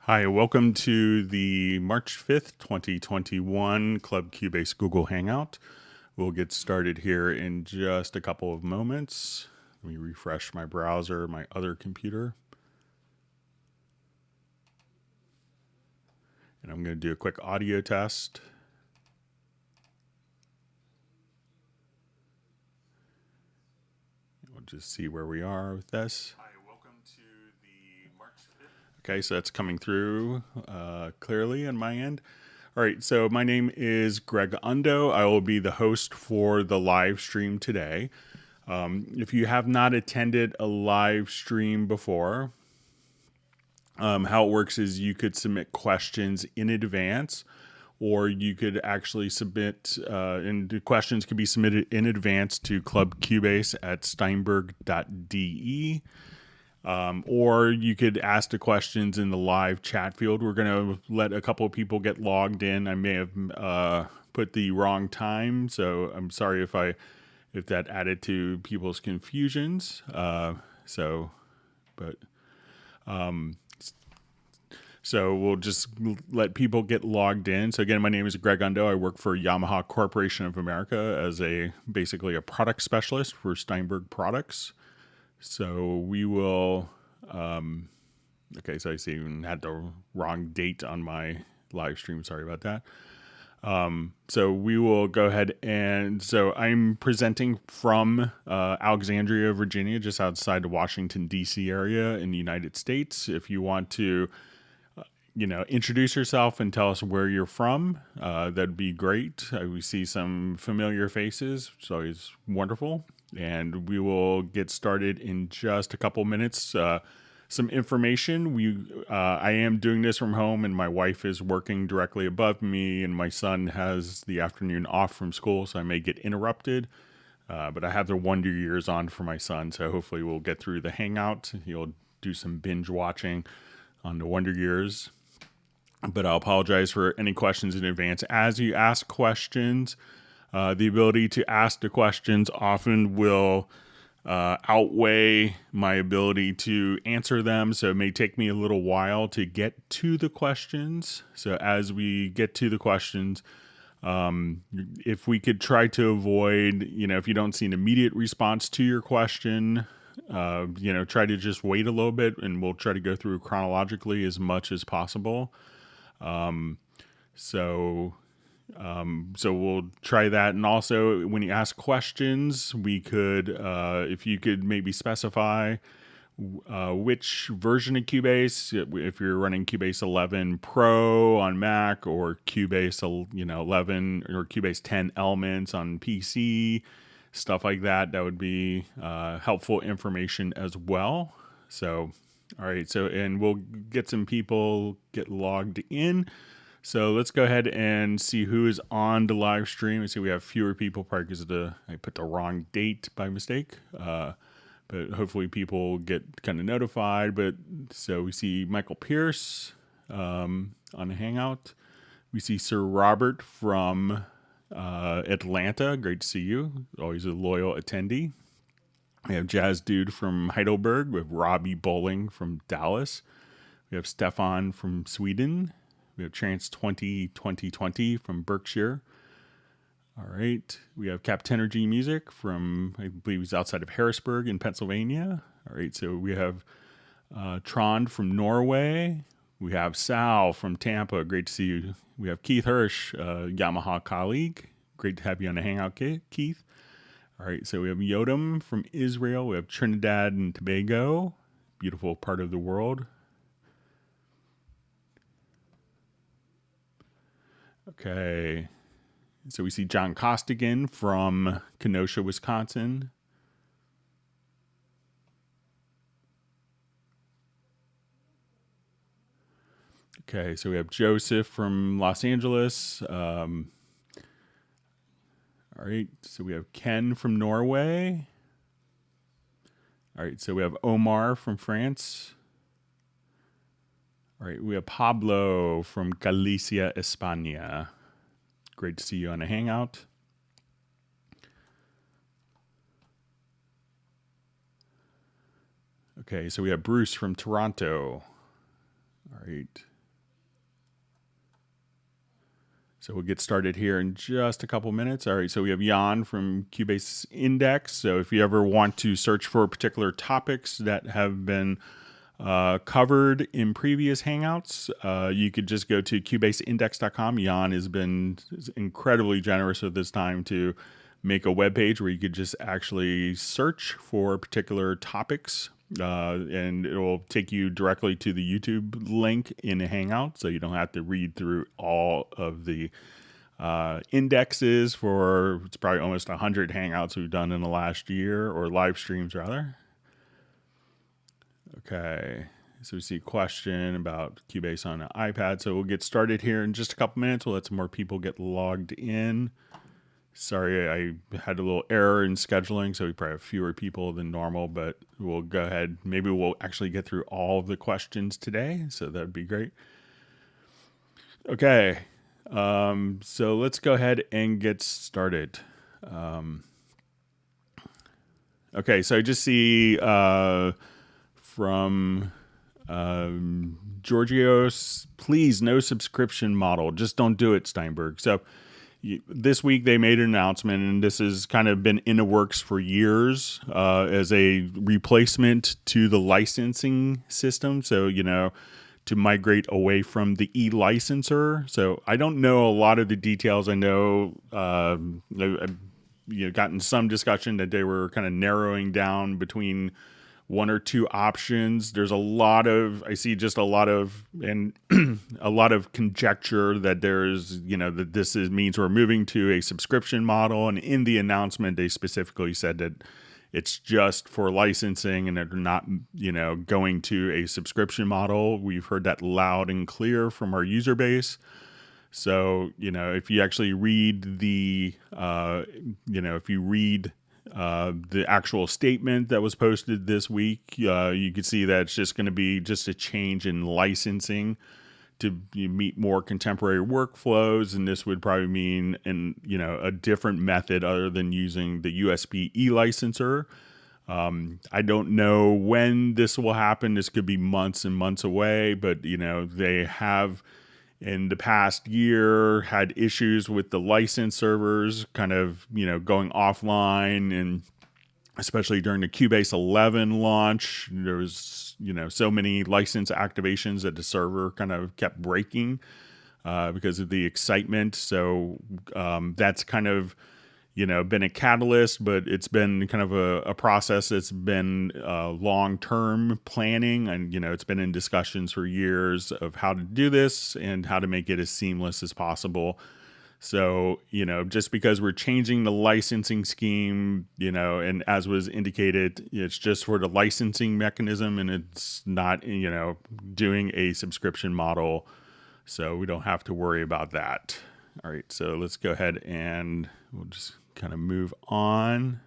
Hi, welcome to the March 5th, 2021 Club Cubase Google Hangout. We'll get started here in just a couple of moments. Let me refresh my browser, my other computer. And I'm going to do a quick audio test. We'll just see where we are with this. Hi, welcome to the March 5th. Okay, so that's coming through clearly on my end. All right, so my name is Greg Undo. I will be the host for the live stream today. If you have not attended a live stream before, how it works is you could submit questions in advance, or you could actually submit, and the questions could be submitted in advance to Club Cubase at steinberg.de. Or you could ask the questions in the live chat field. We're going to let a couple of people get logged in. I may have put the wrong time, so I'm sorry if that added to people's confusions. So we'll just let people get logged in. So again, my name is Greg Undo. I work for Yamaha Corporation of America as basically a product specialist for Steinberg products. So we will, okay, so I see even had the wrong date on my live stream. Sorry about that. So we will go ahead so I'm presenting from Alexandria, Virginia, just outside the Washington, D.C. area in the United States. If you want to, introduce yourself and tell us where you're from, that'd be great. We see some familiar faces, so it's wonderful. And we will get started in just a couple minutes. Some information. I am doing this from home, and my wife is working directly above me, and my son has the afternoon off from school, so I may get interrupted. But I have the Wonder Years on for my son, so hopefully we'll get through the hangout. He'll do some binge watching on the Wonder Years. But I'll apologize for any questions in advance. As you ask questions, the ability to ask the questions often will outweigh my ability to answer them. So it may take me a little while to get to the questions. So as we get to the questions, if we could try to avoid, if you don't see an immediate response to your question, try to just wait a little bit, and we'll try to go through chronologically as much as possible. So we'll try that. And also, when you ask questions, we could, if you could maybe specify which version of Cubase, if you're running Cubase 11 Pro on Mac, or Cubase 11 or Cubase 10 Elements on PC, stuff like that, that would be helpful information as well. So, all right, and we'll get some people get logged in. So let's go ahead and see who is on the live stream. I see we have fewer people, probably because I put the wrong date by mistake. But hopefully people get kind of notified. But so we see Michael Pierce on the Hangout. We see Sir Robert from Atlanta. Great to see you. Always a loyal attendee. We have Jazz Dude from Heidelberg. We have Robbie Bowling from Dallas. We have Stefan from Sweden. We have Trance 2020 from Berkshire. All right. We have Captenergy Music from, I believe he's outside of Harrisburg in Pennsylvania. All right. So we have Trond from Norway. We have Sal from Tampa. Great to see you. We have Keith Hirsch, Yamaha colleague. Great to have you on the Hangout, Keith. All right, so we have Yodam from Israel. We have Trinidad and Tobago, beautiful part of the world. Okay, so we see John Costigan from Kenosha, Wisconsin. Okay, so we have Joseph from Los Angeles. All right, so we have Ken from Norway. All right, so we have Omar from France. All right, we have Pablo from Galicia, España. Great to see you on a Hangout. Okay, so we have Bruce from Toronto. All right. So we'll get started here in just a couple minutes. All right, so we have Jan from Cubase Index. So if you ever want to search for particular topics that have been covered in previous Hangouts, you could just go to cubaseindex.com. Jan has been incredibly generous at this time to make a web page where you could just actually search for particular topics, and it will take you directly to the YouTube link in a Hangout, so you don't have to read through all of the indexes for, it's probably almost 100 Hangouts we've done in the last year, or live streams rather. Okay, so we see a question about Cubase on an iPad, so we'll get started here in just a couple minutes. We'll let some more people get logged in. Sorry, I had a little error in scheduling, so we probably have fewer people than normal, but we'll go ahead. Maybe we'll actually get through all of the questions today, so that would be great. Okay, so let's go ahead and get started. Okay, so I just see from Georgios, please, no subscription model. Just don't do it, Steinberg. So this week they made an announcement, and this has kind of been in the works for years as a replacement to the licensing system. So, to migrate away from the e-licenser. So I don't know a lot of the details. I know I've gotten some discussion that they were kind of narrowing down between one or two options. There's I see just a lot of conjecture that there's, that this means we're moving to a subscription model. And in the announcement, they specifically said that it's just for licensing and they're not, going to a subscription model. We've heard that loud and clear from our user base. So, if you actually read the actual statement that was posted this week, you could see that it's just going to be just a change in licensing to meet more contemporary workflows, and this would probably mean a different method other than using the USB e-licenser. I don't know when this will happen. This could be months and months away, but they have in the past year had issues with the license servers kind of, going offline, and especially during the Cubase 11 launch, there was, so many license activations that the server kind of kept breaking because of the excitement. So that's kind of, been a catalyst, but it's been kind of a process that's been long-term planning, and it's been in discussions for years of how to do this and how to make it as seamless as possible. So just because we're changing the licensing scheme, and as was indicated, it's just for the licensing mechanism, and it's not doing a subscription model, so we don't have to worry about that. All right, so let's go ahead and we'll just kind of move on.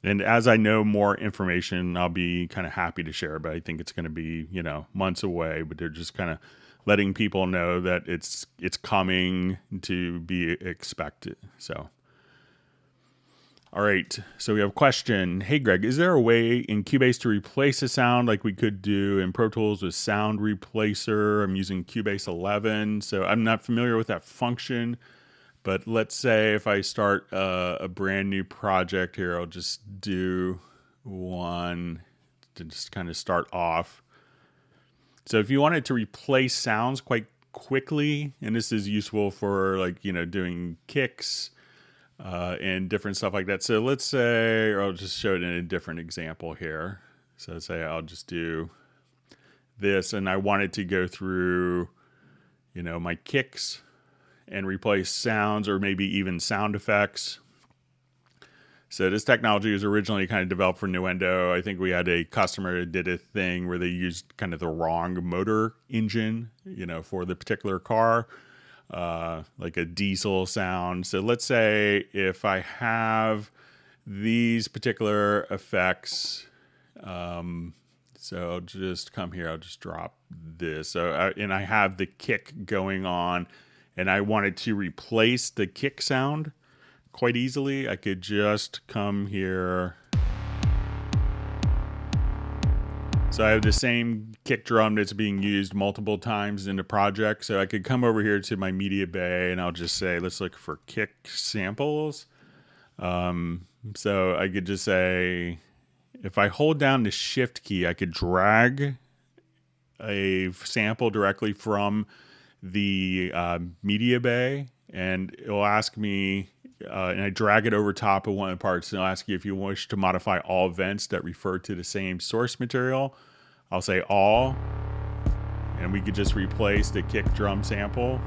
And as I know more information, I'll be kind of happy to share, but I think it's going to be, months away, but they're just kind of letting people know that it's coming to be expected. So, all right. So we have a question. Hey, Greg, is there a way in Cubase to replace a sound like we could do in Pro Tools with Sound Replacer? I'm using Cubase 11, so I'm not familiar with that function. But let's say if I start a brand new project here, I'll just do one to just kind of start off. So if you wanted to replace sounds quite quickly, and this is useful for doing kicks and different stuff like that. So let's say, or I'll just show it in a different example here. So say I'll just do this, and I wanted to go through, my kicks and replace sounds or maybe even sound effects. So this technology was originally kind of developed for Nuendo. I think we had a customer that did a thing where they used kind of the wrong motor engine, for the particular car, like a diesel sound. So let's say if I have these particular effects, so I'll just come here, I'll just drop this. So, and I have the kick going on, and I wanted to replace the kick sound quite easily. I could just come here. So I have the same kick drum that's being used multiple times in the project. So I could come over here to my media bay and I'll just say, let's look for kick samples. So I could just say, if I hold down the shift key, I could drag a sample directly from the media bay, and it'll ask me, and I drag it over top of one of the parts, and it'll ask you if you wish to modify all events that refer to the same source material. I'll say all, and we could just replace the kick drum sample.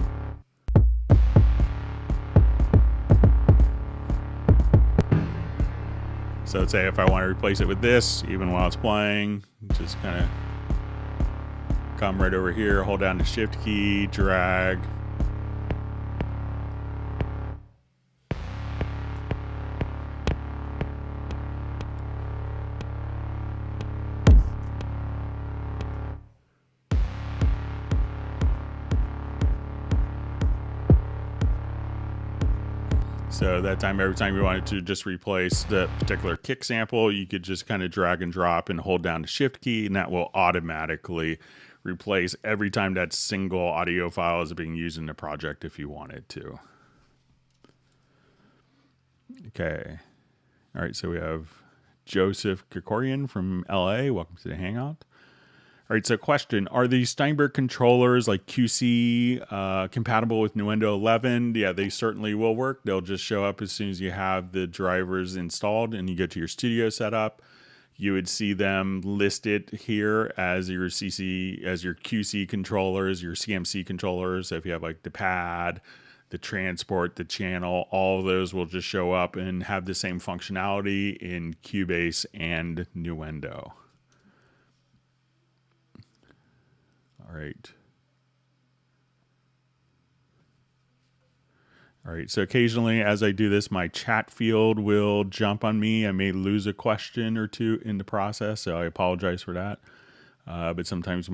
So let's say if I want to replace it with this, even while it's playing, just kind of come right over here, hold down the shift key, drag. So that time, every time you wanted to just replace the particular kick sample, you could just kind of drag and drop and hold down the shift key, and that will automatically replace every time that single audio file is being used in the project if you wanted to. Okay. All right, so we have Joseph Krikorian from LA. Welcome to the Hangout. All right, so question, are the Steinberg controllers like QC compatible with Nuendo 11? Yeah, they certainly will work. They'll just show up as soon as you have the drivers installed and you go to your studio setup. You would see them listed here as your QC controllers, your CMC controllers. So if you have like the pad, the transport, the channel, all of those will just show up and have the same functionality in Cubase and Nuendo. All right. All right, so occasionally as I do this, my chat field will jump on me. I may lose a question or two in the process, so I apologize for that. But sometimes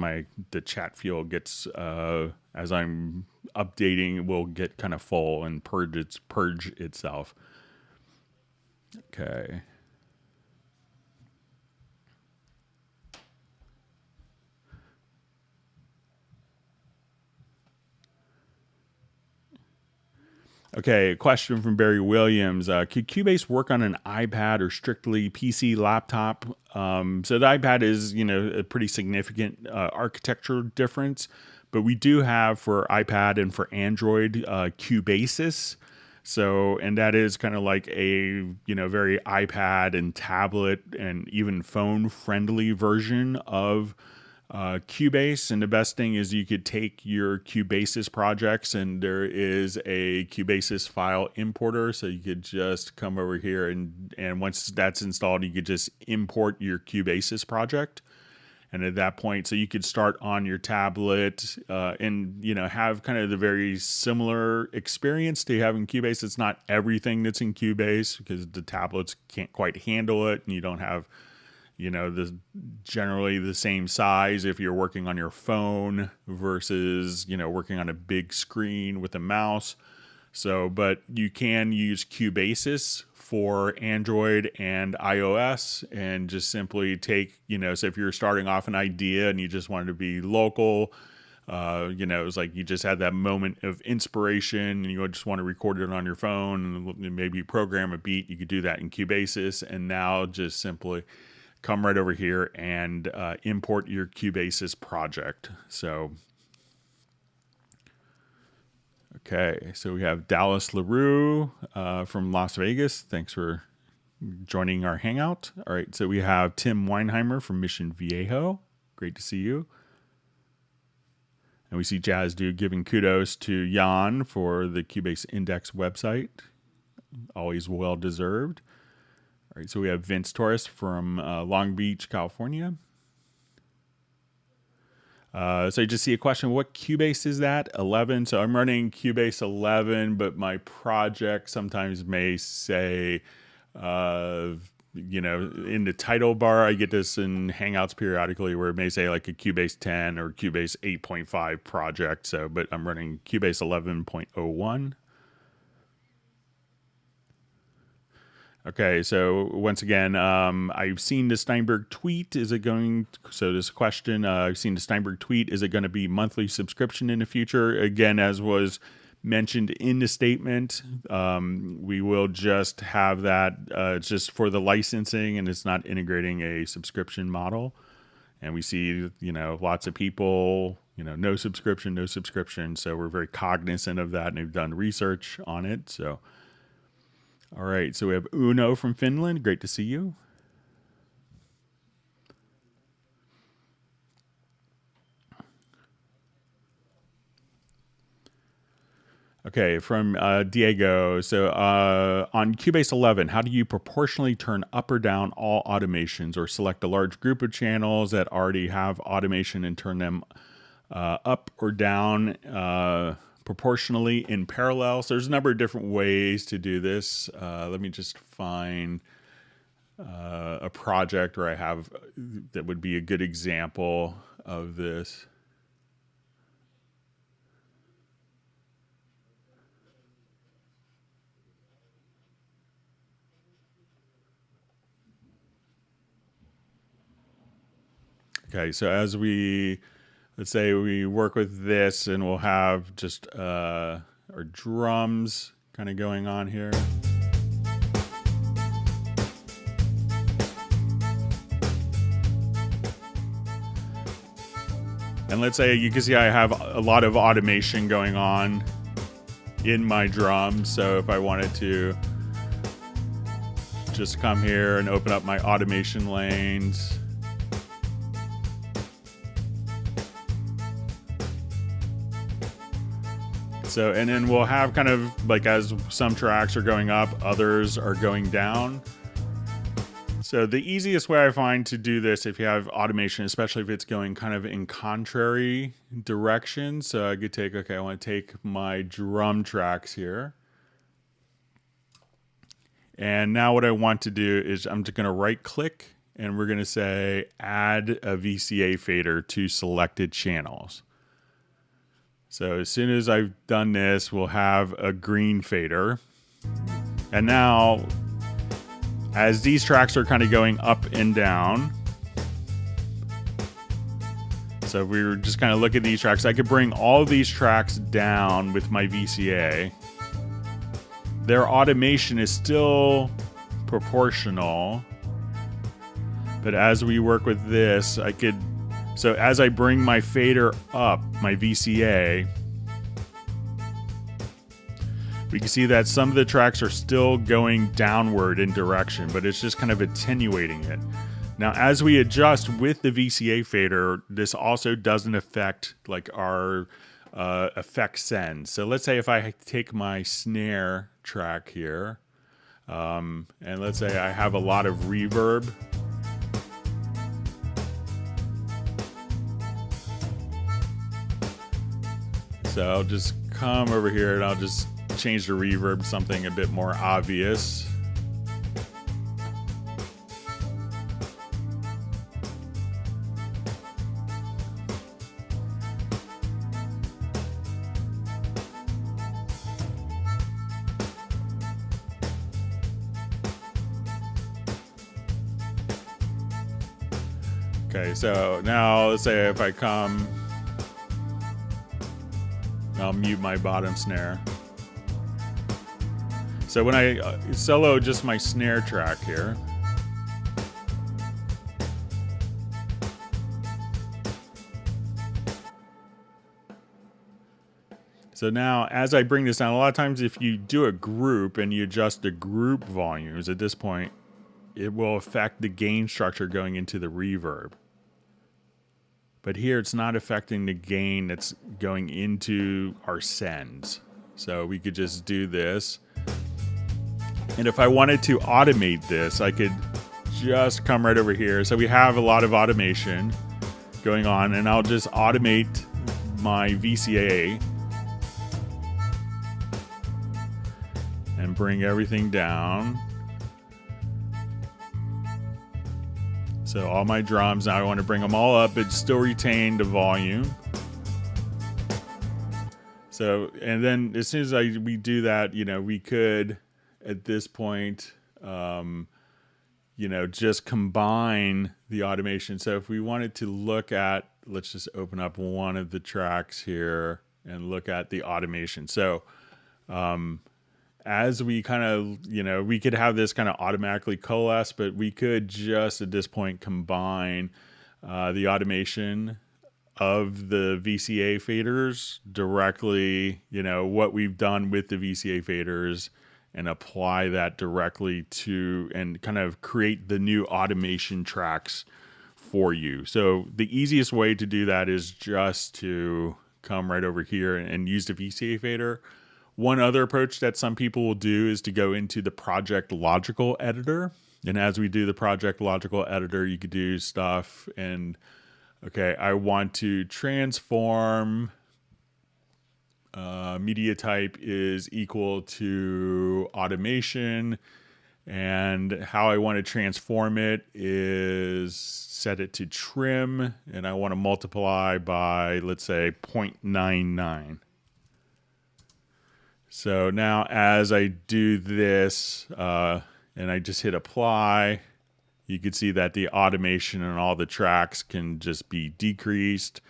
the chat field gets, as I'm updating, will get kind of full and purge itself. Okay. Okay, a question from Barry Williams. Could Cubase work on an iPad or strictly PC laptop? So the iPad is, a pretty significant architecture difference, but we do have for iPad and for Android Cubasis. So, and that is kind of like a, very iPad and tablet and even phone friendly version of Cubase. And the best thing is you could take your Cubasis projects, and there is a Cubasis file importer, so you could just come over here and once that's installed, you could just import your Cubasis project. And at that point, so you could start on your tablet and have kind of the very similar experience to have in Cubase. It's not everything that's in Cubase because the tablets can't quite handle it, and you don't have generally the same size if you're working on your phone versus, working on a big screen with a mouse. So, but you can use Cubasis for Android and iOS and just simply take, so if you're starting off an idea and you just wanted to be local, it was like you just had that moment of inspiration and you just want to record it on your phone and maybe program a beat, you could do that in Cubasis, and now just simply come right over here and import your Cubasis project. So, okay, so we have Dallas LaRue from Las Vegas. Thanks for joining our Hangout. All right, so we have Tim Weinheimer from Mission Viejo. Great to see you. And we see Jazz Dude giving kudos to Jan for the Cubase Index website. Always well deserved. All right, so we have Vince Torres from Long Beach, California. So you just see a question, what Cubase is that? 11. So I'm running Cubase 11, but my project sometimes may say, in the title bar, I get this in Hangouts periodically where it may say like a Cubase 10 or Cubase 8.5 project. So, but I'm running Cubase 11.01. Okay, so once again, I've seen the Steinberg tweet. Is it going? So this question, I've seen the Steinberg tweet. Is it going to be monthly subscription in the future? Again, as was mentioned in the statement, we will just have that. It's just for the licensing, and it's not integrating a subscription model. And we see, lots of people, no subscription, no subscription. So we're very cognizant of that, and we've done research on it. So. All right, so we have Uno from Finland. Great to see you. Okay, from Diego. So on Cubase 11, how do you proportionally turn up or down all automations, or select a large group of channels that already have automation and turn them up or down proportionally in parallel? So there's a number of different ways to do this. Let me just find a project where I have that would be a good example of this. Okay, so as let's say we work with this, and we'll have just our drums kind of going on here. And let's say you can see I have a lot of automation going on in my drums. So if I wanted to just come here and open up my automation lanes. So, and then we'll have kind of like, as some tracks are going up, others are going down. So the easiest way I find to do this, if you have automation, especially if it's going kind of in contrary direction. So I could take, I want to take my drum tracks here. And now what I want to do is I'm just going to right click, and we're going to say add a VCA fader to selected channels. So as soon as I've done this, we'll have a green fader. And now, as these tracks are kind of going up and down, so if we were just kind of look at these tracks, I could bring all of these tracks down with my VCA. Their automation is still proportional, but as we work with this, so as I bring my fader up, my VCA, we can see that some of the tracks are still going downward in direction, but it's just kind of attenuating it. Now, as we adjust with the VCA fader, this also doesn't affect like our effect send. So let's say if I take my snare track here, and let's say I have a lot of reverb. So I'll just come over here and I'll just change the reverb to something a bit more obvious. Okay, so now let's say if I come, I'll mute my bottom snare. So when I solo just my snare track here, so now as I bring this down, a lot of times if you do a group and you adjust the group volumes at this point, it will affect the gain structure going into the reverb. But here it's not affecting the gain that's going into our sends. So we could just do this. And if I wanted to automate this, I could just come right over here. So we have a lot of automation going on, and I'll just automate my VCA and bring everything down. So all my drums, now I want to bring them all up, but still retain the volume. So, and then as soon as we do that, we could, at this point, just combine the automation. So if we wanted to look at, let's just open up one of the tracks here and look at the automation. So as we kind of, we could have this kind of automatically coalesce, but we could just at this point combine the automation of the VCA faders directly, what we've done with the VCA faders, and apply that directly to and kind of create the new automation tracks for you. So the easiest way to do that is just to come right over here and use the VCA fader. One other approach that some people will do is to go into the Project Logical Editor. And as we do the Project Logical Editor, you could do stuff and, okay, I want to transform media type is equal to automation, and how I want to transform it is set it to trim, and I want to multiply by, let's say, 0.99. So now as I do this and I just hit apply, you can see that the automation and all the tracks can just be decreased.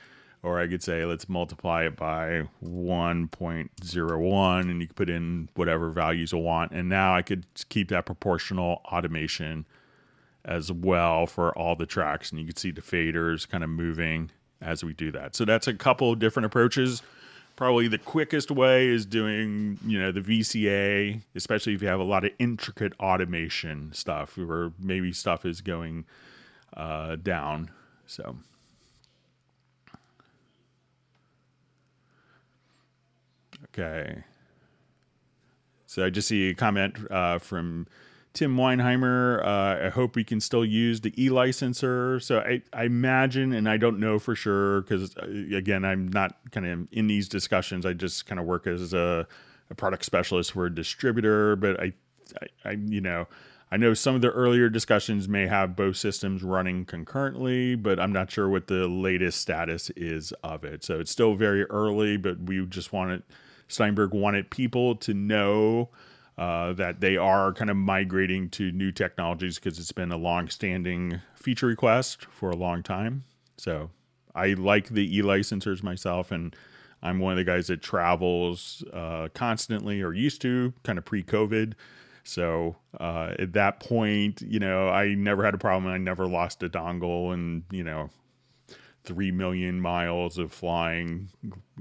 Or I could say, let's multiply it by 1.01, and you can put in whatever values you want. And now I could keep that proportional automation as well for all the tracks. And you can see the faders kind of moving as we do that. So that's a couple of different approaches. Probably the quickest way is doing, the VCA, especially if you have a lot of intricate automation stuff, or maybe stuff is going down. So. Okay. So I just see a comment from Tim Weinheimer. I hope we can still use the e-licenser. So I imagine, and I don't know for sure, because again, I'm not kind of in these discussions. I just kind of work as a product specialist for a distributor. But I know some of the earlier discussions may have both systems running concurrently, but I'm not sure what the latest status is of it. So it's still very early, but we just Steinberg wanted people to know that they are kind of migrating to new technologies, because it's been a long-standing feature request for a long time. So I like the e-licensers myself, and I'm one of the guys that travels constantly, or used to, kind of pre-COVID. So at that point, I never had a problem. I never lost a dongle, and 3 million miles of flying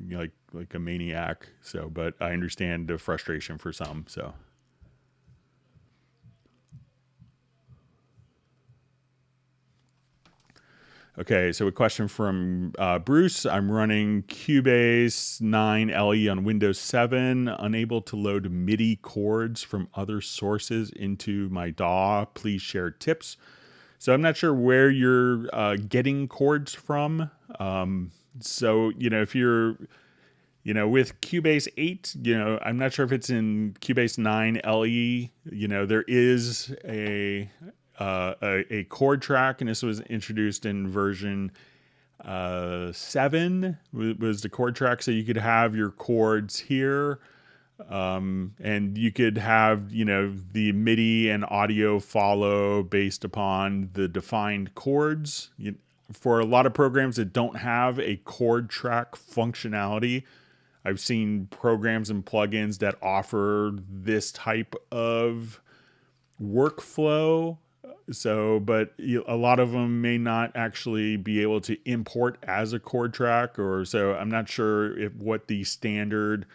like a maniac. So, but I understand the frustration for some. So. Okay, so a question from Bruce. I'm running Cubase 9 LE on Windows 7, unable to load MIDI chords from other sources into my DAW. Please share tips. So I'm not sure where you're getting chords from. So, if you're, with Cubase 8, I'm not sure if it's in Cubase 9 LE. There is a chord track, and this was introduced in version 7 was the chord track. So you could have your chords here, and you could have, the MIDI and audio follow based upon the defined chords. For a lot of programs that don't have a chord track functionality, I've seen programs and plugins that offer this type of workflow. So, but a lot of them may not actually be able to import as a chord track, or so I'm not sure what the standard.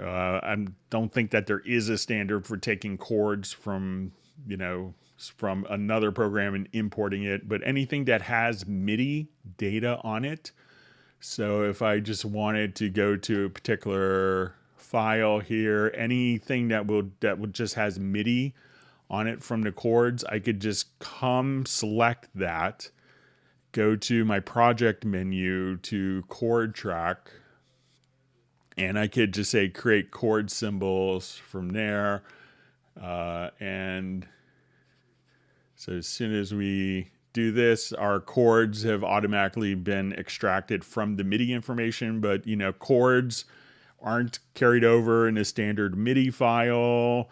I don't think that there is a standard for taking chords from another program and importing it, but anything that has MIDI data on it. So if I just wanted to go to a particular file here, anything that would just has MIDI on it from the chords, I could just select that, go to my project menu to chord track, and I could just say create chord symbols from there. And so as soon as we do this, our chords have automatically been extracted from the MIDI information, but chords aren't carried over in a standard MIDI file.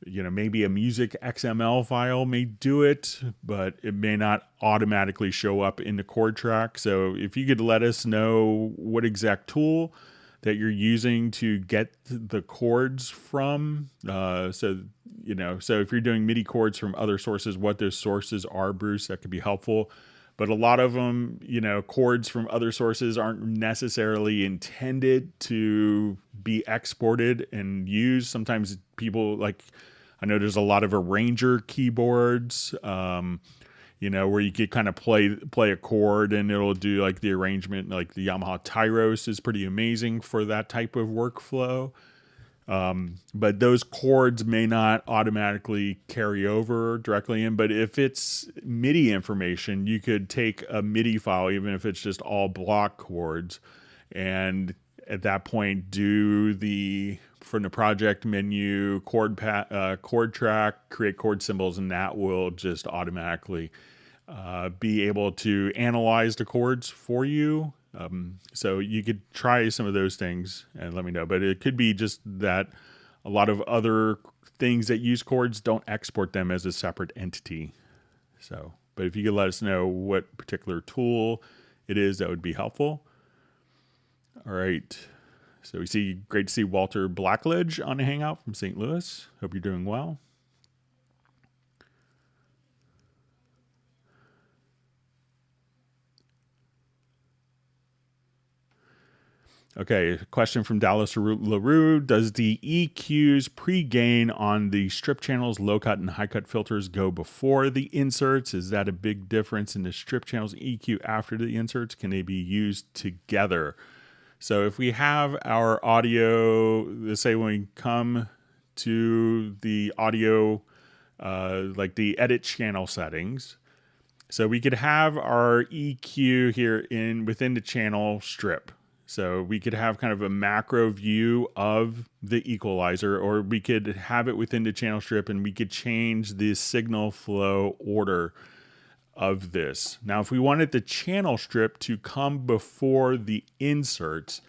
maybe a music XML file may do it, but it may not automatically show up in the chord track. So if you could let us know what exact tool that you're using to get the chords from, so if you're doing MIDI chords from other sources, what those sources are, Bruce, that could be helpful. But a lot of them, chords from other sources aren't necessarily intended to be exported and used. Sometimes people I know there's a lot of arranger keyboards, where you could kind of play a chord and it'll do like the arrangement. Like the Yamaha Tyros is pretty amazing for that type of workflow. But those chords may not automatically carry over directly in. But if it's MIDI information, you could take a MIDI file, even if it's just all block chords, and at that point do from the project menu chord track, create chord symbols, and that will just automatically be able to analyze the chords for you. So you could try some of those things and let me know. But it could be just that a lot of other things that use chords don't export them as a separate entity. So, but if you could let us know what particular tool it is, that would be helpful. All right. So great to see Walter Blackledge on the Hangout from St. Louis. Hope you're doing well. Okay, question from Dallas LaRue. Does the EQ's pre-gain on the strip channels, low cut and high cut filters go before the inserts? Is that a big difference in the strip channels EQ after the inserts? Can they be used together? So if we have our audio, let's say when we come to the audio, like the edit channel settings, so we could have our EQ here within the channel strip. So we could have kind of a macro view of the equalizer, or we could have it within the channel strip and we could change the signal flow order of this. Now, if we wanted the channel strip to come before the inserts,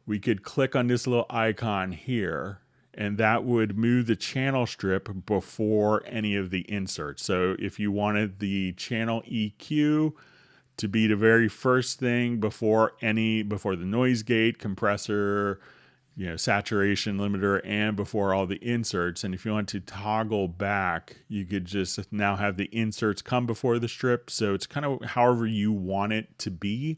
we could click on this little icon here, and that would move the channel strip before any of the inserts. So if you wanted the channel EQ to be the very first thing before the noise gate, compressor, saturation limiter, and before all the inserts. And if you want to toggle back, you could just now have the inserts come before the strip. So it's kind of however you want it to be.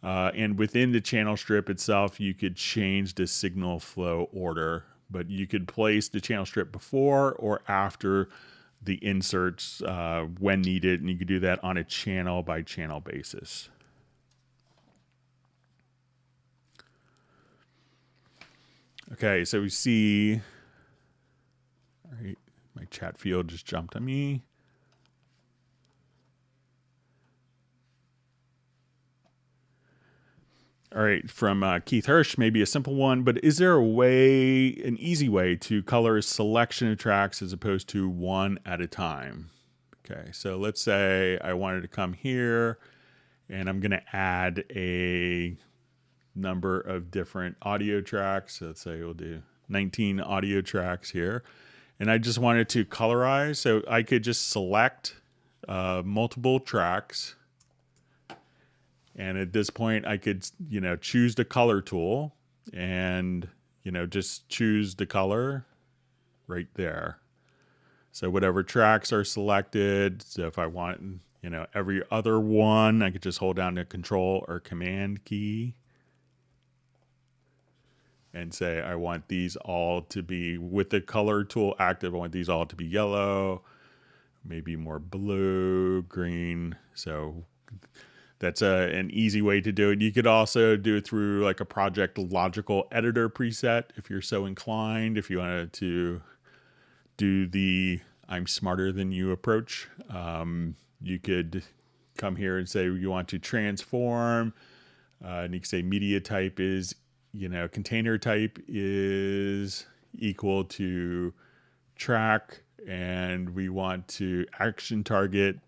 And within the channel strip itself, you could change the signal flow order, but you could place the channel strip before or after the inserts when needed, and you could do that on a channel by channel basis. Okay, so we see, all right, my chat field just jumped on me. All right, from Keith Hirsch, maybe a simple one, but is there an easy way to color a selection of tracks as opposed to one at a time? Okay, so let's say I wanted to come here and I'm going to add a number of different audio tracks. So let's say we'll do 19 audio tracks here. And I just wanted to colorize. So I could just select multiple tracks. And at this point, I could, choose the color tool and, just choose the color right there. So whatever tracks are selected. So if I want, every other one, I could just hold down the Control or Command key and say, I want these all to be, with the color tool active, I want these all to be yellow, maybe more blue, green. So that's an easy way to do it. You could also do it through like a Project Logical Editor preset if you're so inclined. If you wanted to do the I'm smarter than you approach, you could come here and say you want to transform. And you can say media type is, container type is equal to track. And we want to action target.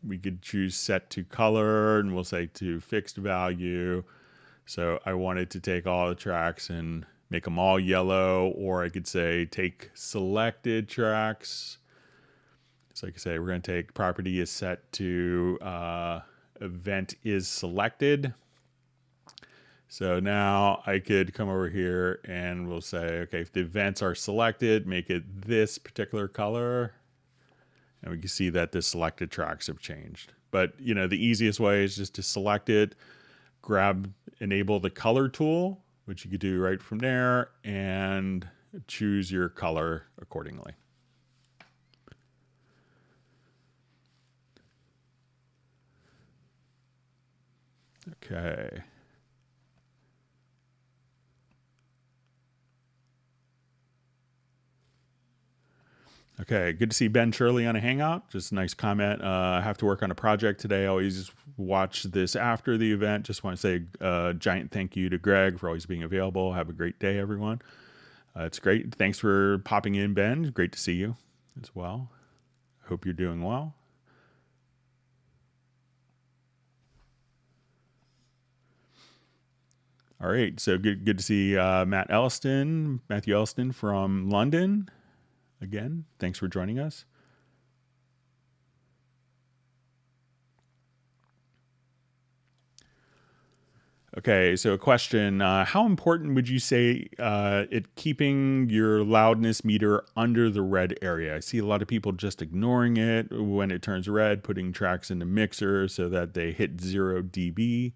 We could choose set to color, and we'll say to fixed value. So I wanted to take all the tracks and make them all yellow, or I could say take selected tracks. So like I say, we're going to take property is set to event is selected. So now I could come over here and we'll say, okay, if the events are selected, make it this particular color. And we can see that the selected tracks have changed. But, you know, the easiest way is just to select it, enable the color tool, which you could do right from there, and choose your color accordingly. Okay. Okay, good to see Ben Shirley on a Hangout. Just a nice comment. I have to work on a project today. I always watch this after the event. Just want to say a giant thank you to Greg for always being available. Have a great day, everyone. It's great. Thanks for popping in, Ben. Great to see you as well. Hope you're doing well. All right, so good to see Matthew Elliston from London. Again, thanks for joining us. Okay, so a question. How important would you say it keeping your loudness meter under the red area? I see a lot of people just ignoring it when it turns red, putting tracks in the mixer so that they hit 0 dB.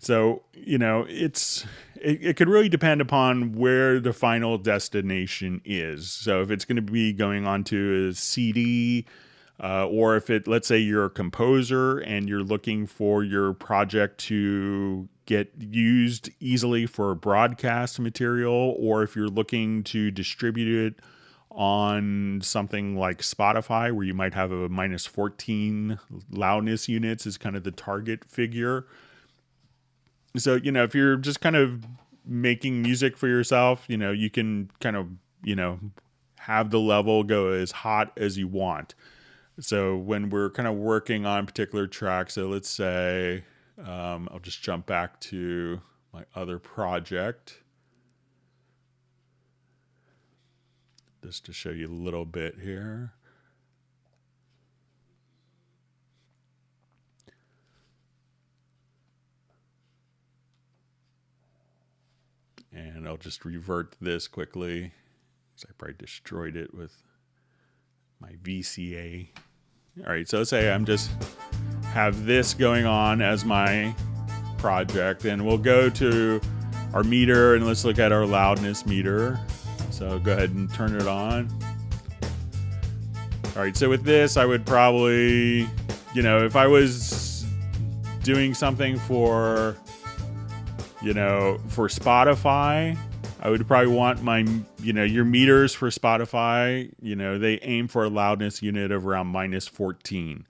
So, you know, it could really depend upon where the final destination is. So if it's going to be going onto a CD, or if let's say you're a composer and you're looking for your project to get used easily for broadcast material, or if you're looking to distribute it on something like Spotify, where you might have a -14 loudness units is kind of the target figure. So, you know, if you're just kind of making music for yourself, you know, you can kind of, you know, have the level go as hot as you want. So when we're kind of working on particular tracks, so let's say, I'll just jump back to my other project just to show you a little bit here. And I'll just revert this quickly because I probably destroyed it with my VCA. All right, so let's say I'm just have this going on as my project, and we'll go to our meter and let's look at our loudness meter. So go ahead and turn it on. All right, so with this, I would probably, you know, if I was doing something for, you know, for Spotify, I would probably want my, you know, your meters for Spotify, you know, they aim for a loudness unit of around -14.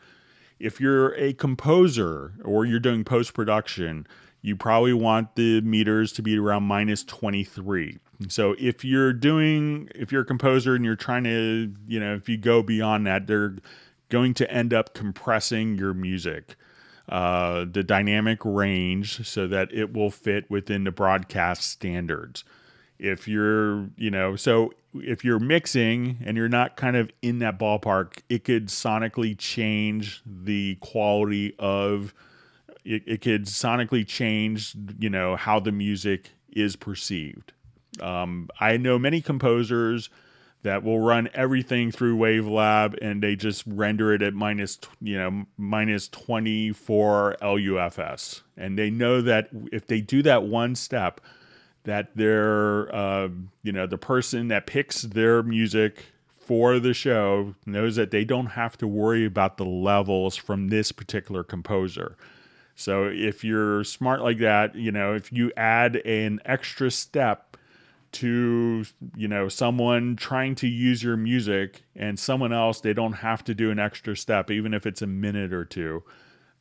If you're a composer or you're doing post-production, you probably want the meters to be around -23. So if you're a composer and you're trying to, you know, if you go beyond that, they're going to end up compressing your music. The dynamic range so that it will fit within the broadcast standards. If you're, you know, so if you're mixing and you're not kind of in that ballpark, it could sonically change the quality of it. It could sonically change, you know, how the music is perceived. I know many composers that will run everything through Wavelab and they just render it at -24 LUFS. And they know that if they do that one step, that they're, you know, the person that picks their music for the show knows that they don't have to worry about the levels from this particular composer. So if you're smart like that, you know, if you add an extra step to, you know, someone trying to use your music and someone else, they don't have to do an extra step, even if it's a minute or two,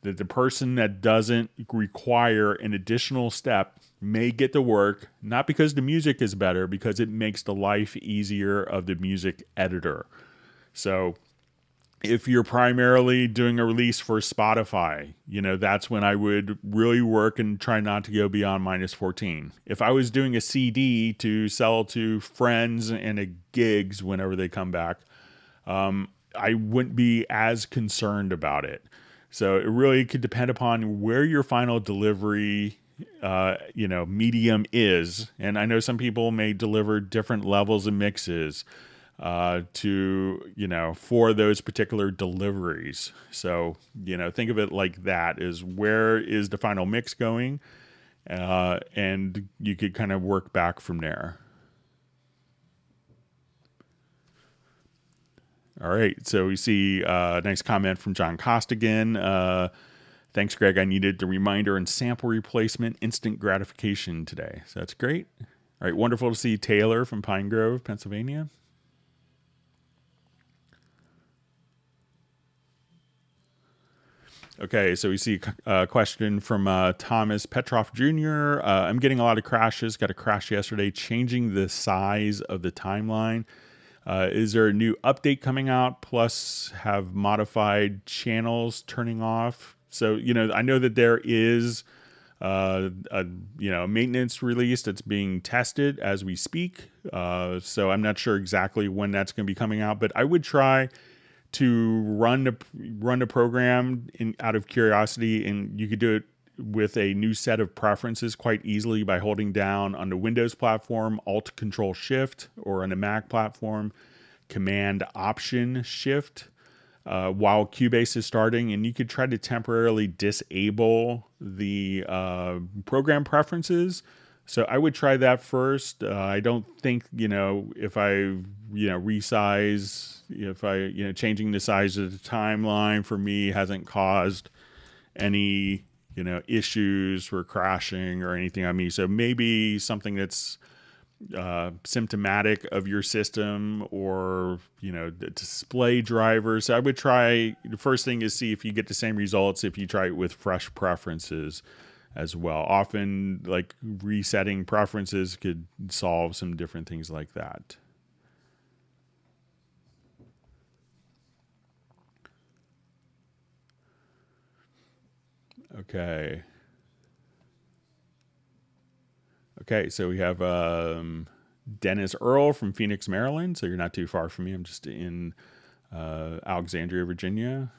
that the person that doesn't require an additional step may get to work, not because the music is better, because it makes the life easier of the music editor. So If you're primarily doing a release for Spotify, that's when I would really work and try not to go beyond -14. If I was doing a CD to sell to friends and at gigs whenever they come back, I wouldn't be as concerned about it. So it really could depend upon where your final delivery, medium is. And I know some people may deliver different levels of mixes for those particular deliveries. So, think of it like that, is where is the final mix going? And you could kind of work back from there. All right. So we see a nice comment from John Costigan. Thanks, Greg. I needed the reminder and sample replacement instant gratification today. So that's great. All right. Wonderful to see Taylor from Pine Grove, Pennsylvania. Okay, so we see a question from Thomas Petroff Jr. I'm getting a lot of crashes. Got a crash yesterday changing the size of the timeline. Is there a new update coming out? Plus, have modified channels turning off. So, I know that there is a maintenance release that's being tested as we speak. So I'm not sure exactly when that's going to be coming out, but I would try to run the program out of curiosity, and you could do it with a new set of preferences quite easily by holding down on the Windows platform Alt Control Shift, or on the Mac platform Command Option Shift while Cubase is starting, and you could try to temporarily disable the program preferences. So I would try that first. I don't think, if I, resize, changing the size of the timeline for me hasn't caused any, issues for crashing or anything on me. So maybe something that's symptomatic of your system, or, the display drivers. So I would try, the first thing is see if you get the same results if you try it with fresh preferences as well. Often, like, resetting preferences could solve some different things like that. Okay. So we have Dennis Earl from Phoenix, Maryland. So you're not too far from me. I'm just in Alexandria, Virginia.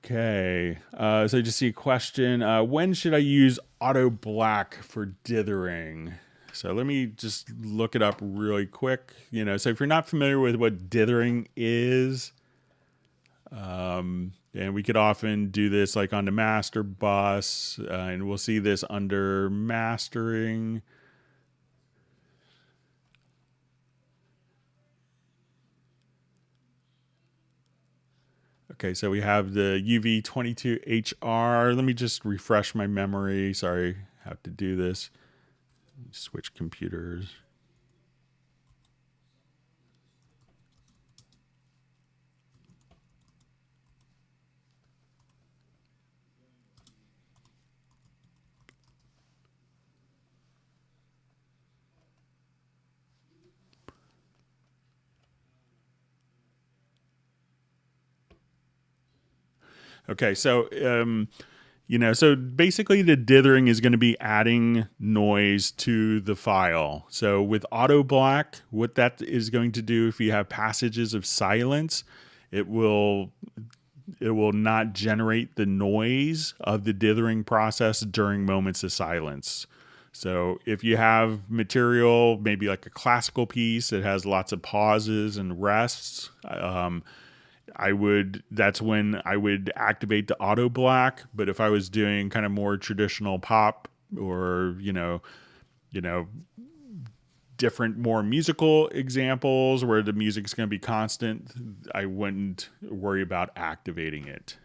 Okay, so I just see a question. When should I use auto black for dithering? So let me just look it up really quick. So if you're not familiar with what dithering is, and we could often do this like on the master bus, and we'll see this under mastering. Okay, so we have the UV22HR. Let me just refresh my memory. Sorry, I have to do this. Switch computers. Okay, so so basically the dithering is going to be adding noise to the file. So with auto black, what that is going to do, if you have passages of silence, it will not generate the noise of the dithering process during moments of silence. So if you have material, maybe like a classical piece that has lots of pauses and rests, that's when I would activate the auto black. But if I was doing kind of more traditional pop, or, different, more musical examples where the music's going to be constant, I wouldn't worry about activating it.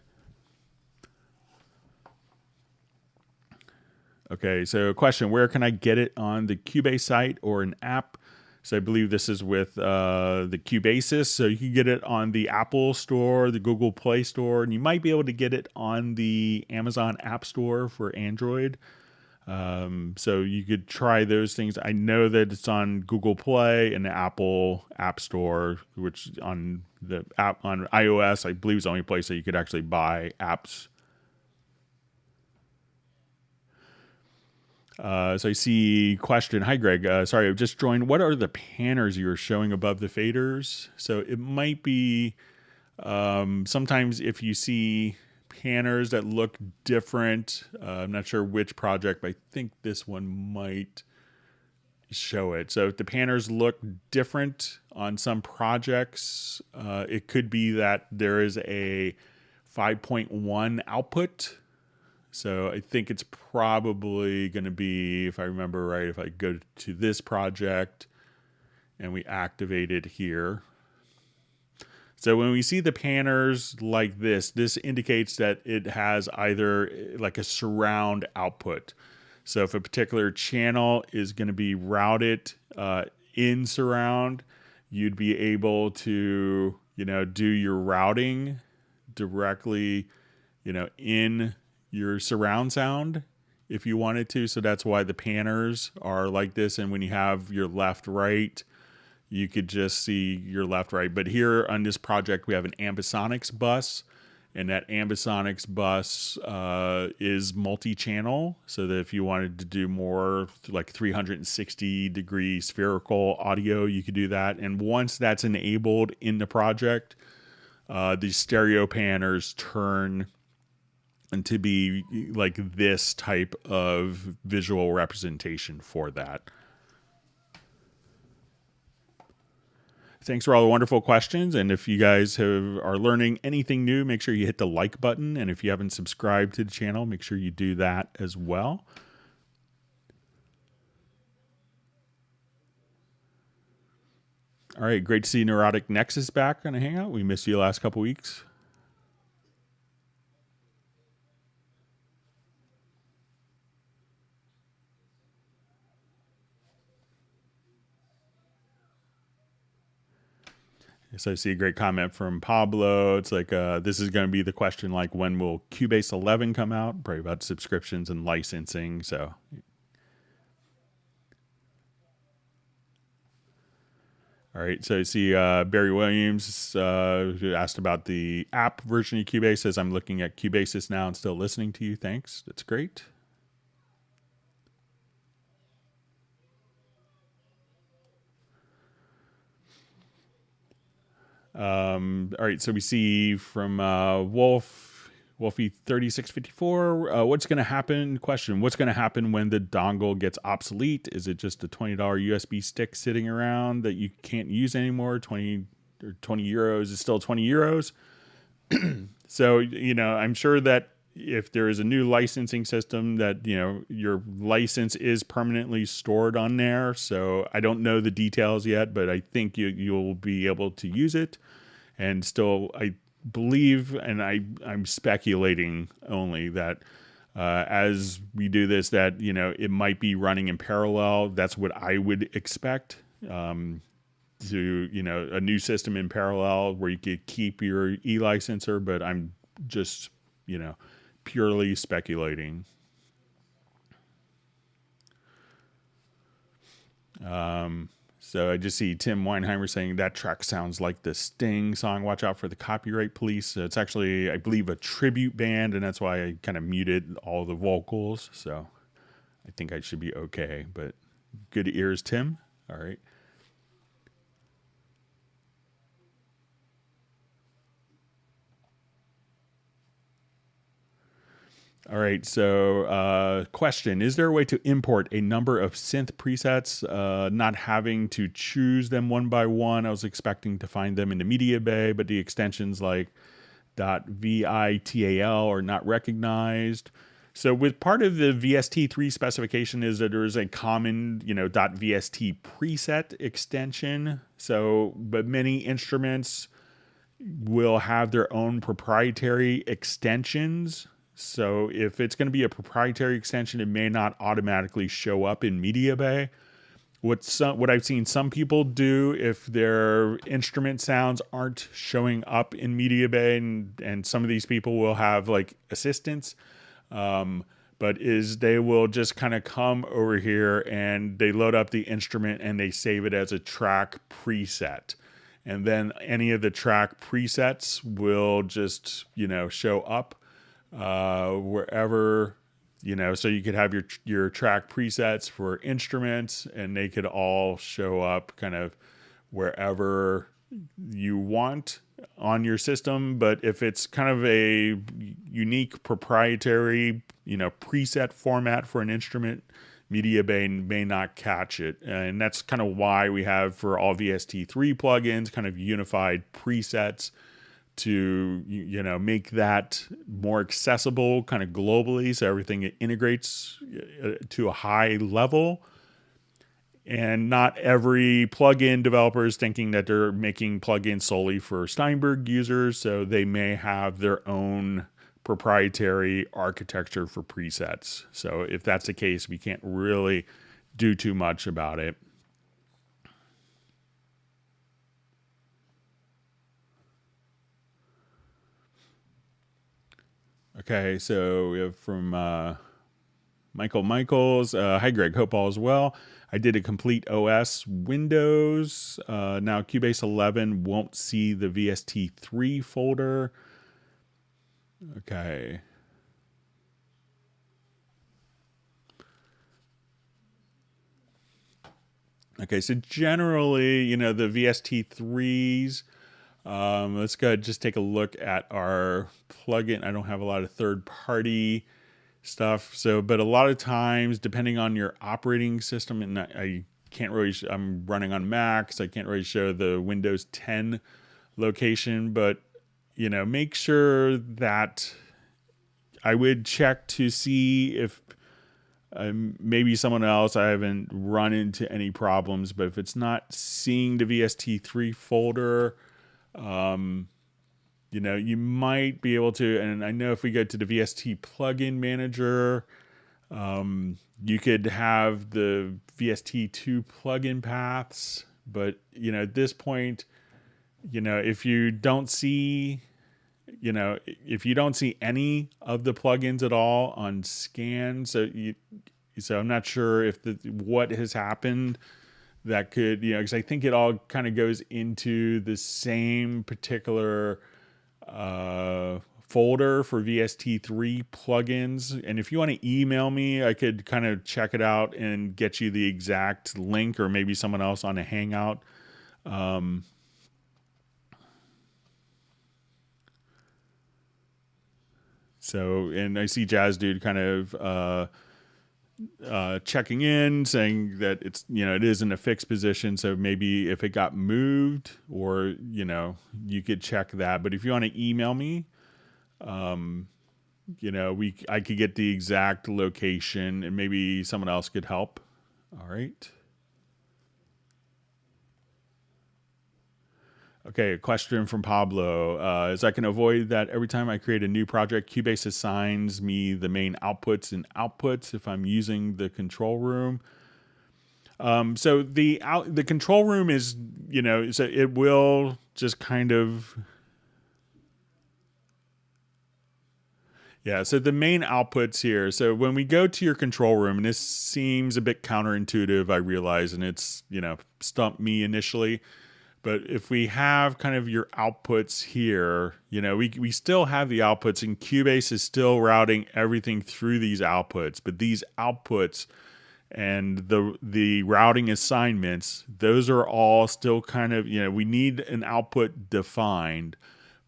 Okay, so question, where can I get it on the Cubase site or an app? So I believe this is with the Cubasis. So you can get it on the Apple Store, the Google Play Store, and you might be able to get it on the Amazon App Store for Android. So you could try those things. I know that it's on Google Play and the Apple App Store, which on the app on iOS, I believe is the only place that you could actually buy apps. So I see question. Hi, Greg. Sorry, I've just joined. What are the panners you were showing above the faders? So it might be sometimes if you see panners that look different. I'm not sure which project, but I think this one might show it. So if the panners look different on some projects, it could be that there is a 5.1 output. So I think it's probably going to be, if I remember right, if I go to this project and we activate it here. So when we see the panners like this indicates that it has either like a surround output. So if a particular channel is going to be routed in surround, you'd be able to, do your routing directly, in your surround sound if you wanted to. So that's why the panners are like this. And when you have your left, right, you could just see your left, right. But here on this project, we have an ambisonics bus, and that ambisonics bus is multi-channel. So that if you wanted to do more like 360-degree spherical audio, you could do that. And once that's enabled in the project, the stereo panners turn to be like this type of visual representation for that. Thanks for all the wonderful questions. And if you guys are learning anything new, make sure you hit the like button. And if you haven't subscribed to the channel, make sure you do that as well. All right, great to see Neurotic Nexus back on a Hangout. We missed you the last couple weeks. So I see a great comment from Pablo. It's like, this is going to be the question, like, when will Cubase 11 come out? Probably about subscriptions and licensing. So, all right. So I see Barry Williams who asked about the app version of Cubase. Says, I'm looking at Cubasis now and still listening to you. Thanks. That's great. All right, so we see from Wolfie 3654. What's going to happen? Question: what's going to happen when the dongle gets obsolete? Is it just a $20 USB stick sitting around that you can't use anymore? 20 euros is still 20 euros. So I'm sure that if there is a new licensing system that your license is permanently stored on there. So I don't know the details yet, but I think you'll be able to use it. And still, I believe, and I'm speculating only, that as we do this, that it might be running in parallel. That's what I would expect. To a new system in parallel where you could keep your e-licenser, but I'm just purely speculating. So I just see Tim Weinheimer saying that track sounds like the Sting song, Watch Out for the Copyright Police. So it's actually, I believe, a tribute band, and that's why I kind of muted all the vocals. So I think I should be okay, but good ears, Tim. All right. All right, so question. Is there a way to import a number of synth presets, not having to choose them one by one? I was expecting to find them in the media bay, but the extensions like .vital are not recognized. So with part of the VST3 specification is that there is a common, .vst preset extension. So, but many instruments will have their own proprietary extensions. So if it's going to be a proprietary extension, it may not automatically show up in Media Bay. What I've seen some people do, if their instrument sounds aren't showing up in Media Bay, and some of these people will have like assistants, but is they will just kind of come over here and they load up the instrument and they save it as a track preset. And then any of the track presets will just, show up wherever, so you could have your track presets for instruments and they could all show up kind of wherever you want on your system. But if it's kind of a unique proprietary, preset format for an instrument, Media Bay may not catch it. And that's kind of why we have for all VST3 plugins kind of unified presets to, make that more accessible kind of globally. So everything integrates to a high level. And not every plugin developer is thinking that they're making plugins solely for Steinberg users. So they may have their own proprietary architecture for presets. So if that's the case, we can't really do too much about it. Okay, so we have from Michael Michaels. Hi, Greg. Hope all is well. I did a complete OS Windows. Now Cubase 11 won't see the VST3 folder. Okay. Okay, so generally, the VST3s, let's go ahead and just take a look at our plugin. I don't have a lot of third-party stuff. So, but a lot of times, depending on your operating system, and I can't really, I'm running on Mac, so I can't really show the Windows 10 location, but, make sure that I would check to see if maybe someone else, I haven't run into any problems, but if it's not seeing the VST3 folder, you might be able to, and I know if we go to the VST plugin manager, you could have the VST2 plugin paths, but, at this point, if you don't see, any of the plugins at all on scan, so I'm not sure if what has happened that could, because I think it all kind of goes into the same particular folder for VST3 plugins. And if you want to email me, I could kind of check it out and get you the exact link, or maybe someone else on a Hangout. So, and I see Jazz Dude kind of checking in, saying that it's, it is in a fixed position. So maybe if it got moved, or, you could check that. But if you want to email me, I could get the exact location and maybe someone else could help. All right. Okay, a question from Pablo. Is I can avoid that every time I create a new project, Cubase assigns me the main outputs and outputs if I'm using the control room. So the control room is, so it will just kind of, yeah, so the main outputs here. So when we go to your control room, and this seems a bit counterintuitive, I realize, and it's, stumped me initially. But if we have kind of your outputs here, we still have the outputs, and Cubase is still routing everything through these outputs. But these outputs and the routing assignments, those are all still kind of, we need an output defined.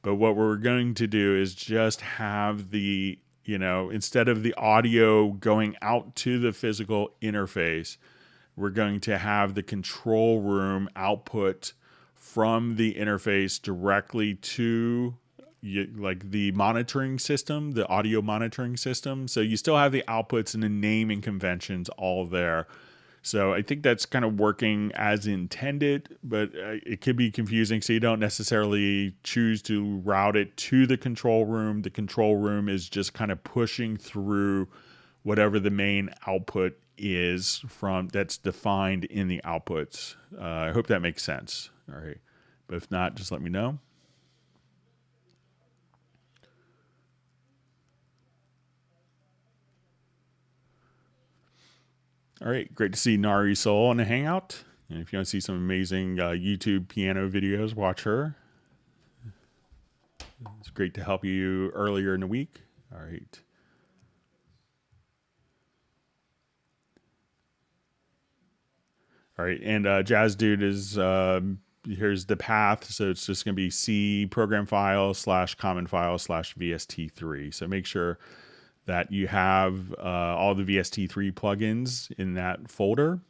But what we're going to do is just have the, instead of the audio going out to the physical interface, we're going to have the control room output from the interface directly to like the monitoring system, the audio monitoring system. So you still have the outputs and the naming conventions all there. So I think that's kind of working as intended, but it could be confusing. So you don't necessarily choose to route it to the control room. The control room is just kind of pushing through whatever the main output is from that's defined in the outputs. I hope that makes sense. All right. But if not, just let me know. All right, great to see Nari Soul on the Hangout. And if you want to see some amazing YouTube piano videos, watch her. It's great to help you earlier in the week. All right. All right, and Jazz Dude is here's the path. So it's just going to be C program file / common file / VST3. So make sure that you have all the VST3 plugins in that folder.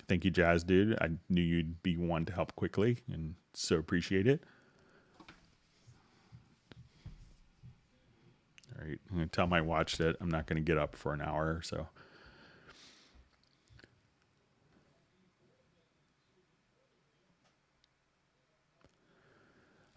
Thank you, Jazz Dude. I knew you'd be one to help quickly, and so appreciate it. All right, I'm going to tell my watch that I'm not going to get up for an hour or so.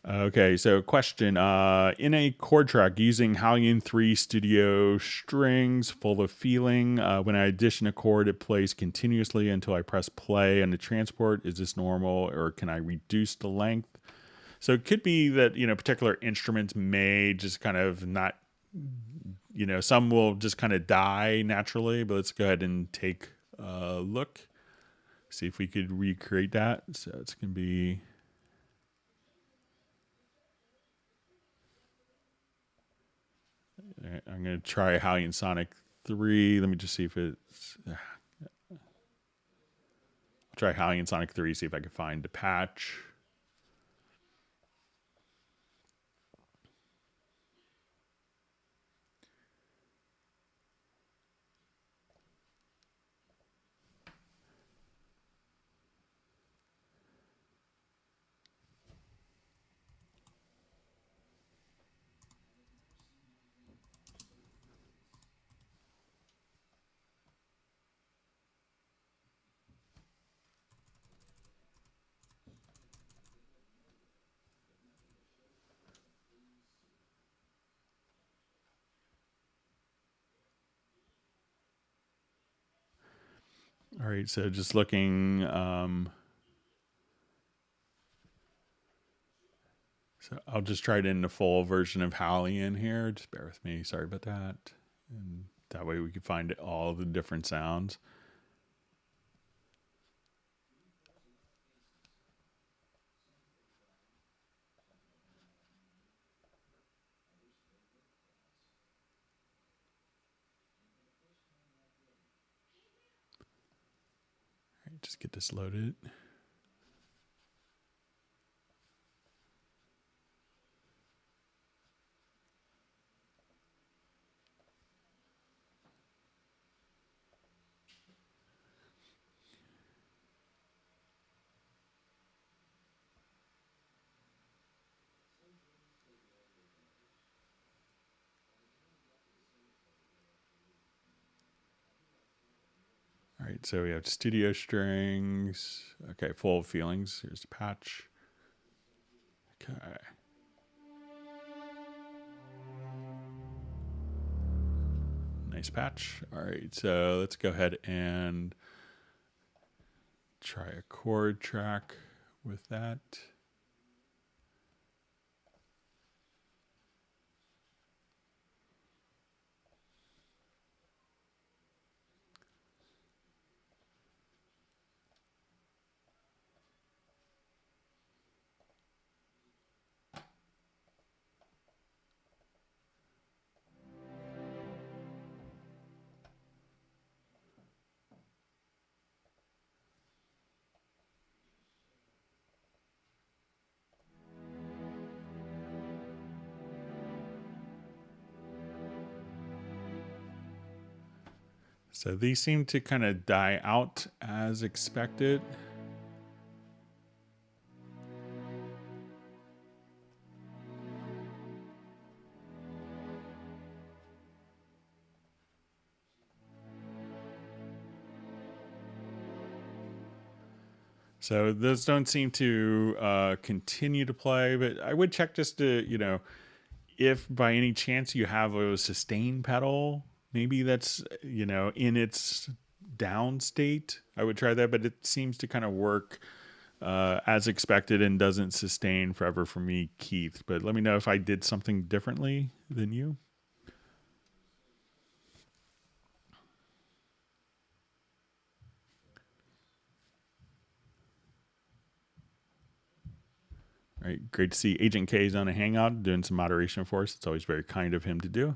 Okay, so question. In a chord track using Hallian 3 Studio strings full of feeling, when I addition a chord, it plays continuously until I press play on the transport. Is this normal, or can I reduce the length? So it could be that, particular instruments may just kind of not, some will just kind of die naturally, but let's go ahead and take a look. See if we could recreate that. So it's going to be... I'm going to try Hallian Sonic 3. Let me just see if it's... I'll try Hallian Sonic 3, see if I can find the patch. All right, so just looking. So I'll just try it in the full version of Hallian here. Just bear with me. Sorry about that. And that way we can find all the different sounds. All right, just get this loaded. All right, so we have studio strings. Okay, full of feelings. Here's the patch. Okay. Nice patch. All right, so let's go ahead and try a chord track with that. So these seem to kind of die out as expected. So those don't seem to continue to play, but I would check just to, if by any chance you have a sustain pedal, maybe that's, in its down state. I would try that, but it seems to kind of work as expected and doesn't sustain forever for me, Keith. But let me know if I did something differently than you. right, great to see Agent K is on a hangout doing some moderation for us. It's always very kind of him to do.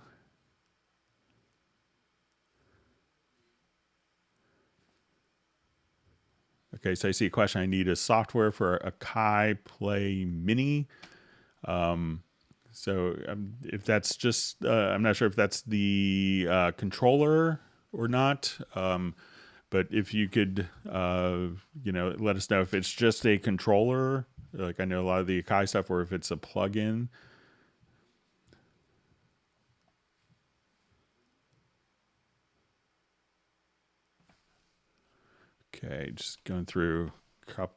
Okay, so I see a question. I need a software for a Kai Play Mini. So if that's just, I'm not sure if that's the controller or not. But if you could, let us know if it's just a controller, like I know a lot of the Akai stuff, or if it's a plug-in. Okay, just going through,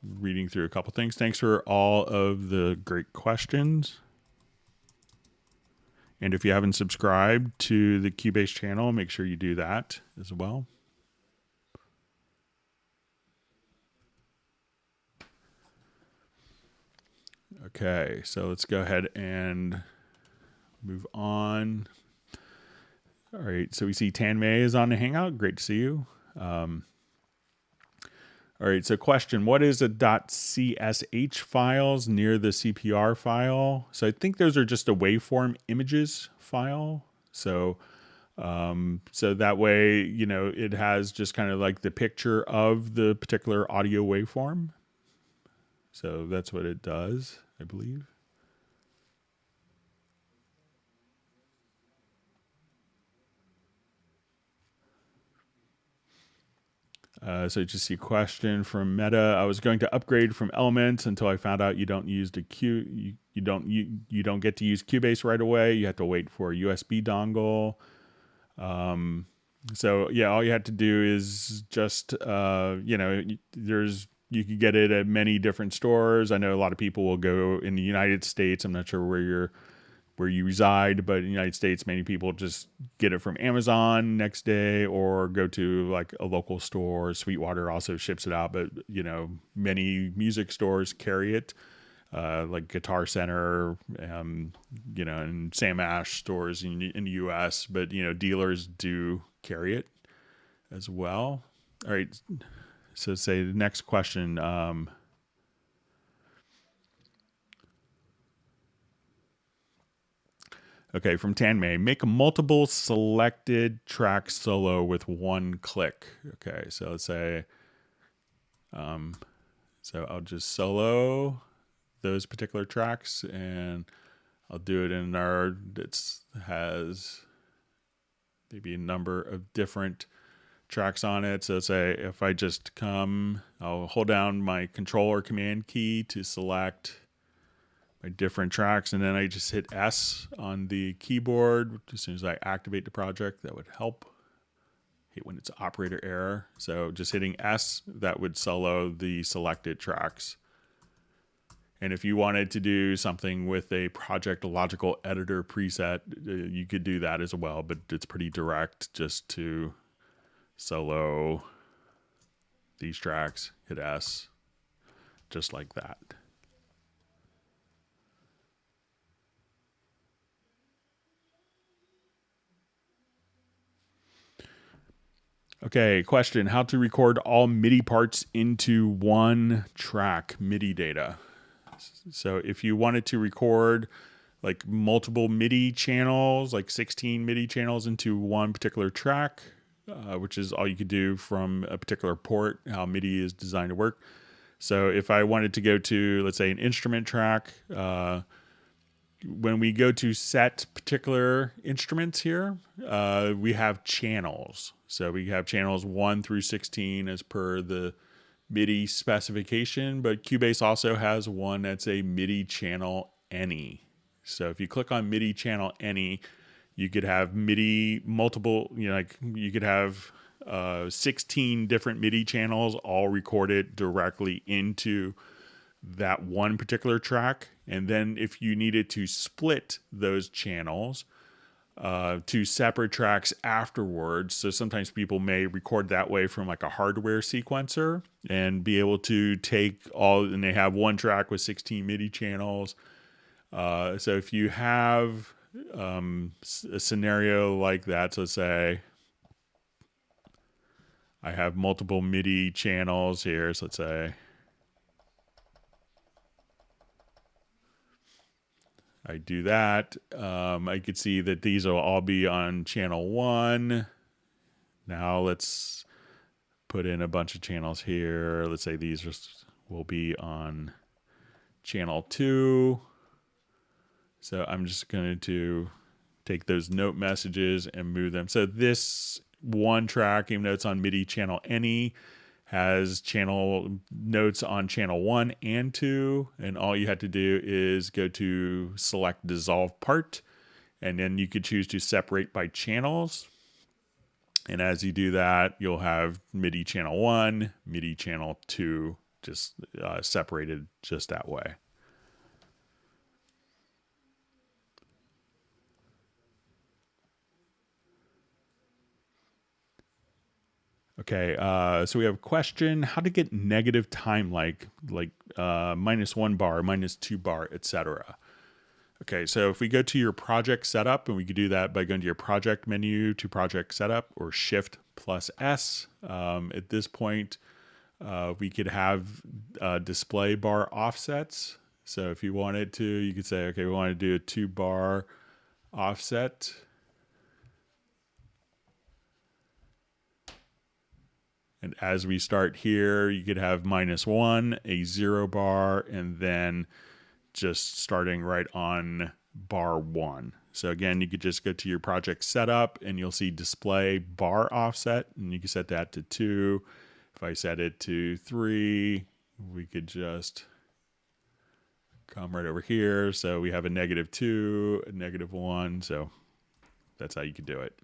reading through a couple things. Thanks for all of the great questions. And if you haven't subscribed to the Cubase channel, make sure you do that as well. Okay, so let's go ahead and move on. All right, so we see Tan Mei is on the Hangout. Great to see you. All right, so question, what is a .csh files near the CPR file? So I think those are just a waveform images file. So so that way, it has just kind of like the picture of the particular audio waveform. So that's what it does, I believe. So just a question from Meta. I was going to upgrade from Elements until I found out you don't use the you don't get to use Cubase right away. You have to wait for a USB dongle. So yeah, all you have to do is just you can get it at many different stores. I know a lot of people will go in the United States. I'm not sure where you reside, but in the United States, many people just get it from Amazon next day or go to like a local store. Sweetwater also ships it out, but many music stores carry it, like Guitar Center, and Sam Ash stores in the US, but dealers do carry it as well. All right. So say the next question, okay, from Tanmay, make a multiple selected track solo with one click. Okay, so let's say, so I'll just solo those particular tracks, and I'll do it in it has maybe a number of different tracks on it. So say if I just I'll hold down my controller command key to select my different tracks, and then I just hit S on the keyboard as soon as I activate the project. That would help. Hate when it's operator error. So just hitting S, that would solo the selected tracks. And if you wanted to do something with a Project Logical Editor preset, you could do that as well, but it's pretty direct just to solo these tracks, hit S, just like that. Okay, question, how to record all MIDI parts into one track MIDI data. So if you wanted to record like multiple MIDI channels, like 16 MIDI channels into one particular track, which is all you could do from a particular port, how MIDI is designed to work. So if I wanted to go to, let's say, an instrument track, when we go to set particular instruments here, we have channels. So we have channels 1 through 16 as per the MIDI specification, but Cubase also has one that's a MIDI channel any. So if you click on MIDI channel any, you could have MIDI multiple, you could have 16 different MIDI channels all recorded directly into that one particular track. And then if you needed to split those channels to separate tracks afterwards, so sometimes people may record that way from like a hardware sequencer and be able to take and they have one track with 16 MIDI channels. So if you have a scenario like that, so let's say I have multiple MIDI channels here, so let's say I do that. I could see that these will all be on channel 1. Now let's put in a bunch of channels here. Let's say these will be on channel 2. So I'm just going to take those note messages and move them. So this one track, even though it's on MIDI channel any, has channel notes on channel 1 and 2. And all you have to do is go to select dissolve part. And then you could choose to separate by channels. And as you do that, you'll have MIDI channel 1, MIDI channel 2, just separated just that way. Okay, so we have a question: how to get negative time, like -1 bar, -2 bar, etc. Okay, so if we go to your project setup, and we could do that by going to your project menu to project setup, or Shift plus S. At this point, we could have display bar offsets. So if you wanted to, you could say, okay, we want to do a 2 bar offset. And as we start here, you could have -1, a 0 bar, and then just starting right on bar 1. So again, you could just go to your project setup and you'll see display bar offset, and you can set that to 2. If I set it to 3, we could just come right over here. So we have a -2, a -1. So that's how you could do it.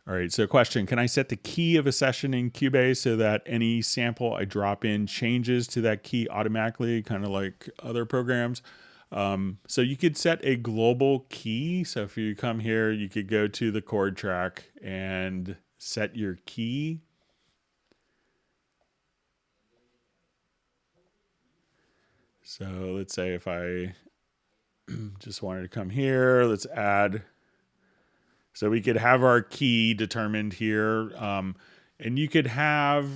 All right, so question: can I set the key of a session in Cubase so that any sample I drop in changes to that key automatically, kind of like other programs? So you could set a global key. So if you come here, you could go to the chord track and set your key. So let's say if I just wanted to come here, let's add. So we could have our key determined here, and you could have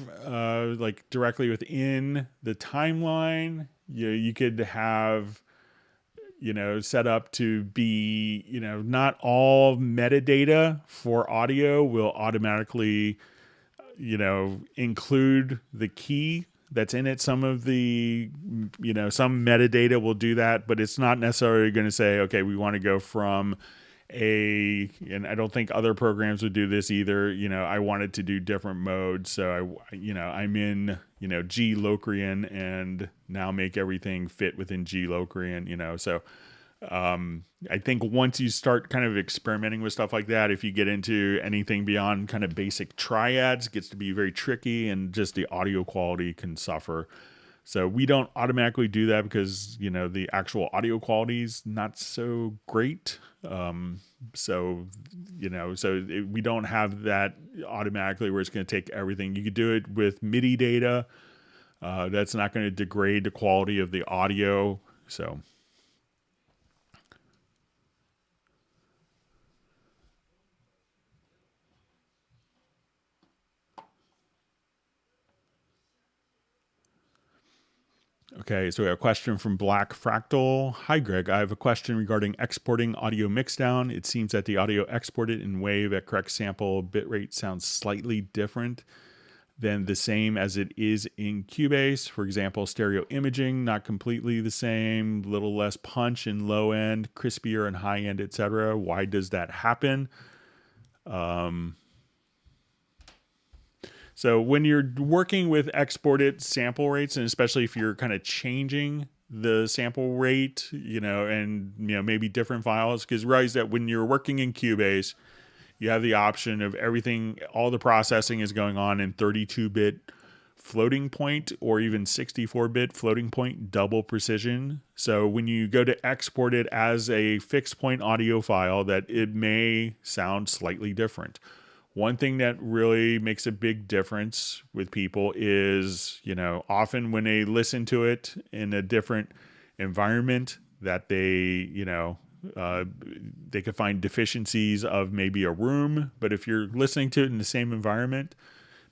like directly within the timeline, you could have, set up to be, not all metadata for audio will automatically, include the key that's in it. Some of the, some metadata will do that, but it's not necessarily going to say, okay, we want to go from and I don't think other programs would do this either. I wanted to do different modes. So I'm in, G Locrian, and now make everything fit within G Locrian, so I think once you start kind of experimenting with stuff like that, if you get into anything beyond kind of basic triads, it gets to be very tricky, and just the audio quality can suffer. So we don't automatically do that because, the actual audio quality is not so great. We don't have that automatically where it's going to take everything. You could do it with MIDI data. That's not going to degrade the quality of the audio. So. Okay, so we have a question from Black Fractal. Hi, Greg. I have a question regarding exporting audio mixdown. It seems that the audio exported in Wave at correct sample bitrate sounds slightly different than the same as it is in Cubase. For example, stereo imaging, not completely the same, little less punch in low end, crispier in high end, etc. Why does that happen? So when you're working with exported sample rates, and especially if you're kind of changing the sample rate, and maybe different files, because realize that when you're working in Cubase, you have the option of everything, all the processing is going on in 32-bit floating point or even 64-bit floating point double precision. So when you go to export it as a fixed point audio file, that it may sound slightly different. One thing that really makes a big difference with people is, often when they listen to it in a different environment, that they, they could find deficiencies of maybe a room. But if you're listening to it in the same environment,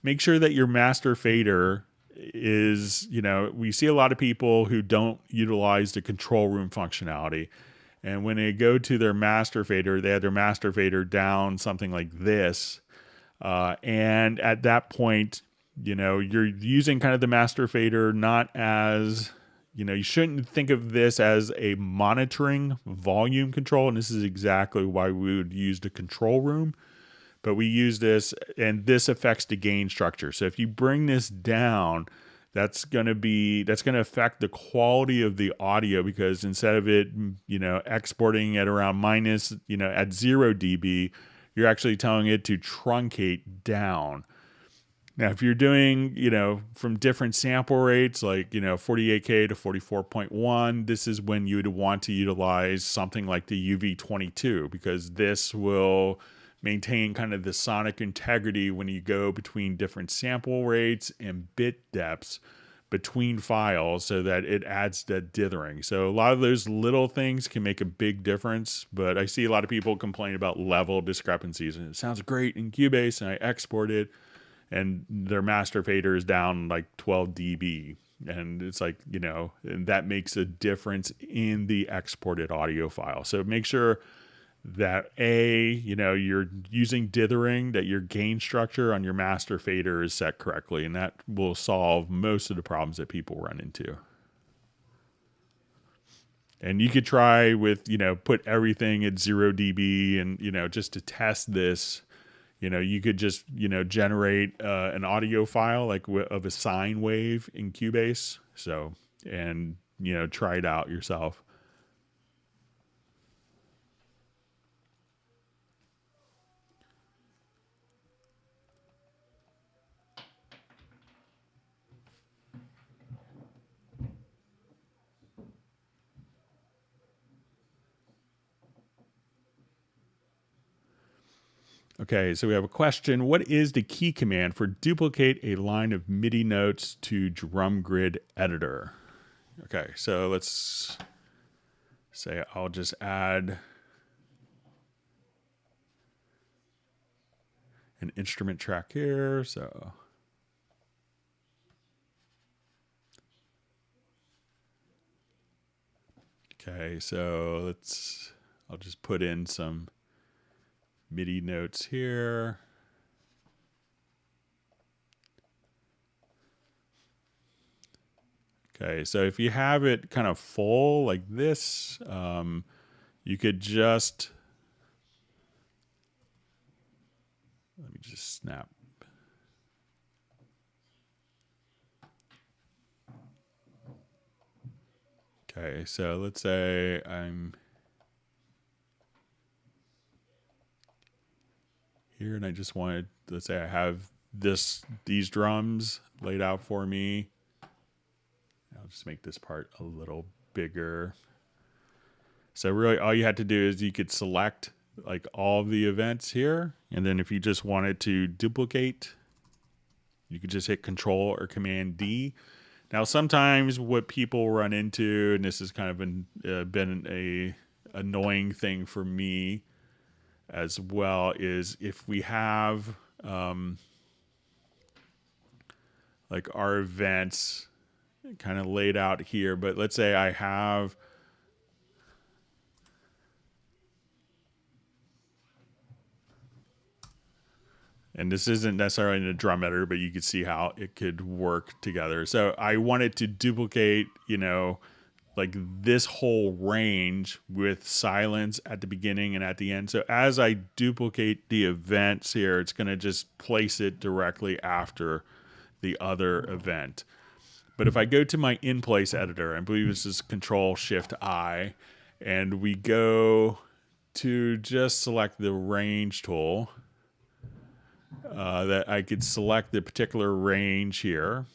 make sure that your master fader is, we see a lot of people who don't utilize the control room functionality. And when they go to their master fader, they have their master fader down something like this. And at that point, you're using kind of the master fader not as, you shouldn't think of this as a monitoring volume control. And this is exactly why we would use the control room. But we use this, and this affects the gain structure. So if you bring this down, that's going to affect the quality of the audio, because instead of it, exporting at around minus, at 0 dB, you're actually telling it to truncate down. Now, if you're doing, from different sample rates, like, 48K to 44.1, this is when you would want to utilize something like the UV22, because this will maintain kind of the sonic integrity when you go between different sample rates and bit depths between files, so that it adds that dithering. So a lot of those little things can make a big difference, but I see a lot of people complain about level discrepancies, and it sounds great in Cubase, and I export it, and their master fader is down like 12 dB. And it's like, and that makes a difference in the exported audio file. So make sure that you're using dithering, that your gain structure on your master fader is set correctly, and that will solve most of the problems that people run into. And you could try with, put everything at 0 dB, and, just to test this, you could just, generate an audio file like of a sine wave in Cubase. So, and, try it out yourself. Okay, so we have a question. What is the key command for duplicate a line of MIDI notes to drum grid editor? Okay, so let's say I'll just add an instrument track here. So okay, so I'll just put in some MIDI notes here. Okay, so if you have it kind of full like this, you could just, let me just snap. Okay, so let's say I'm here and I just wanted, let's say I have these drums laid out for me. I'll just make this part a little bigger. So really all you had to do is you could select like all of the events here. And then if you just wanted to duplicate, you could just hit Control or Command D. Now, sometimes what people run into, and this has kind of been a annoying thing for me as well, is if we have like our events kind of laid out here, but let's say I have and this isn't necessarily in a drum editor, but you could see how it could work together. So I wanted to duplicate, like this whole range with silence at the beginning and at the end. So as I duplicate the events here, it's going to just place it directly after the other event. But if I go to my in-place editor, I believe this is Control-Shift-I, and we go to just select the range tool, that I could select the particular range here.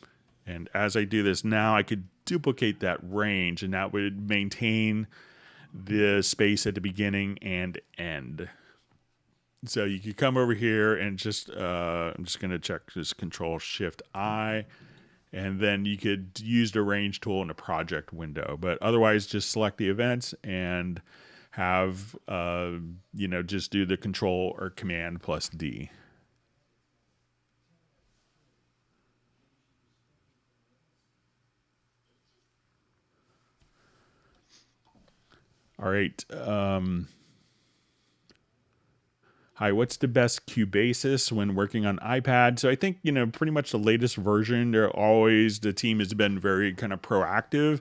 And as I do this now, I could duplicate that range, and that would maintain the space at the beginning and end. So you could come over here and just, I'm just going to check this Control-Shift-I, And then you could use the range tool in the project window. But otherwise, just select the events and have, just do the control or command plus D. All right. Hi, what's the best Cubasis when working on iPad? So I think, pretty much the latest version, the team has been very kind of proactive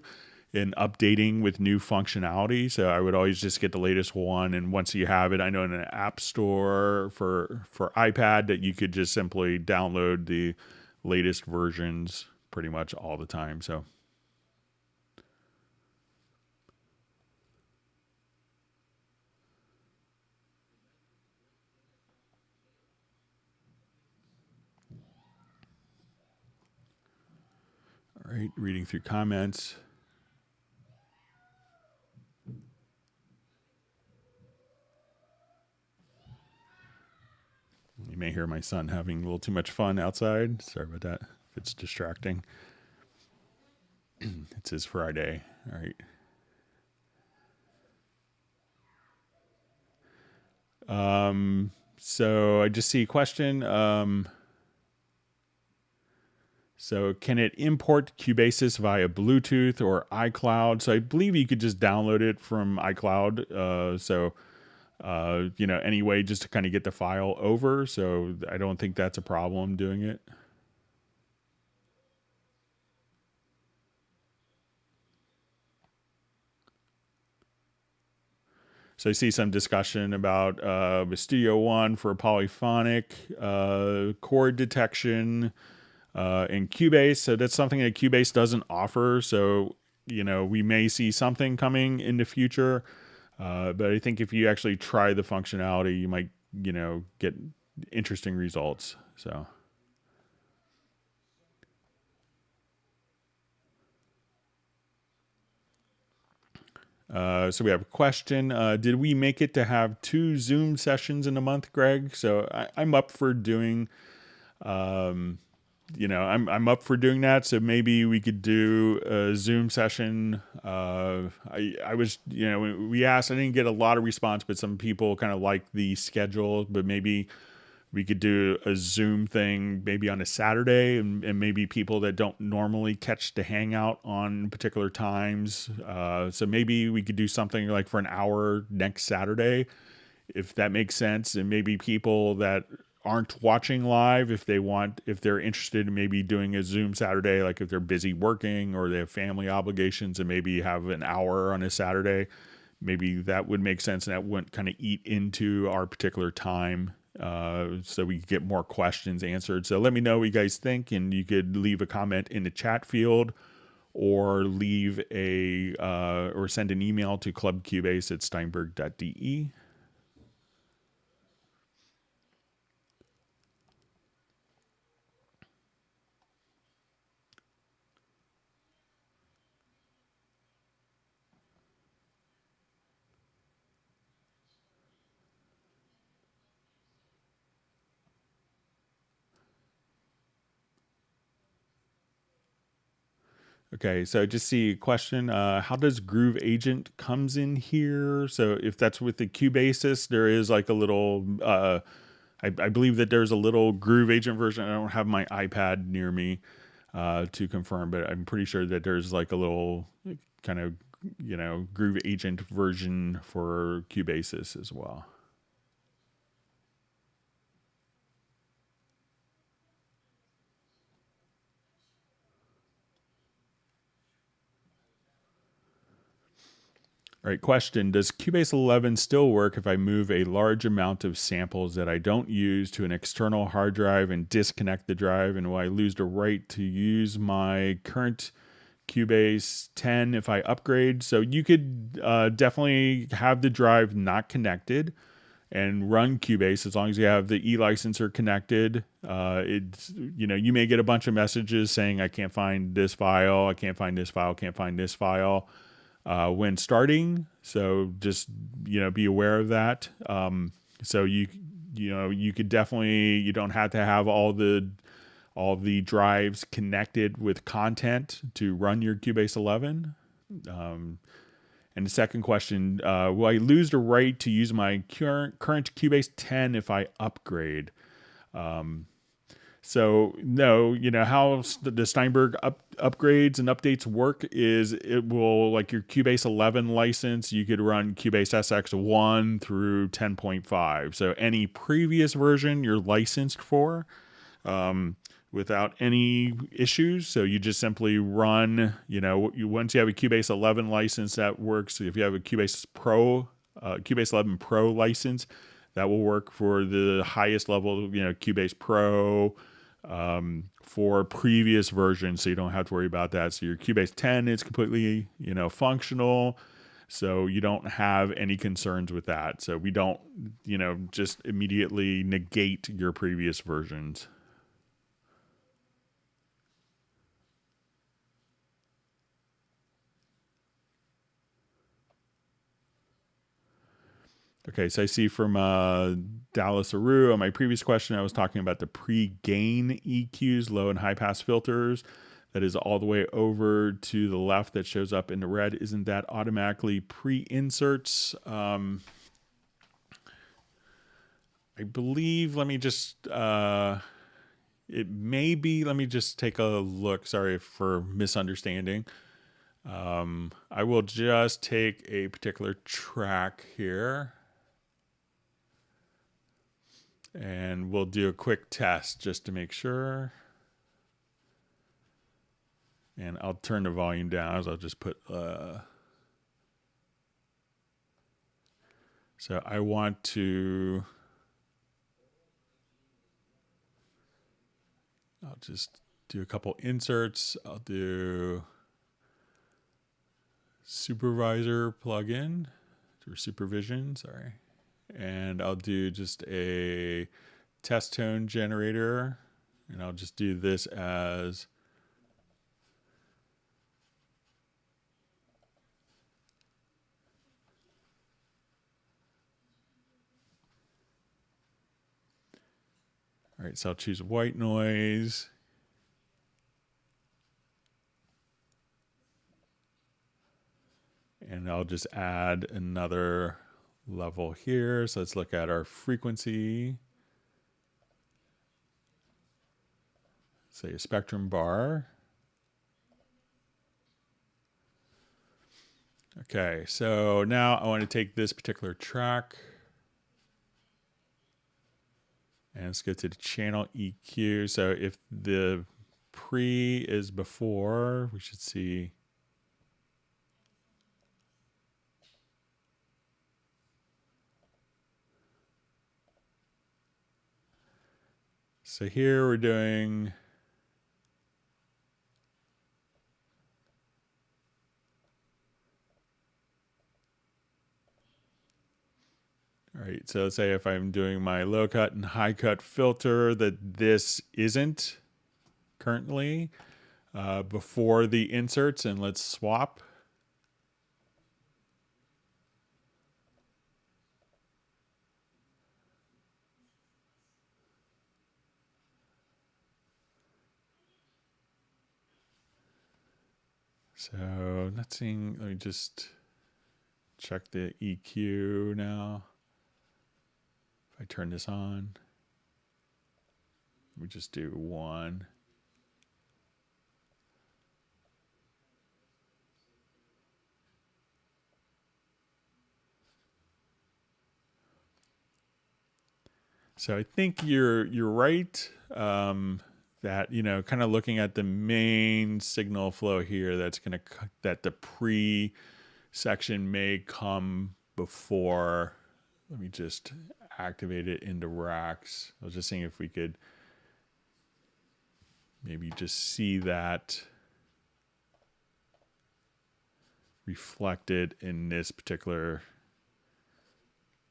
in updating with new functionality. So I would always just get the latest one. And once you have it, I know in an app store for iPad that you could just simply download the latest versions pretty much all the time. So. All right, reading through comments. You may hear my son having a little too much fun outside. Sorry about that if it's distracting. It's his Friday. All right. So I just see a question. So can it import Cubasis via Bluetooth or iCloud? So I believe you could just download it from iCloud. Anyway, just to kind of get the file over. So I don't think that's a problem doing it. So I see some discussion about Studio One for polyphonic chord detection in Cubase. So that's something that Cubase doesn't offer. So, we may see something coming in the future. But I think if you actually try the functionality, you might, get interesting results. So. So we have a question. Did we make it to have 2 Zoom sessions in a month, Greg? So I'm up for doing, I'm up for doing that. So maybe we could do a Zoom session. I was, we asked, I didn't get a lot of response, but some people kind of like the schedule, but maybe we could do a Zoom thing maybe on a Saturday, and maybe people that don't normally catch the hangout on particular times. So maybe we could do something like for an hour next Saturday, if that makes sense. And maybe people that aren't watching live, if they're interested in maybe doing a Zoom Saturday, like if they're busy working or they have family obligations and maybe have an hour on a Saturday, maybe that would make sense and that wouldn't kind of eat into our particular time. So we could get more questions answered. So let me know what you guys think, and you could leave a comment in the chat field or leave or send an email to clubcubase@steinberg.de. Okay, so just see a question. How does Groove Agent comes in here? So if that's with the Cubasis, there is like a little, I believe that there's a little Groove Agent version. I don't have my iPad near me to confirm, but I'm pretty sure that there's like a little kind of, Groove Agent version for Cubasis as well. All right, question. Does Cubase 11 still work if I move a large amount of samples that I don't use to an external hard drive and disconnect the drive? And will I lose the right to use my current Cubase 10 if I upgrade? So you could definitely have the drive not connected and run Cubase as long as you have the e-licenser connected. It's, you may get a bunch of messages saying, I can't find this file, I can't find this file, can't find this file. When starting, so just be aware of that. So you could definitely, you don't have to have all the all the drives connected with content to run your Cubase 11. And the second question, will I lose the right to use my current Cubase 10 if I upgrade? So no, how the Steinberg upgrades and updates work is it will, like your Cubase 11 license, you could run Cubase SX1 through 10.5. So any previous version you're licensed for, without any issues. So you just simply run, once you have a Cubase 11 license, that works. If you have a Cubase 11 Pro license, that will work for the highest level, Cubase Pro, for previous versions. So you don't have to worry about that. So your Cubase 10 is completely, functional. So you don't have any concerns with that. So we don't, just immediately negate your previous versions. Okay, so I see from Dallas Aru, on my previous question, I was talking about the pre-gain EQs, low and high pass filters. That is all the way over to the left that shows up in the red. Isn't that automatically pre-inserts? I believe, let me just, it may be, let me just take a look. Sorry for misunderstanding. I will just take a particular track here. And we'll do a quick test just to make sure. And I'll turn the volume down, so I'll just put, so I want to, I'll just do a couple inserts. I'll do supervisor plug-in, or supervision, sorry. And I'll do just a test tone generator, and I'll just do this as all right. So I'll choose white noise, and I'll just add another level here. So let's look at our frequency. Say a spectrum bar. Okay, so now I want to take this particular track and let's go to the channel EQ. So if the pre is before, we should see so here we're doing all right. So let's say if I'm doing my low cut and high cut filter that this isn't currently before the inserts, and let's swap. So not seeing, let me just check the EQ now. If I turn this on, we just do 1. So I think you're right. That, kind of looking at the main signal flow here, that the pre section may come before. Let me just activate it into racks. I was just seeing if we could maybe just see that reflected in this particular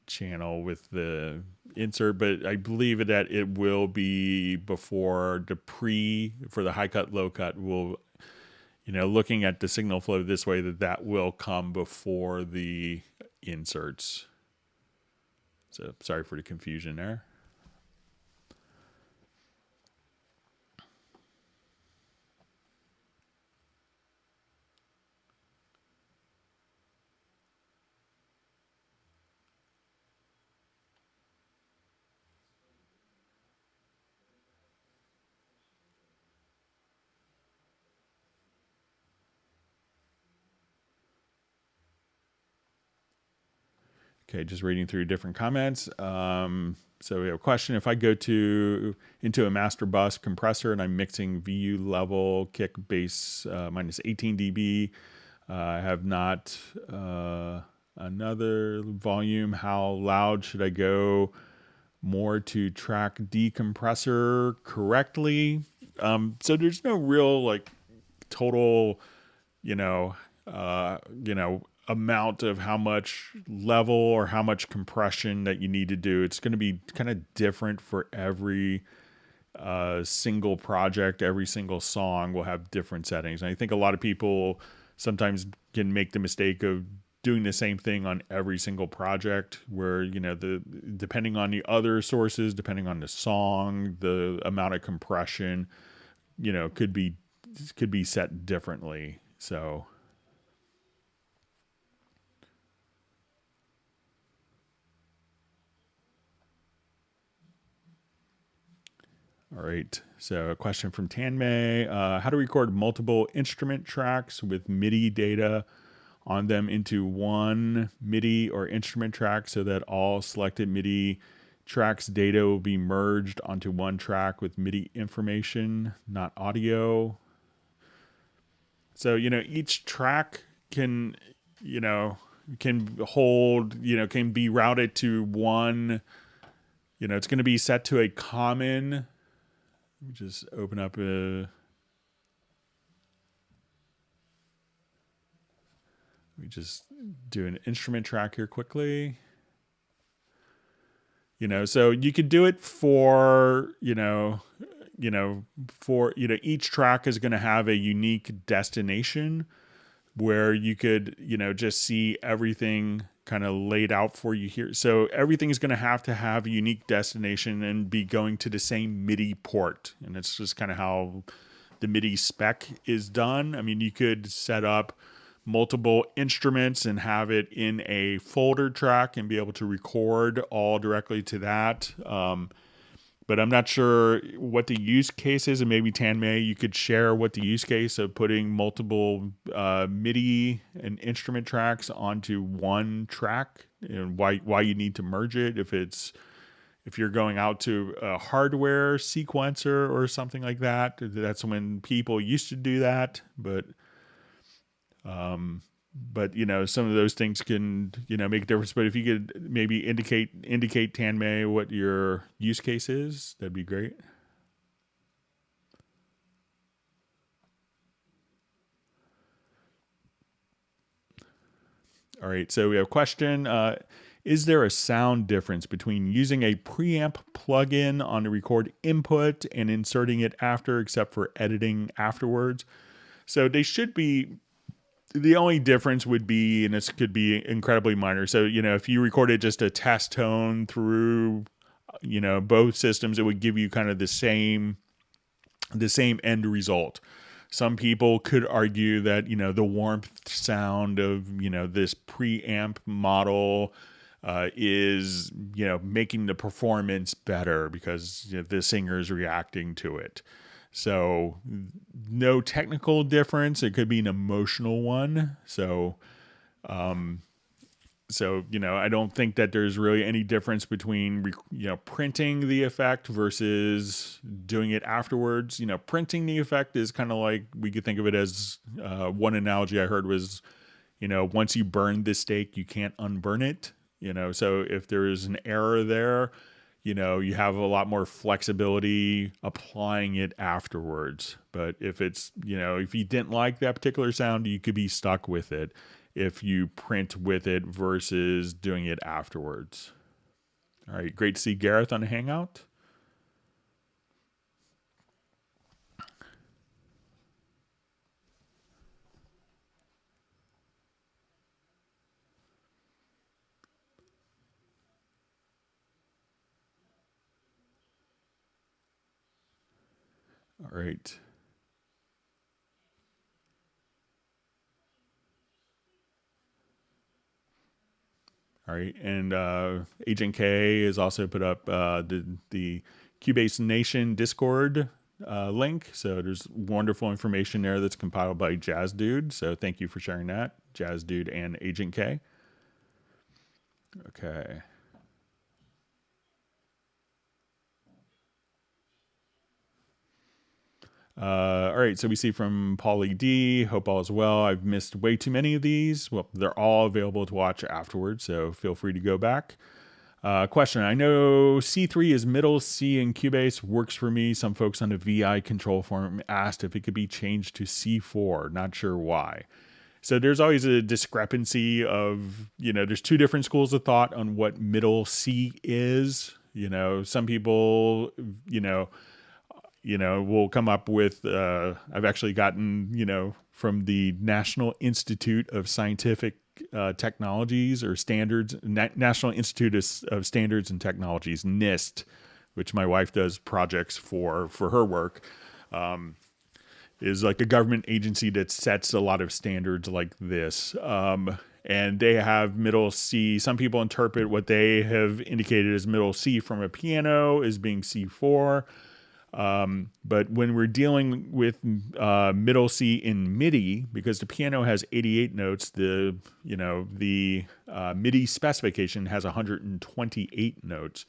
channel with the insert, but I believe that it will be before the pre for the high cut, low cut will, looking at the signal flow this way, that will come before the inserts. So sorry for the confusion there. Okay, just reading through different comments. So we have a question. If I go into a master bus compressor and I'm mixing VU level, kick, bass minus 18 dB, I have not another volume. How loud should I go more to track decompressor correctly? So there's no real like total, you know, amount of how much level or how much compression that you need to do. It's going to be kind of different for every single project. Every single song will have different settings. And I think a lot of people sometimes can make the mistake of doing the same thing on every single project where, depending on the other sources, depending on the song, the amount of compression, could be set differently. So all right. So a question from Tanmay. How to record multiple instrument tracks with MIDI data on them into one MIDI or instrument track so that all selected MIDI tracks data will be merged onto one track with MIDI information, not audio. So, each track can hold, can be routed to one, it's going to be set to a common. Let me just open up let me just do an instrument track here quickly. So you could do it for, each track is going to have a unique destination where you could, just see everything kind of laid out for you here. So everything is going to have a unique destination and be going to the same MIDI port. And it's just kind of how the MIDI spec is done. I mean, you could set up multiple instruments and have it in a folder track and be able to record all directly to that. But I'm not sure what the use case is, and maybe Tanmay, you could share what the use case of putting multiple MIDI and instrument tracks onto one track, and why you need to merge it. If you're going out to a hardware sequencer or something like that, that's when people used to do that. But some of those things can, make a difference. But if you could maybe indicate Tanmay what your use case is, that'd be great. All right. So we have a question. Is there a sound difference between using a preamp plug-in on the record input and inserting it after, except for editing afterwards? So they should be. The only difference would be, and this could be incredibly minor. So, if you recorded just a test tone through, both systems, it would give you kind of the same end result. Some people could argue that, the warmth sound of, this preamp model is, making the performance better because the singer is reacting to it. So no technical difference. It could be an emotional one. So I don't think that there's really any difference between, printing the effect versus doing it afterwards. Printing the effect is kind of like, we could think of it as one analogy I heard was, once you burn the steak, you can't unburn it. So if there is an error there, you have a lot more flexibility applying it afterwards. But if it's, if you didn't like that particular sound, you could be stuck with it if you print with it versus doing it afterwards. All right. Great to see Gareth on the Hangout. All right. All right. And Agent K has also put up the Cubase Nation Discord link. So there's wonderful information there that's compiled by Jazz Dude. So thank you for sharing that, Jazz Dude and Agent K. Okay. All right, so we see from Paulie D. Hope all is well. I've missed way too many of these. Well, they're all available to watch afterwards, so feel free to go back. Question: I know C3 is middle C in Cubase. Works for me. Some folks on the VI control forum asked if it could be changed to C4. Not sure why. So there's always a discrepancy of, there's two different schools of thought on what middle C is. Some people, will come up with, I've actually gotten, from the National Institute of Scientific Technologies or Standards, National Institute of Standards and Technologies, NIST, which my wife does projects for her work, is like a government agency that sets a lot of standards like this. And they have middle C. Some people interpret what they have indicated as middle C from a piano as being C4. But when we're dealing with middle C in Midi, because the piano has 88 notes, the Midi specification has 128 notes.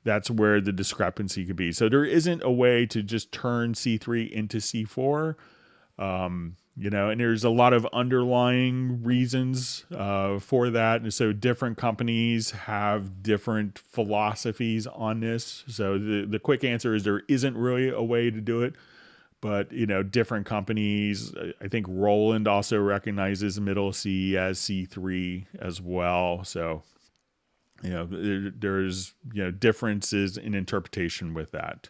That's where the discrepancy could be. So there isn't a way to just turn C3 into C4. And there's a lot of underlying reasons for that. And so different companies have different philosophies on this. So the quick answer is there isn't really a way to do it. But, different companies, I think Roland also recognizes middle C as C3 as well. So, there's, differences in interpretation with that.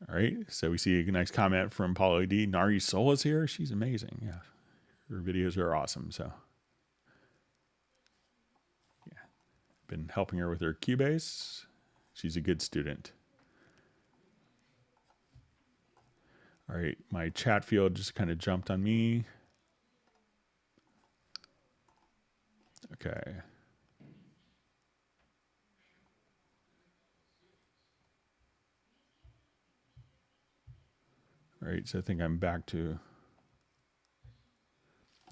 All right, so we see a nice comment from Paulo D. Nari Soul is here. She's amazing. Yeah, her videos are awesome. So, yeah, been helping her with her Cubase. She's a good student. All right, my chat field just kind of jumped on me. Okay. All right, so I think I'm back to.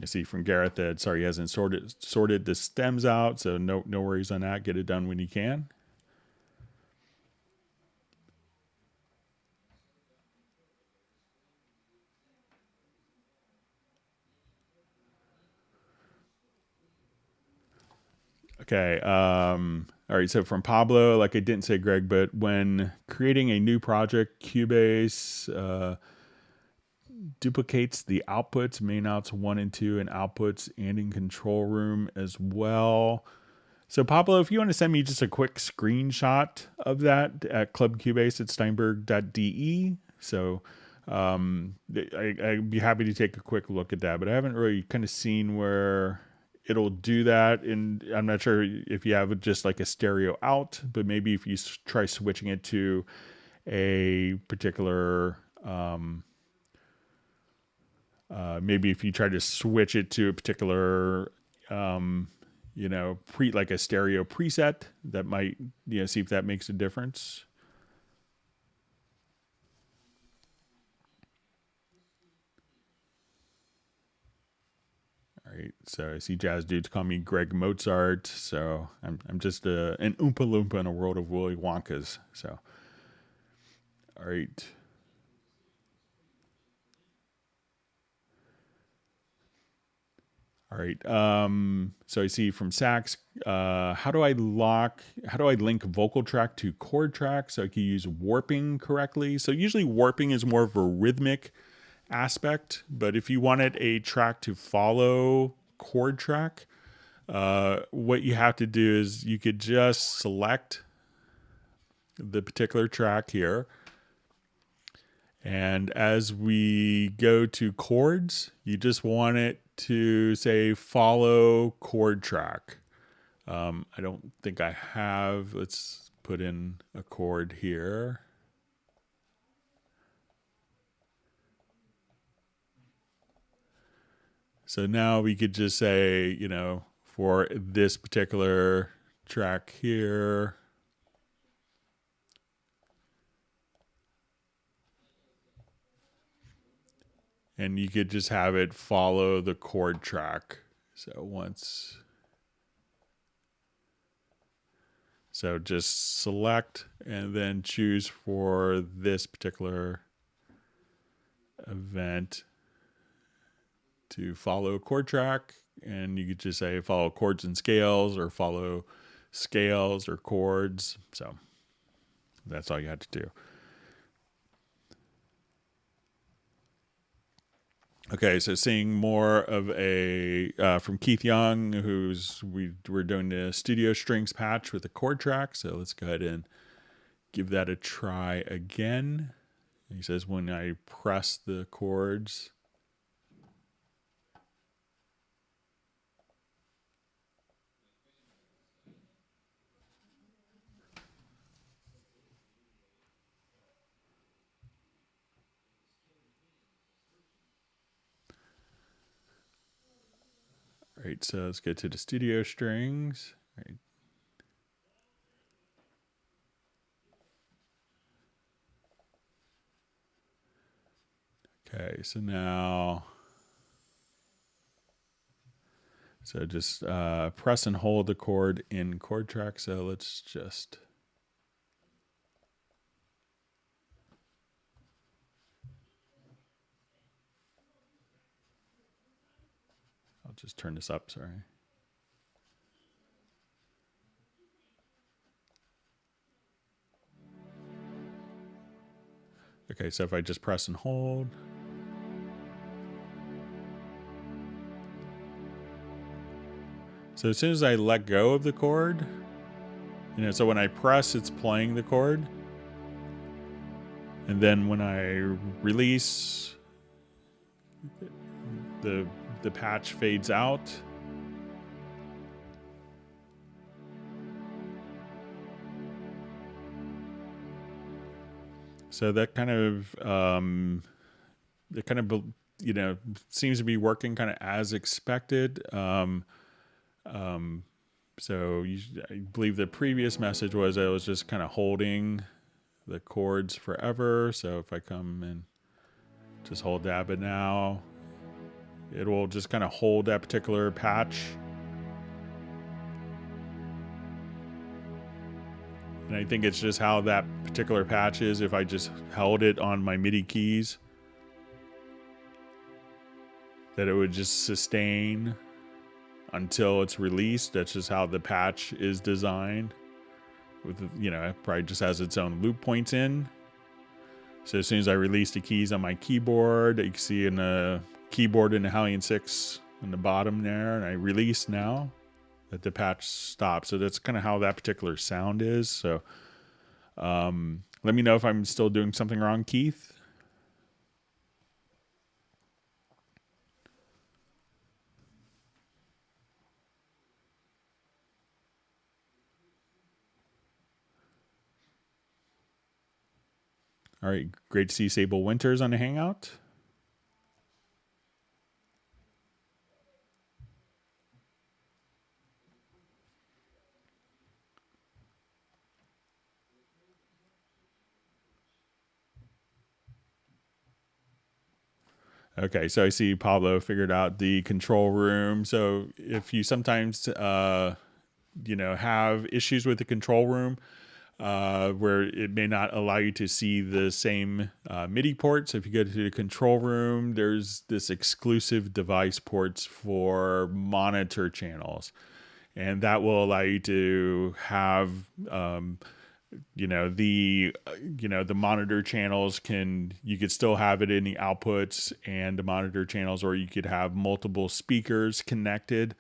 I see from Gareth that he hasn't sorted the stems out, so no worries on that. Get it done when you can. Okay. All right. So from Pablo, like I didn't say, Greg, but when creating a new project, Cubase duplicates the outputs, main outs 1 and 2, and outputs and in control room as well. So Pablo, if you want to send me just a quick screenshot of that at clubcubase@steinberg.de. So I'd be happy to take a quick look at that, but I haven't really kind of seen where it'll do that. And I'm not sure if you have just like a stereo out, but maybe if you try switching it to a particular, maybe if you try to switch it to a particular, like a stereo preset, that might, see if that makes a difference. All right, so I see jazz dudes call me Greg Mozart, so I'm just an Oompa Loompa in a world of Willy Wonkas. So, all right. All right. So I see from Sax, how do I link vocal track to chord track so I can use warping correctly? So usually warping is more of a rhythmic aspect, but if you wanted a track to follow chord track, what you have to do is you could just select the particular track here. And as we go to chords, you just want it to say follow chord track. I don't think I have. Let's put in a chord here. So now we could just say, for this particular track here, And you could just have it follow the chord track. So just select and then choose for this particular event to follow a chord track. And you could just say follow chords and scales, or follow scales or chords. So that's all you had to do. Okay, so seeing more of a from Keith Young, we're doing the studio strings patch with a chord track. So let's go ahead and give that a try again. He says when I press the chords. All right, so let's go to the studio strings. All right. Okay, so now, just press and hold the chord in chord track. So let's just, I'll just turn this up, sorry. Okay, so if I just press and hold. So as soon as I let go of the chord, so when I press, it's playing the chord. And then when I release, the patch fades out. So that kind of, seems to be working kind of as expected. So I believe the previous message was I was just kind of holding the chords forever. So if I come and just hold that, but now it will just kind of hold that particular patch. And I think it's just how that particular patch is. If I just held it on my MIDI keys, that it would just sustain until it's released. That's just how the patch is designed. With, it probably just has its own loop points in. So as soon as I release the keys on my keyboard, you can see in the keyboard in the Hallion 6 in the bottom there, and I release now, that the patch stops. So that's kind of how that particular sound is. So let me know if I'm still doing something wrong, Keith. All right, great to see Sable Winters on the Hangout. Okay, so I see Pablo figured out the control room. So if you sometimes, have issues with the control room, where it may not allow you to see the same MIDI ports. If you go to the control room, there's this exclusive device ports for monitor channels, and that will allow you to have the monitor channels you could still have it in the outputs and the monitor channels, or you could have multiple speakers connected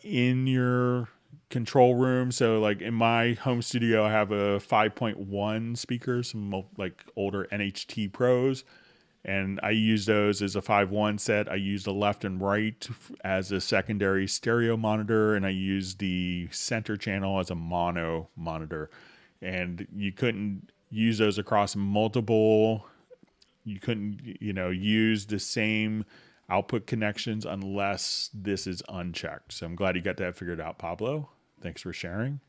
in your control room. So like in my home studio, I have a 5.1 speaker, some like older NHT Pros, and I use those as a 5.1 set. I use the left and right as a secondary stereo monitor, and I use the center channel as a mono monitor. And you couldn't use those across multiple, you couldn't, use the same output connections unless this is unchecked. So I'm glad you got that figured out, Pablo. Thanks for sharing.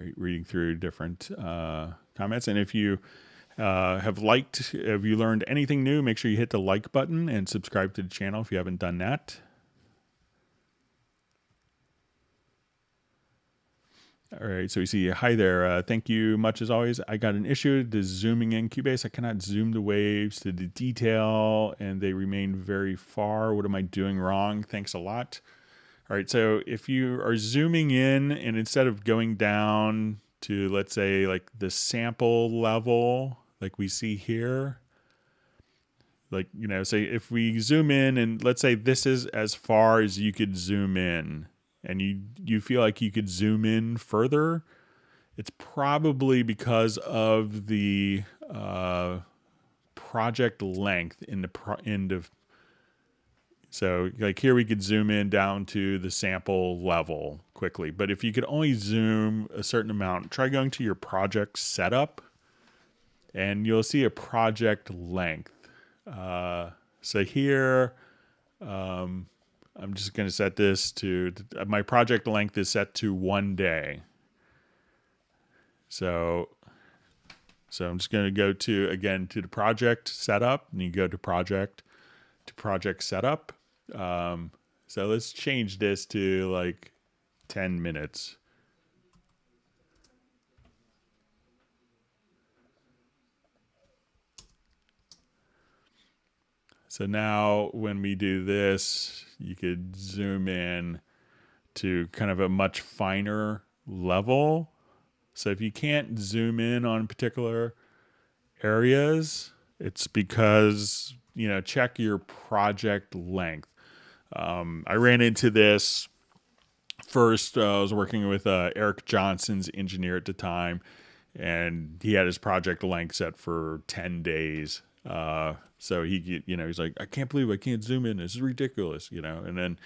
right, reading through different comments. And if you have you learned anything new, make sure you hit the like button and subscribe to the channel if you haven't done that. All right, so we see, hi there, thank you much as always. I got an issue to zooming in Cubase. I cannot zoom the waves to the detail and they remain very far. What am I doing wrong? Thanks a lot. All right, so if you are zooming in and instead of going down to, let's say, like the sample level, like we see here, like, you know, say if we zoom in and let's say this is as far as you could zoom in, and you feel like you could zoom in further, it's probably because of the project length in the end of. So like here we could zoom in down to the sample level quickly. But if you could only zoom a certain amount, try going to your project setup and you'll see a project length. So here, I'm just going to set this to, my project length is set to 1 day. So I'm just going to go to, again, to the project setup, and you go to project setup. So let's change this to like 10 minutes. So now when we do this, you could zoom in to kind of a much finer level. So if you can't zoom in on particular areas, it's because, you know, check your project length. I ran into this first. I was working with Eric Johnson's engineer at the time, and he had his project length set for 10 days. So he, you know, he's like, I can't believe I can't zoom in. This is ridiculous, you know. And then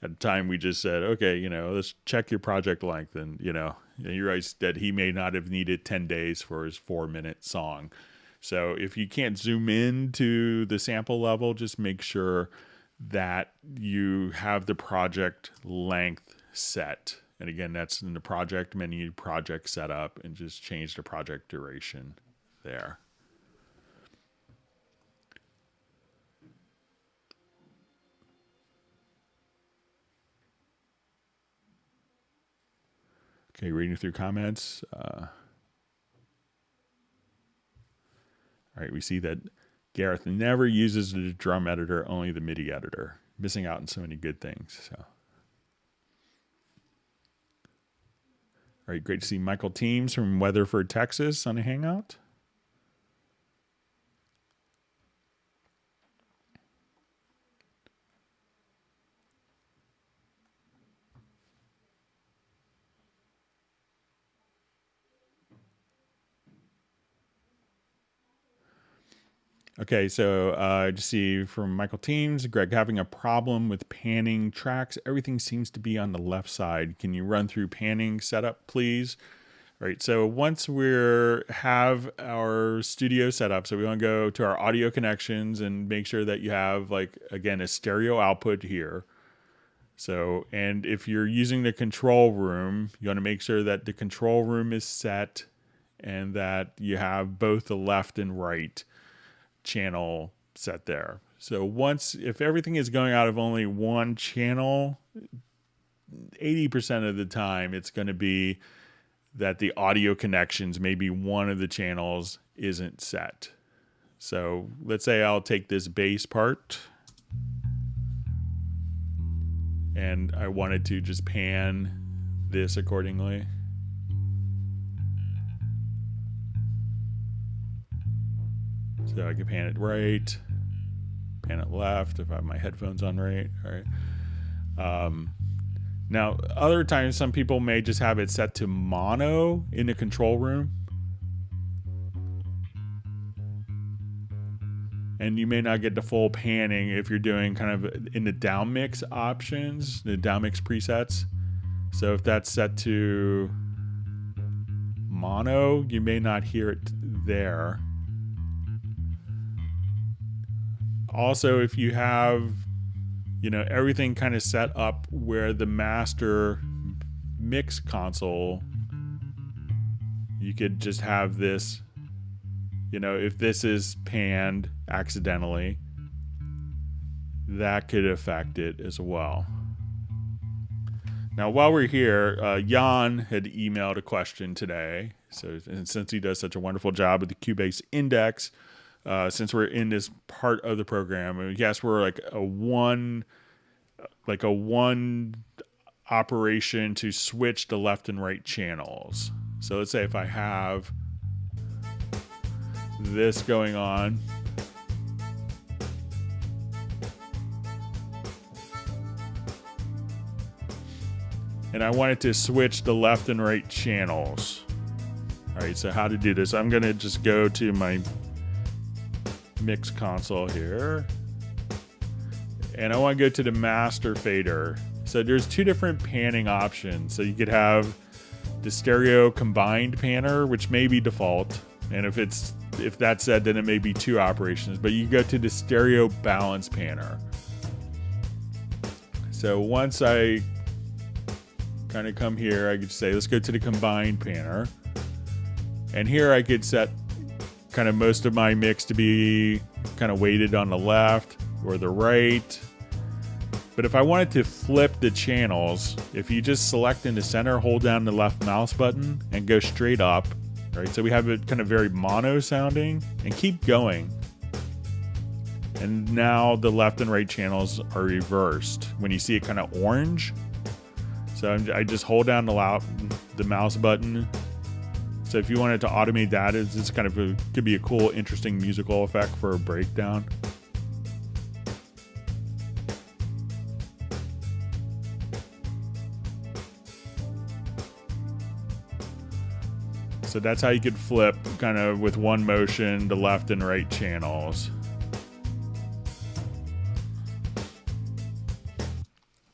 at the time we just said, okay, you know, let's check your project length. And, you know, you realize that he may not have needed 10 days for his 4-minute song. So if you can't zoom in to the sample level, just make sure that you have the project length set. And again, that's in the project menu, project setup, and just change the project duration there. Okay, reading through comments. All right, we see that Gareth never uses the drum editor, only the MIDI editor. Missing out on so many good things. So, all right, great to see Michael Teams from Weatherford, Texas on a Hangout. Okay, so I just see from Michael Teams, Greg, having a problem with panning tracks. Everything seems to be on the left side. Can you run through panning setup, please? All right, so once we have our studio set up, so we want to go to our audio connections and make sure that you have, like, again, a stereo output here. So, and if you're using the control room, you want to make sure that the control room is set and that you have both the left and right channel set there. So if everything is going out of only one channel, 80% of the time it's going to be that the audio connections, maybe one of the channels isn't set. So let's say I'll take this bass part and I wanted to just pan this accordingly. So I can pan it right, pan it left if I have my headphones on right. All right. Now, other times, some people may just have it set to mono in the control room. And you may not get the full panning if you're doing kind of in the down mix options, the down mix presets. So if that's set to mono, you may not hear it there. Also, if you have, you know, everything kind of set up where the master mix console you could just have this, you know, if this is panned accidentally, that could affect it as well. Now, while we're here, Jan had emailed a question today. So, and since he does such a wonderful job with the Cubase index, since we're in this part of the program, he asked for like a one operation to switch the left and right channels. So let's say if I have this going on, and I wanted to switch the left and right channels. All right, so how to do this? I'm gonna just go to my mix console here, and I want to go to the master fader. So there's two different panning options. So you could have the stereo combined panner, which may be default, and if that's said, then it may be two operations. But you go to the stereo balance panner. So once I kind of come here, I could say, let's go to the combined panner. And here I could set kind of most of my mix to be kind of weighted on the left or the right. But if I wanted to flip the channels, if you just select in the center, hold down the left mouse button and go straight up, right? So we have it kind of very mono sounding, and keep going. And now the left and right channels are reversed when you see it kind of orange. So I just hold down the mouse button. So if you wanted to automate that, it's kind of could be a cool, interesting musical effect for a breakdown. So that's how you could flip kind of with one motion the left and right channels.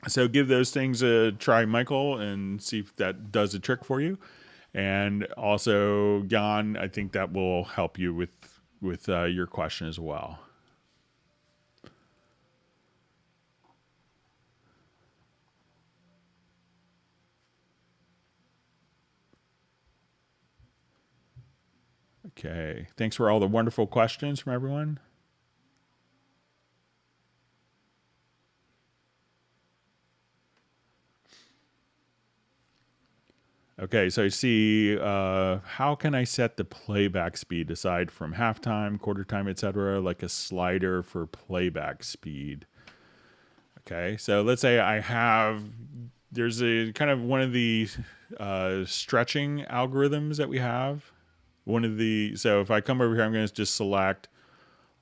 So give those things a try, Michael, and see if that does a trick for you. And also, Jan, I think that will help you with your question as well. Okay, thanks for all the wonderful questions from everyone. Okay, so I see, how can I set the playback speed aside from halftime, quarter time, etc., like a slider for playback speed? Okay, so let's say there's a kind of one of the stretching algorithms that we have. So if I come over here, I'm going to just select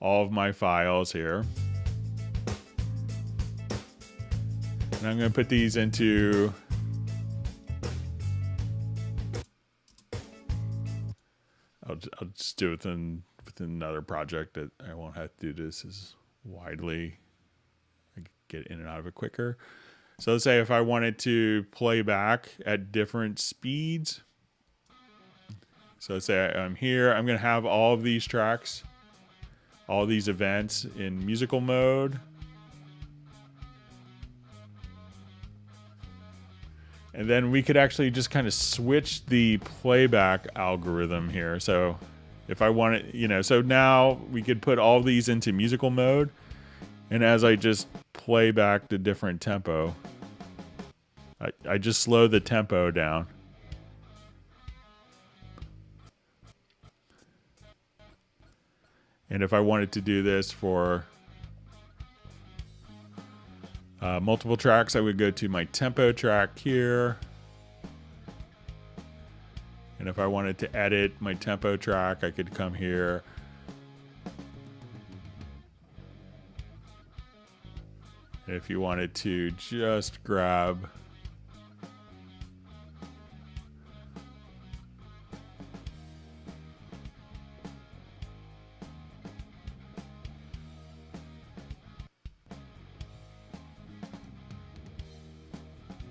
all of my files here. And I'm going to put these into... I'll just do it within another project that I won't have to do this as widely. I get in and out of it quicker. So let's say if I wanted to play back at different speeds. So let's say I'm here. I'm going to have all of these tracks, all these events in musical mode. And then we could actually just kind of switch the playback algorithm here. So if I want it, so now we could put all these into musical mode. And as I just play back the different tempo, I just slow the tempo down. And if I wanted to do this for multiple tracks, I would go to my tempo track here. And if I wanted to edit my tempo track, I could come here. And if you wanted to just grab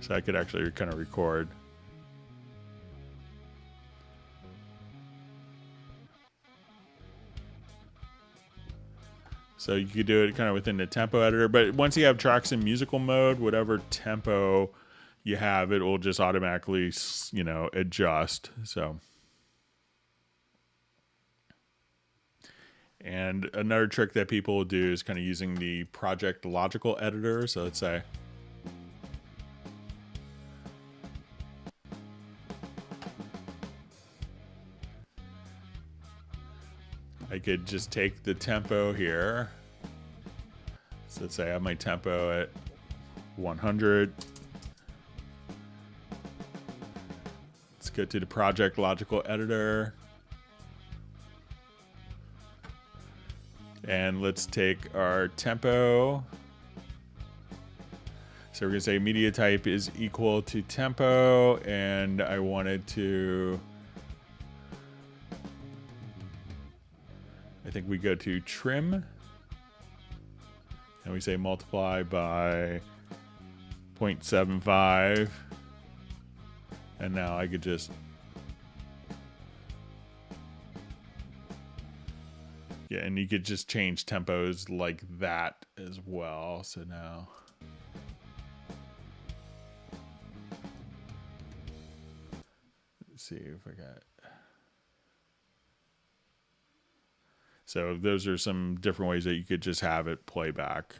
so I could actually kind of record. So you could do it kind of within the tempo editor, but once you have tracks in musical mode, whatever tempo you have, it will just automatically, adjust. So And another trick that people will do is kind of using the project logical editor. So let's say I could just take the tempo here. So let's say I have my tempo at 100. Let's go to the project logical editor. And let's take our tempo. So we're gonna say media type is equal to tempo, and I wanted to, I think we go to trim, and we say multiply by 0.75, and now I could just, yeah, and you could just change tempos like that as well. So now, let's see if I got. So those are some different ways that you could just have it play back.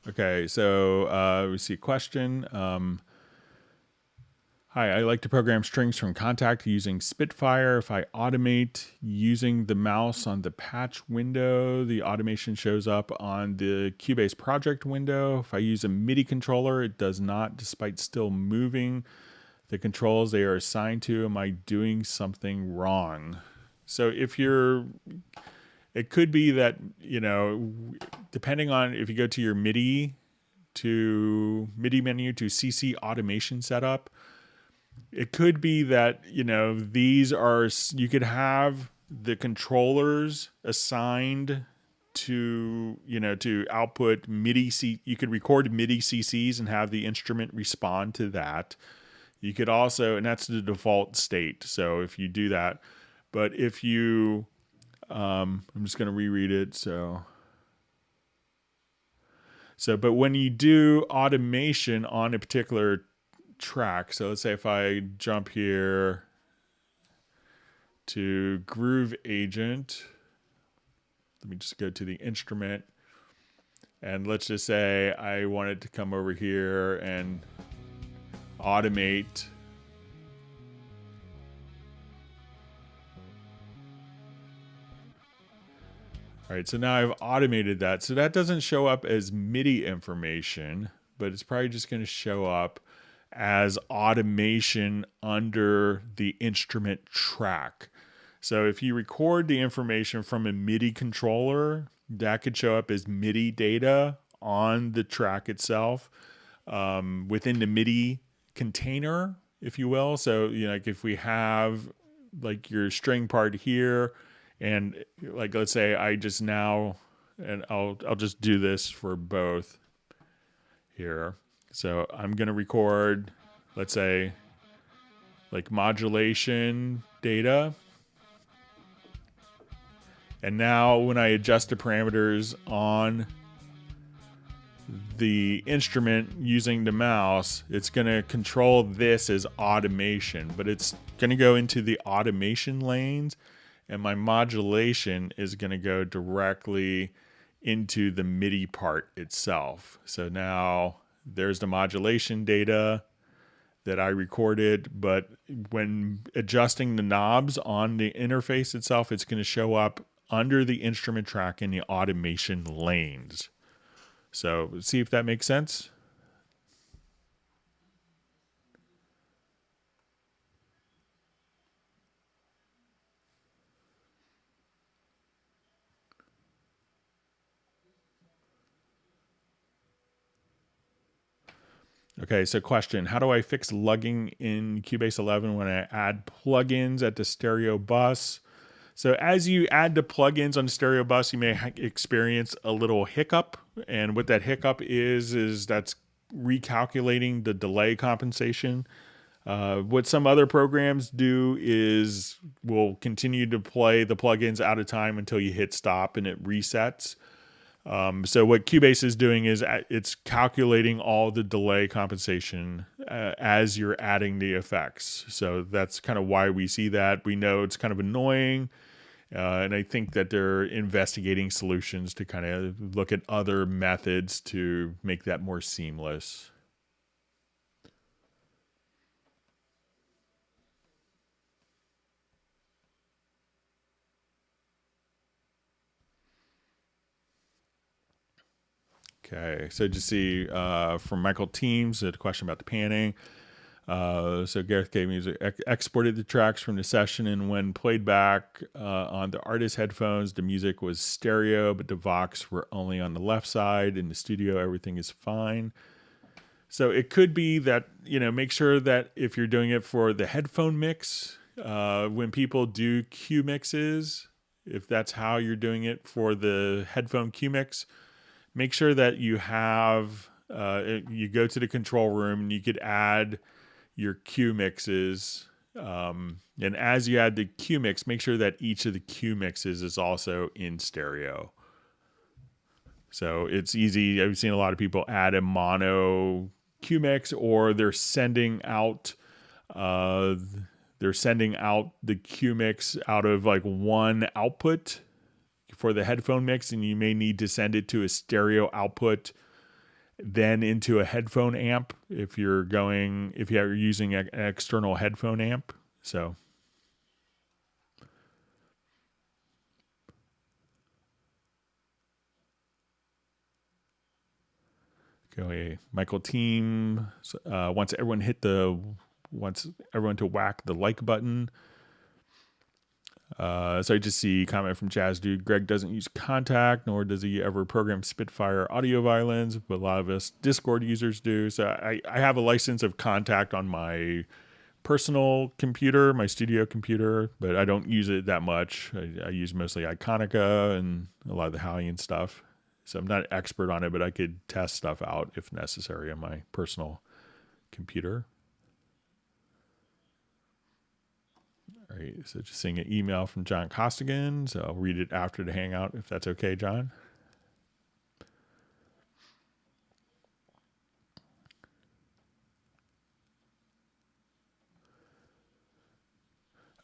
Okay, so we see a question. Hi, I like to program strings from Contact using Spitfire. If I automate using the mouse on the patch window, the automation shows up on the Cubase project window. If I use a Midi controller, it does not, despite still moving the controls they are assigned to. Am I doing something wrong? So if you're, it could be that, you know, depending on if you go to your MIDI menu to CC automation setup, it could be that, you know, these are, you could have the controllers assigned to, you know, to output MIDI. You could record MIDI CCs and have the instrument respond to that. You could also, and that's the default state. So if you do that, but if you, I'm just going to reread it. But when you do automation on a particular track, so let's say if I jump here to Groove Agent, let me just go to the instrument, and let's just say I wanted to come over here and automate All right, so now I've automated that. So that doesn't show up as MIDI information, but it's probably just going to show up as automation under the instrument track. So if you record the information from a MIDI controller, that could show up as MIDI data on the track itself, within the MIDI container, if you will. So, you know, like if we have like your string part here, and like, let's say I just now, and I'll just do this for both here. So I'm going to record, let's say, like modulation data. And now when I adjust the parameters on the instrument using the mouse, it's going to control this as automation, but it's going to go into the automation lanes, and my modulation is going to go directly into the MIDI part itself. So now there's the modulation data that I recorded, but when adjusting the knobs on the interface itself, it's going to show up under the instrument track in the automation lanes. So let's see if that makes sense. Okay, so question, how do I fix lugging in Cubase 11 when I add plugins at the stereo bus? So as you add the plugins on the stereo bus, you may experience a little hiccup. And what that hiccup is that's recalculating the delay compensation. What some other programs do is will continue to play the plugins out of time until you hit stop and it resets. So what Cubase is doing is it's calculating all the delay compensation as you're adding the effects. So that's kind of why we see that. We know it's kind of annoying. And I think that they're investigating solutions to kind of look at other methods to make that more seamless. Okay, so just see from Michael Teams, a question about the panning. So Gareth K. Music exported the tracks from the session, and when played back on the artist headphones, the music was stereo, but the Vox were only on the left side. In the studio, everything is fine. So it could be that, make sure that if you're doing it for the headphone mix, when people do Q mixes, if that's how you're doing it for the headphone Q mix, make sure that you have, you go to the control room and you could add your Q mixes. And as you add the Q mix, make sure that each of the Q mixes is also in stereo. So it's easy. I've seen a lot of people add a mono Q mix, or they're sending out the Q mix out of like one output for the headphone mix, and you may need to send it to a stereo output, then into a headphone amp if you're using an external headphone amp. So okay, Michael Team wants everyone to whack the like button. So I just see a comment from Jazz Dude. Greg doesn't use Contact, nor does he ever program Spitfire audio violins, but a lot of us Discord users do. So I have a license of Contact on my personal computer, my studio computer, but I don't use it that much. I use mostly Iconica and a lot of the Hallian stuff. So I'm not an expert on it, but I could test stuff out if necessary on my personal computer. All right, so just seeing an email from John Costigan, so I'll read it after the hangout if that's okay, John.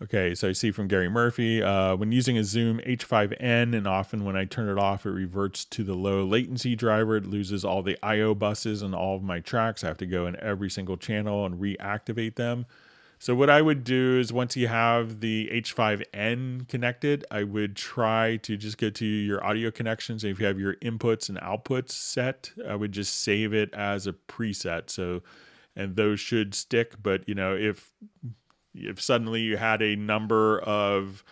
Okay, so I see from Gary Murphy, when using a Zoom H5N, and often when I turn it off, it reverts to the low latency driver. It loses all the I/O buses and all of my tracks. I have to go in every single channel and reactivate them. So what I would do is once you have the H5N connected, I would try to just go to your audio connections. If you have your inputs and outputs set, I would just save it as a preset. So, and those should stick. But, if suddenly you had a number of,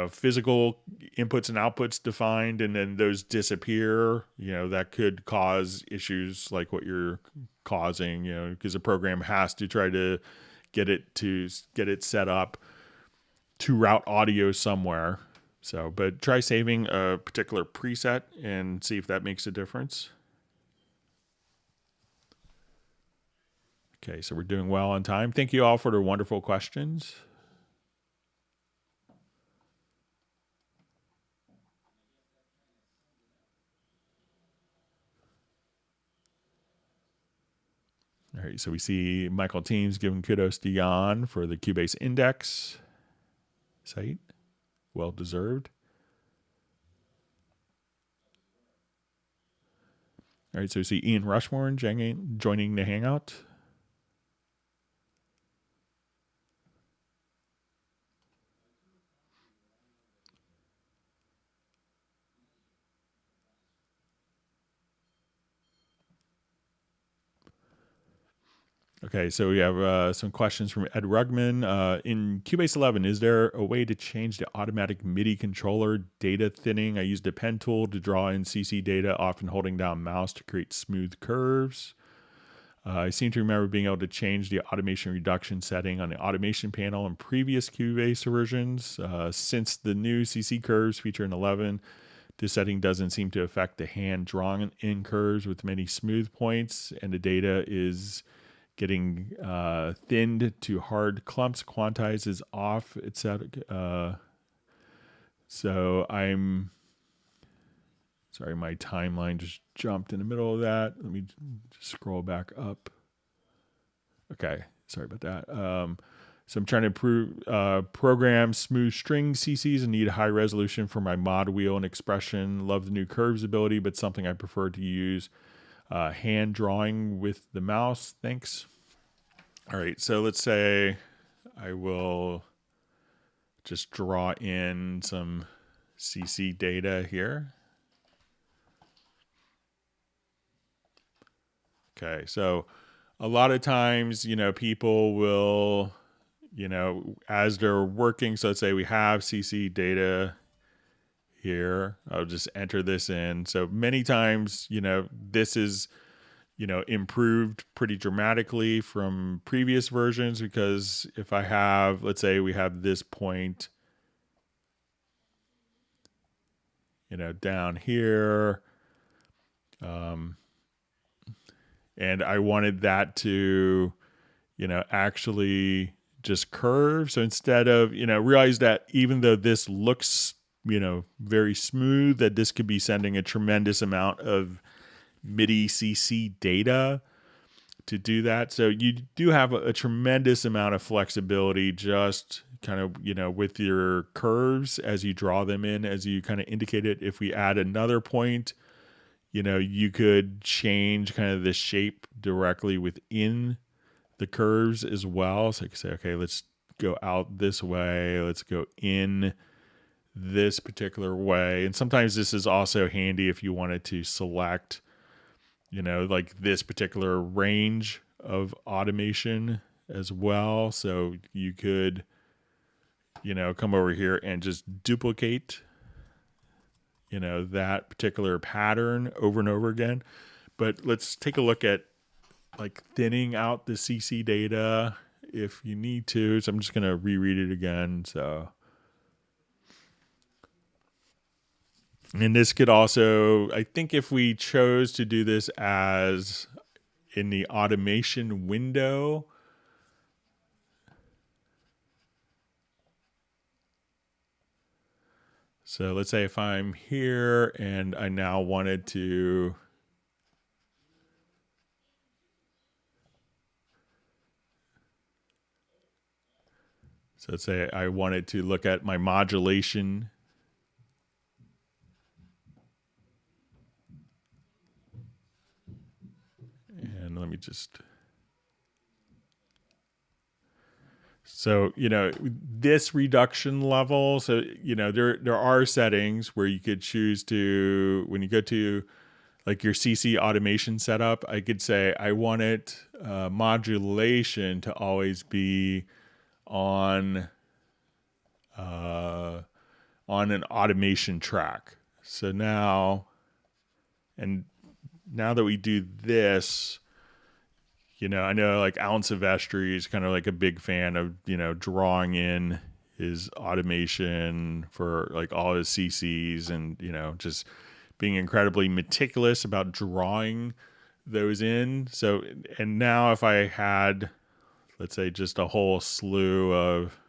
physical inputs and outputs defined and then those disappear, that could cause issues like what you're causing, because the program has to try to get it set up to route audio somewhere. So, but try saving a particular preset and see if that makes a difference. Okay, so we're doing well on time. Thank you all for the wonderful questions. All right, so we see Michael Teams giving kudos to Jan for the Cubase Index site. Well deserved. All right, so we see Ian Rushmore joining the Hangout. Okay, so we have some questions from Ed Rugman. In Cubase 11, is there a way to change the automatic MIDI controller data thinning? I used a pen tool to draw in CC data, often holding down mouse to create smooth curves. I seem to remember being able to change the automation reduction setting on the automation panel in previous Cubase versions. Since the new CC curves feature in 11, This setting doesn't seem to affect the hand drawn in curves with many smooth points, and the data is getting thinned to hard clumps. Quantize is off, etc. So I'm sorry, my timeline just jumped in the middle of that. Let me just scroll back up. Okay, sorry about that. So I'm trying to program smooth string CCs and need high resolution for my mod wheel and expression. Love the new curves ability, but something I prefer to use hand drawing with the mouse. Thanks. All right, so let's say I will just draw in some CC data here. Okay, so a lot of times, people will, as they're working, so let's say we have CC data here. I'll just enter this in. So many times, this is, improved pretty dramatically from previous versions, because if I have, let's say we have this point, down here, and I wanted that to, actually just curve. So instead of, realize that even though this looks, very smooth, that this could be sending a tremendous amount of MIDI CC data to do that. So you do have a tremendous amount of flexibility just kind of, with your curves as you draw them in, as you kind of indicated. If we add another point, you could change kind of the shape directly within the curves as well. So I could say, okay, let's go out this way. Let's go in this particular way. And sometimes this is also handy if you wanted to select, like this particular range of automation as well. So you could, come over here and just duplicate that particular pattern over and over again. But let's take a look at like thinning out the CC data if you need to. So I'm just going to reread it again. So, and this could also, I think if we chose to do this as in the automation window, so let's say if I'm here and I now wanted to, so let's say I wanted to look at my modulation. And let me just, so, this reduction level, so, there are settings where you could choose to, when you go to like your CC automation setup, I could say I want it modulation to always be on an automation track. So now that we do this, I know like Alan Silvestri is kind of like a big fan of, drawing in his automation for like all his CCs and, just being incredibly meticulous about drawing those in. So, and now if I had, let's say, just a whole slew of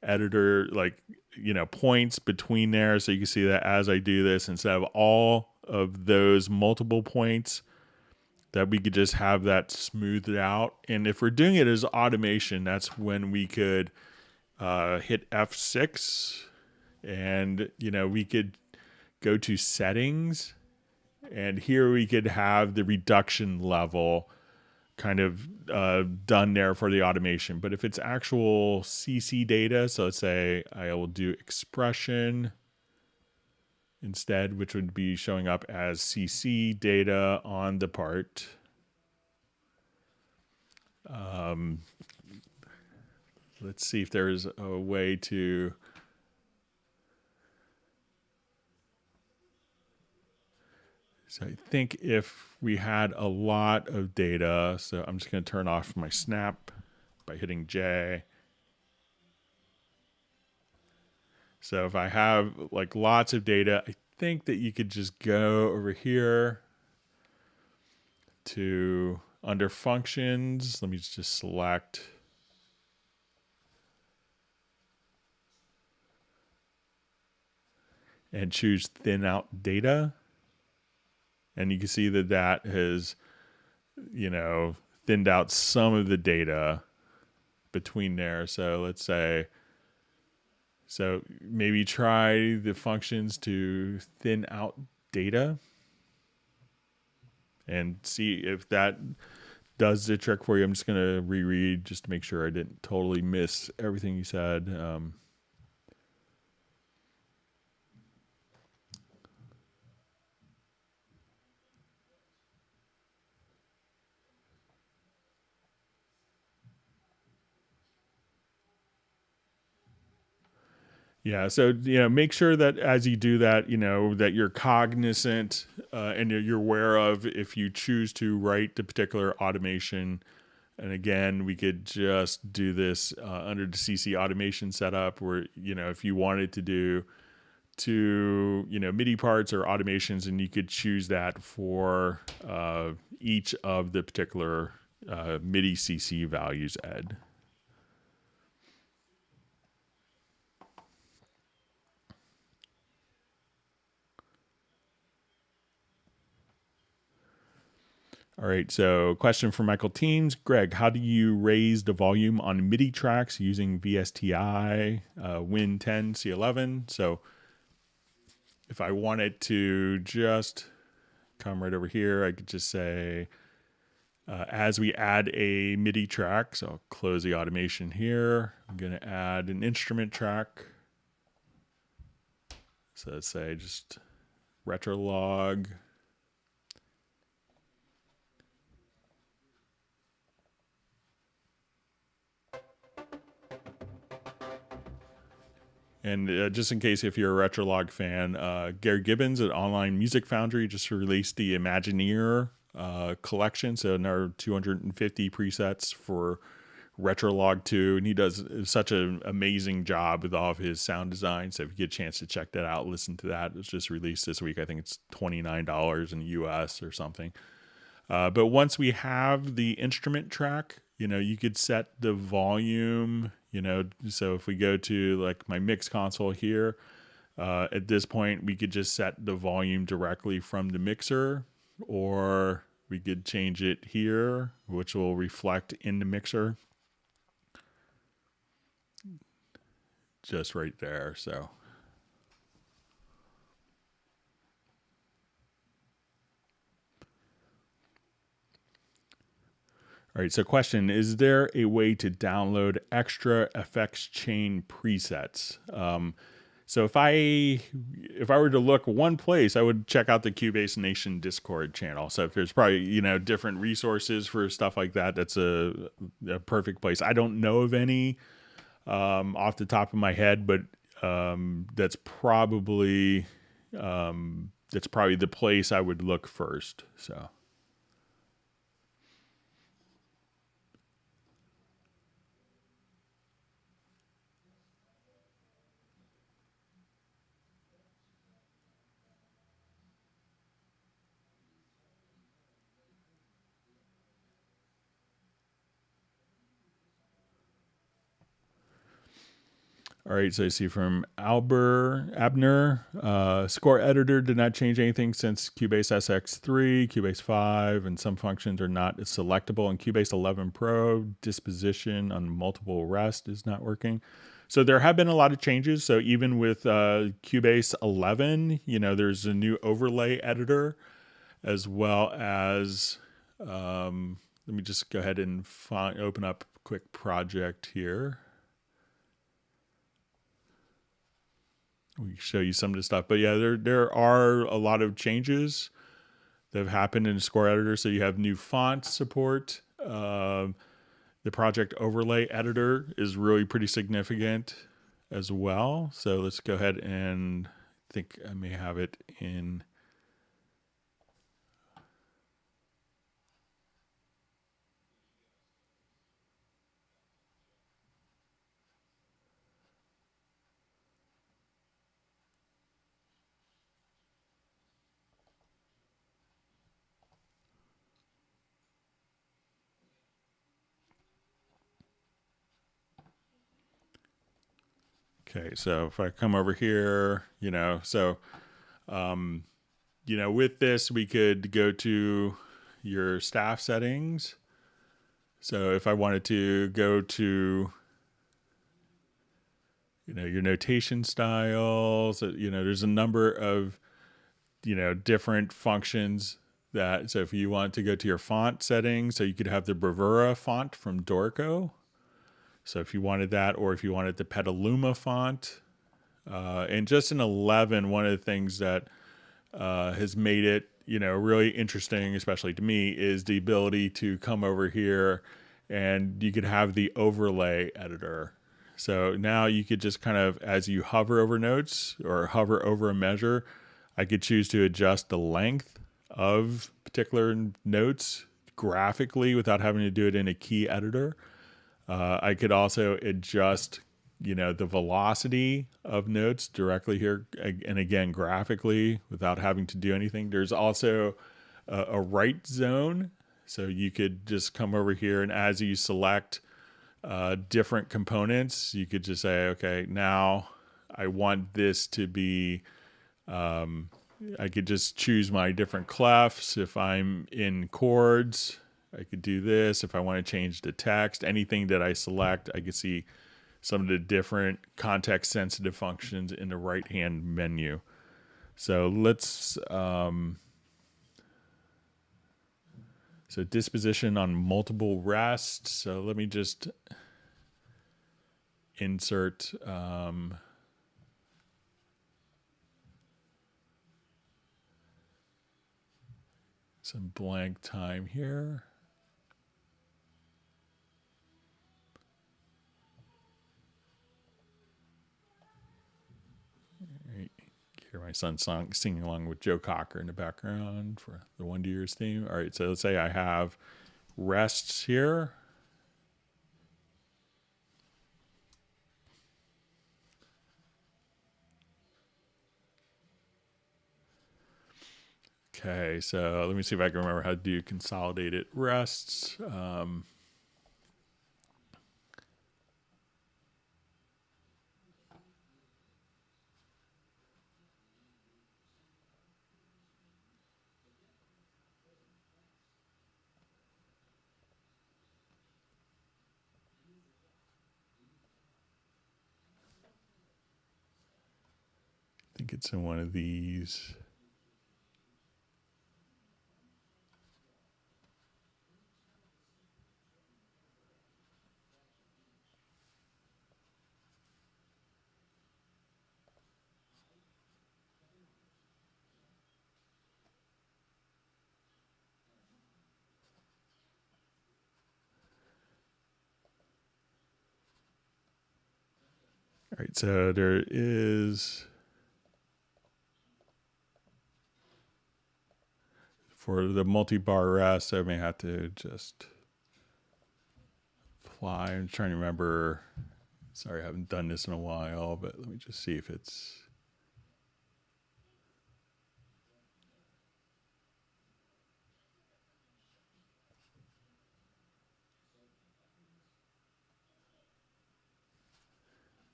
editor, like, points between there. So you can see that as I do this, instead of all of those multiple points, that we could just have that smoothed out. And if we're doing it as automation, that's when we could hit F6 and, we could go to settings, and here we could have the reduction level kind of done there for the automation. But if it's actual CC data, so let's say I will do expression instead, which would be showing up as CC data on the part. Let's see if there's a way to, so I think if we had a lot of data, so I'm just going to turn off my snap by hitting J. So if I have like lots of data, I think that you could just go over here to under functions. Let me just select and choose thin out data. And you can see that that has, thinned out some of the data between there. So let's say, so maybe try the functions to thin out data and see if that does the trick for you. I'm just going to reread just to make sure I didn't totally miss everything you said. Yeah, so make sure that as you do that, that you're cognizant and you're aware of if you choose to write the particular automation. And again, we could just do this under the CC automation setup, where if you wanted to do two MIDI parts or automations, and you could choose that for each of the particular MIDI CC values, Ed. All right, so question from Michael Teams. Greg, how do you raise the volume on MIDI tracks using VSTI, Win 10, C11? So if I wanted to just come right over here, I could just say, as we add a MIDI track, so I'll close the automation here. I'm going to add an instrument track. So let's say just retrolog. And just in case if you're a Retrolog fan, Gary Gibbons at Online Music Foundry just released the Imagineer collection. So another 250 presets for Retrolog 2. And he does such an amazing job with all of his sound design. So if you get a chance to check that out, listen to that. It's just released this week. I think it's $29 in the US or something. But once we have the instrument track, you could set the volume, so if we go to like my mix console here, at this point, we could just set the volume directly from the mixer, or we could change it here, which will reflect in the mixer. Just right there, so. All right, so question, is there a way to download extra effects chain presets? So if I were to look one place, I would check out the Cubase Nation Discord channel. So if there's probably, different resources for stuff like that, that's a perfect place. I don't know of any off the top of my head, but that's probably the place I would look first, so. All right, so I see from Abner, score editor did not change anything since Cubase SX3, Cubase 5, and some functions are not selectable. In Cubase 11 Pro, disposition on multiple rest is not working. So there have been a lot of changes. So even with Cubase 11, there's a new overlay editor, as well as, let me just go ahead and open up a quick project here. We can show you some of the stuff, but yeah, there are a lot of changes that have happened in Score Editor. So you have new font support. The project overlay editor is really pretty significant as well. So let's go ahead and I think I may have it in. Okay, so if I come over here, with this, we could go to your staff settings. So if I wanted to go to, your notation styles, there's a number of, different functions so if you want to go to your font settings, so you could have the Bravura font from Dorco. So if you wanted that, or if you wanted the Petaluma font, and just in 11, one of the things that has made it, really interesting, especially to me, is the ability to come over here and you could have the overlay editor. So now you could just kind of, as you hover over notes or hover over a measure, I could choose to adjust the length of particular notes graphically without having to do it in a key editor. I could also adjust, the velocity of notes directly here, and again, graphically without having to do anything. There's also a write zone. So you could just come over here, and as you select different components, you could just say, okay, now I want this to be, I could just choose my different clefs. If I'm in chords, I could do this. If I want to change the text, anything that I select, I could see some of the different context sensitive functions in the right hand menu. So let's, so disposition on multiple rests. So let me just insert, some blank time here. Hear my son singing along with Joe Cocker in the background for the Wonder Years theme. All right, so let's say I have rests here. Okay, so let me see if I can remember how to do consolidated rests. I think it's in one of these. All right, so there is, for the multi-bar rest, I may have to just apply. I'm trying to remember. Sorry, I haven't done this in a while, but let me just see if it's.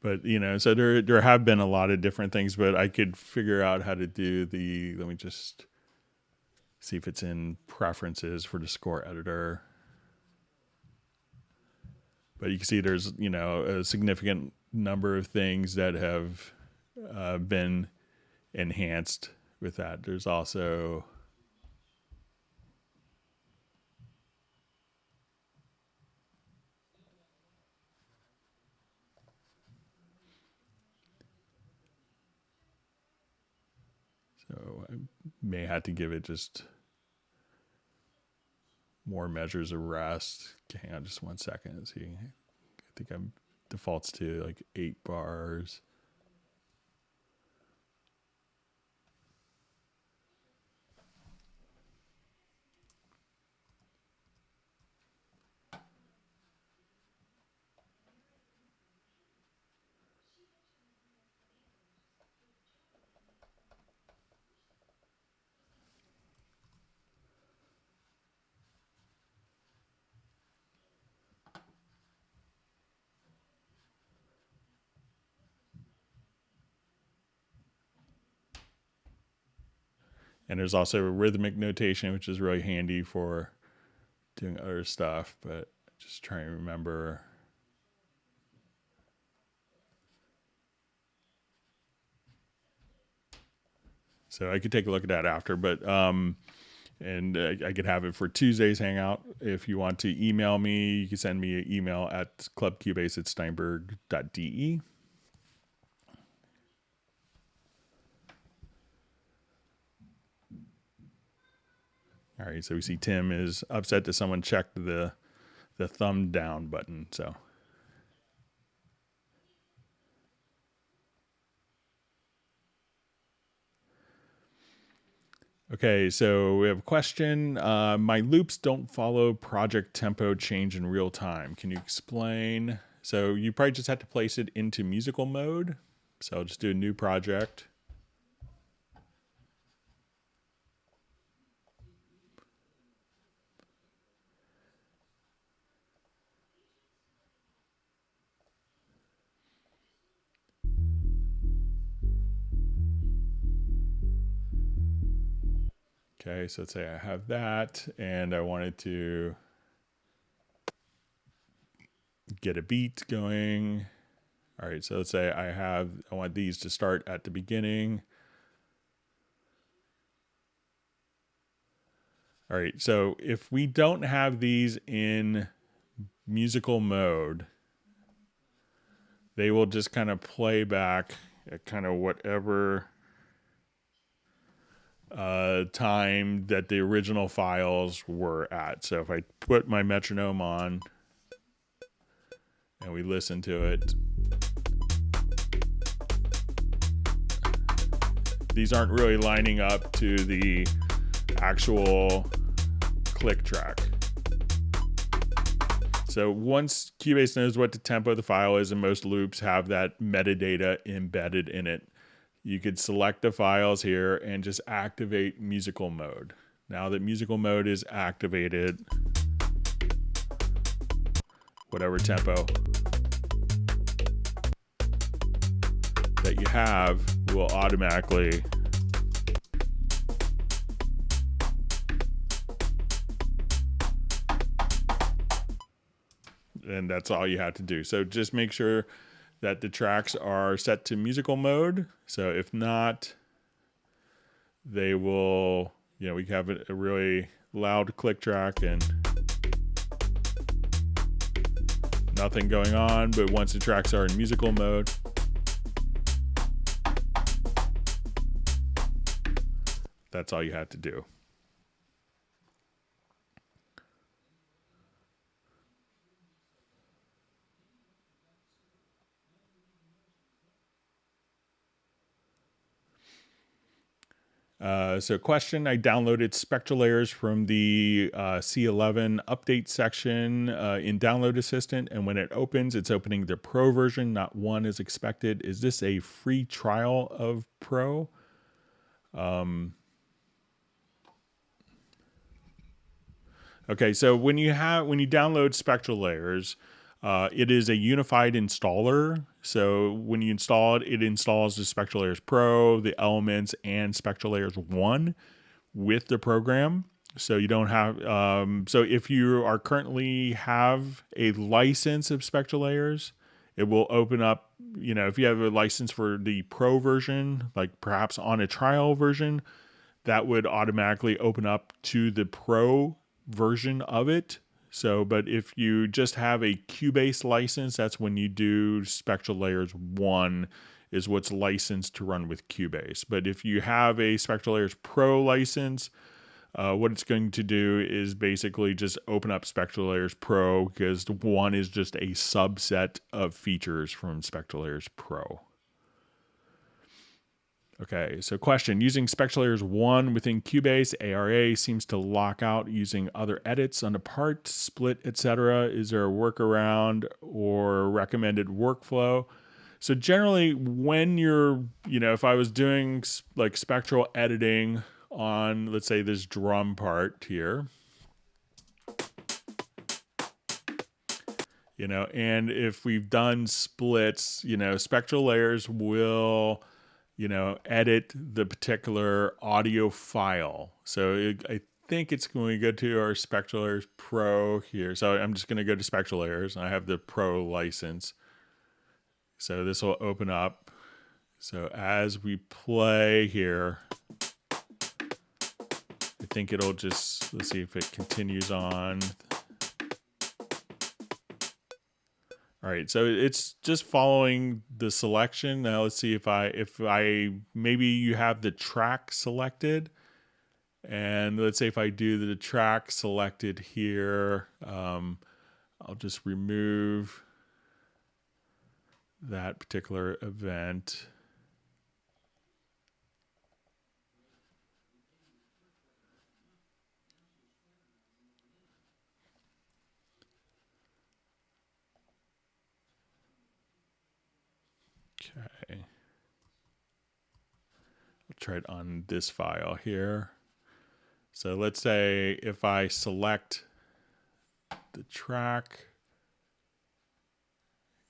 But, so there have been a lot of different things, but I could figure out how to do let me just see if it's in preferences for the score editor. But you can see there's, a significant number of things that have been enhanced with that. There's also, so I may have to give it just more measures of rest. Hang on just 1 second and see. I think I'm defaults to like 8 bars. And there's also rhythmic notation, which is really handy for doing other stuff, but just trying to remember. So I could take a look at that after, but and I could have it for Tuesday's Hangout. If you want to email me, you can send me an email at clubcubase@steinberg.de. All right, so we see Tim is upset that someone checked the thumb down button. So okay, so we have a question. My loops don't follow project tempo change in real time. Can you explain? So you probably just have to place it into musical mode. So I'll just do a new project. Okay, so let's say I have that, and I wanted to get a beat going. All right, so let's say I want these to start at the beginning. All right, so if we don't have these in musical mode, they will just kind of play back at kind of whatever time that the original files were at. So if I put my metronome on and we listen to it, these aren't really lining up to the actual click track. So once Cubase knows what the tempo of the file is, and most loops have that metadata embedded in it, you could select the files here and just activate musical mode. Now that musical mode is activated, whatever tempo that you have will automatically and that's all you have to do. So just make sure that the tracks are set to musical mode. So if not, they will, we have a really loud click track and nothing going on. But once the tracks are in musical mode, that's all you have to do. So question, I downloaded spectral layers from the C11 update section in Download Assistant, and when it opens, it's opening the Pro version, not 1 as expected. Is this a free trial of Pro? Okay, so when you download spectral layers, it is a unified installer. So when you install it, it installs the Spectral Layers Pro, the Elements, and Spectral Layers 1 with the program. So you don't have, so if you are currently have a license of Spectral Layers, it will open up, if you have a license for the Pro version, like perhaps on a trial version, that would automatically open up to the Pro version of it. So, but if you just have a Cubase license, that's when you do Spectral Layers 1 is what's licensed to run with Cubase. But if you have a Spectral Layers Pro license, what it's going to do is basically just open up Spectral Layers Pro, because 1 is just a subset of features from Spectral Layers Pro. Okay, so question, using Spectral Layers 1 within Cubase, ARA seems to lock out using other edits on the part, split, etc. Is there a workaround or recommended workflow? So generally when you're, if I was doing like spectral editing on, let's say, this drum part here, and if we've done splits, Spectral Layers will edit the particular audio file. So I think it's going to go to our Spectral Layers Pro here. So I'm just going to go to Spectral Layers. I have the Pro license. So this will open up. So as we play here, I think it'll just, let's see if it continues on. All right, so it's just following the selection. Now let's see if I maybe you have the track selected, and let's say if I do the track selected here, I'll just remove that particular event. Okay. I'll try it on this file here. So let's say if I select the track,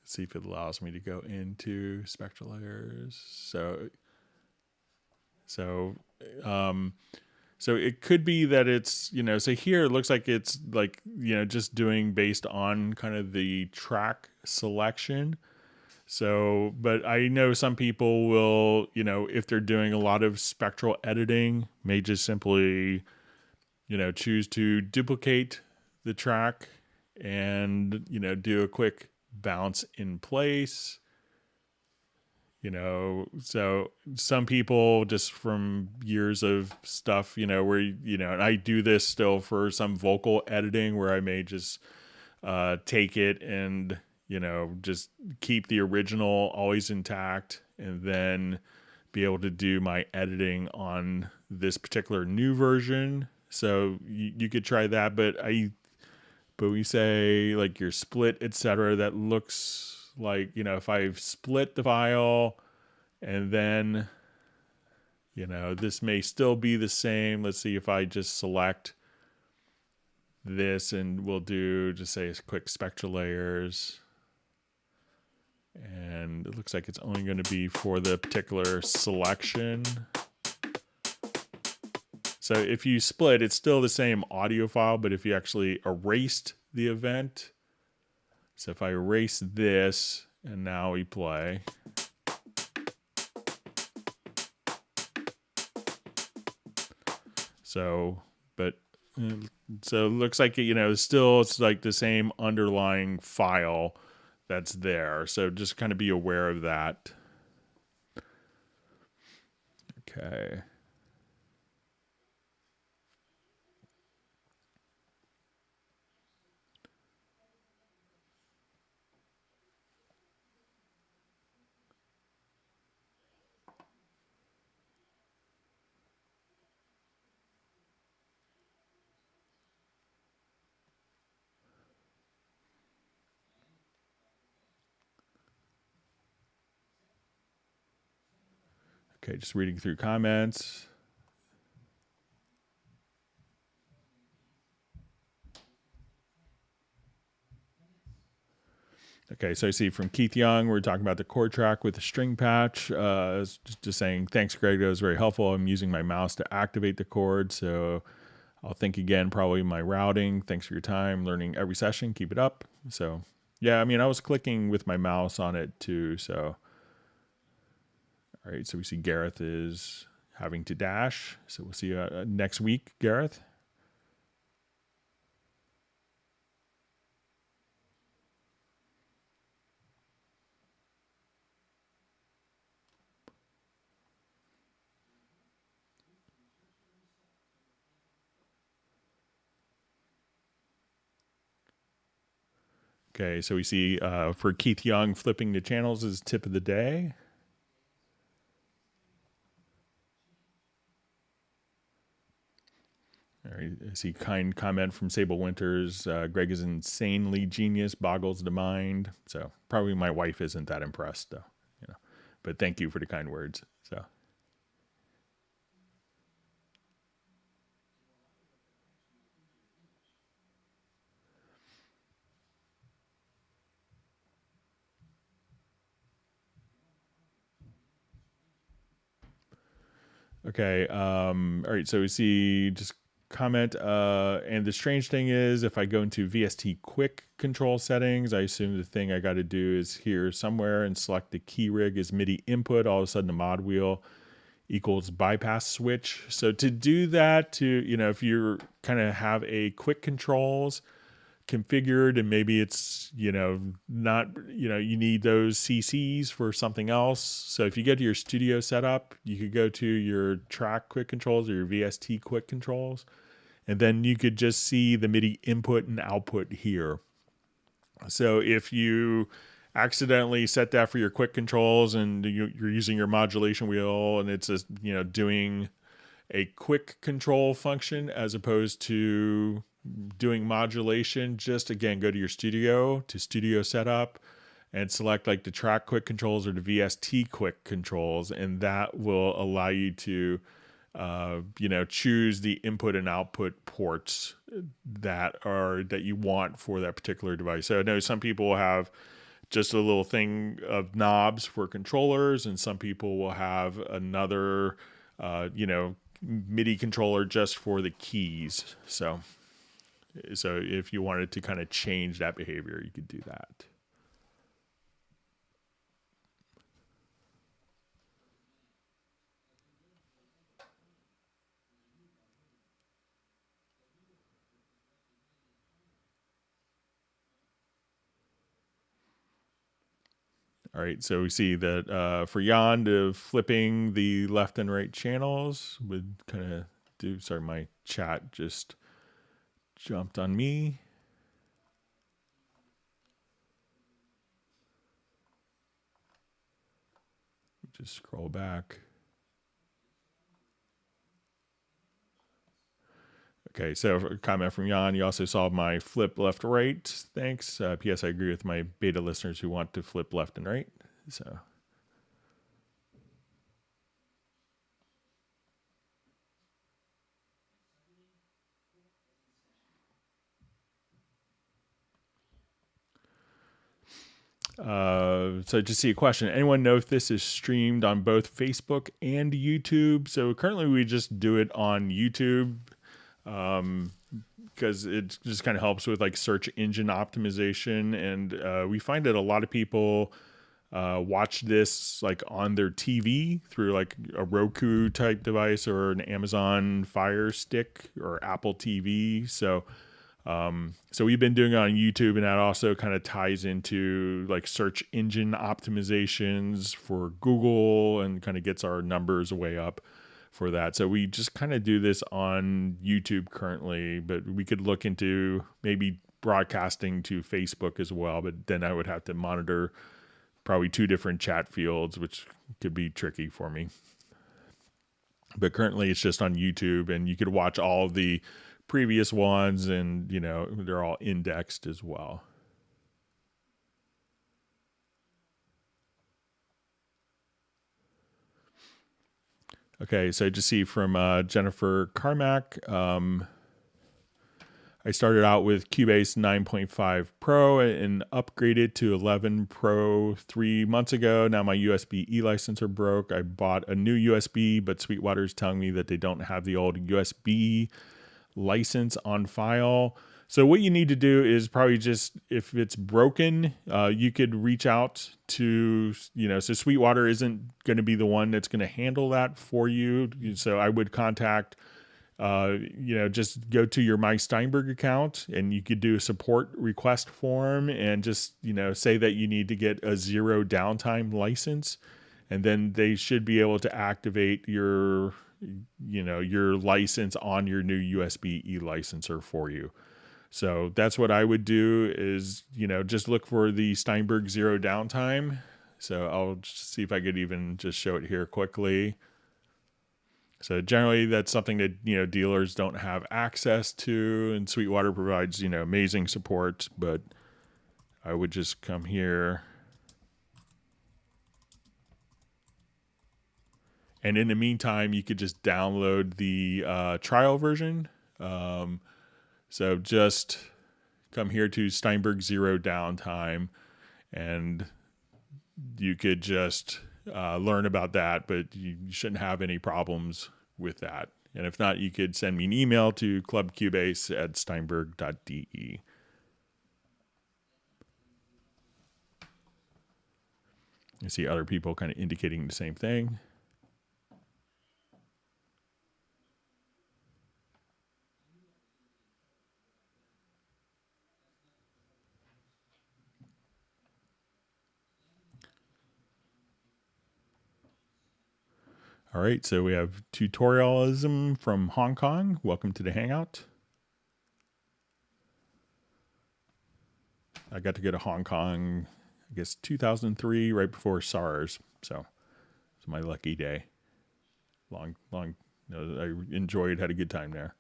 let's see if it allows me to go into Spectral Layers. So it could be that it's, so here it looks like it's like, just doing based on kind of the track selection. So, but I know some people will, if they're doing a lot of spectral editing, may just simply, choose to duplicate the track and, do a quick bounce in place. So some people just from years of stuff, where, and I do this still for some vocal editing where I may just take it and, just keep the original always intact and then be able to do my editing on this particular new version. So you could try that, but we say like your split, etc. That looks like, if I've split the file and then, this may still be the same. Let's see if I just select this and we'll do just say quick spectral layers. And it looks like it's only going to be for the particular selection. So if you split, it's still the same audio file, but if you actually erased the event, so if I erase this and now we play. So it looks like, still it's like the same underlying file that's there. So just kind of be aware of that. Okay. Okay, just reading through comments. Okay, so I see from Keith Young, we're talking about the chord track with the string patch. Just saying, thanks, Greg. That was very helpful. I'm using my mouse to activate the chord. So I'll think again, probably my routing. Thanks for your time. Learning every session. Keep it up. So, yeah, I was clicking with my mouse on it too. So, all right, so we see Gareth is having to dash. So we'll see you next week, Gareth. Okay, so we see for Keith Young, flipping the channels is tip of the day. All right, I see kind comment from Sable Winters. Greg is insanely genius, boggles the mind. So probably my wife isn't that impressed, though. But thank you for the kind words. So. Okay. All right. So we see just comment. And the strange thing is, if I go into VST quick control settings, I assume the thing I got to do is here somewhere and select the key rig as MIDI input. All of a sudden, the mod wheel equals bypass switch. So to do that, if you're kind of have a quick controls configured and maybe it's not you need those CCs for something else. So if you go to your studio setup, you could go to your track quick controls or your VST quick controls, and then you could just see the MIDI input and output here. So if you accidentally set that for your quick controls and you're using your modulation wheel and it's doing a quick control function as opposed to doing modulation, just again go to your studio setup and select like the track quick controls or the VST quick controls, and that will allow you to choose the input and output ports that you want for that particular device. So I know some people will have just a little thing of knobs for controllers, and some people will have another MIDI controller just for the keys. So if you wanted to kind of change that behavior, you could do that. All right, so we see that for Jan, to flipping the left and right channels would kind of do, sorry, my chat just jumped on me. Just scroll back. Okay, so a comment from Jan. You also saw my flip left right. Thanks. P.S. I agree with my beta listeners who want to flip left and right. So. So just see a question. Anyone know if this is streamed on both Facebook and YouTube? So currently we just do it on YouTube because it just kind of helps with like search engine optimization. And we find that a lot of people watch this like on their TV through like a Roku type device or an Amazon Fire Stick or Apple TV. So we've been doing it on YouTube, and that also kind of ties into like search engine optimizations for Google and kind of gets our numbers way up for that. So we just kind of do this on YouTube currently, but we could look into maybe broadcasting to Facebook as well. But then I would have to monitor probably 2 different chat fields, which could be tricky for me. But currently it's just on YouTube, and you could watch all of the previous ones, and they're all indexed as well. Okay, so just see from Jennifer Carmack, I started out with Cubase 9.5 Pro and upgraded to 11 Pro 3 months ago. Now my USB e-licenser broke. I bought a new USB, but Sweetwater's telling me that they don't have the old USB license on file. So what you need to do is probably just, if it's broken, you could reach out to, so Sweetwater isn't going to be the one that's going to handle that for you. So I would contact, just go to your My Steinberg account, and you could do a support request form and just, say that you need to get a 0 downtime license, and then they should be able to activate your license on your new USB e-licenser for you. So that's what I would do is, just look for the Steinberg 0 downtime. So I'll just see if I could even just show it here quickly. So generally that's something that, dealers don't have access to, and Sweetwater provides, amazing support, but I would just come here. And in the meantime, you could just download the trial version. So just come here to Steinberg 0 downtime, and you could just learn about that, but you shouldn't have any problems with that. And if not, you could send me an email to clubcubase@steinberg.de. You see other people kind of indicating the same thing. All right, so we have Tutorialism from Hong Kong. Welcome to the Hangout. I got to go to Hong Kong, I guess 2003, right before SARS. So it's my lucky day. Long, I enjoyed, had a good time there.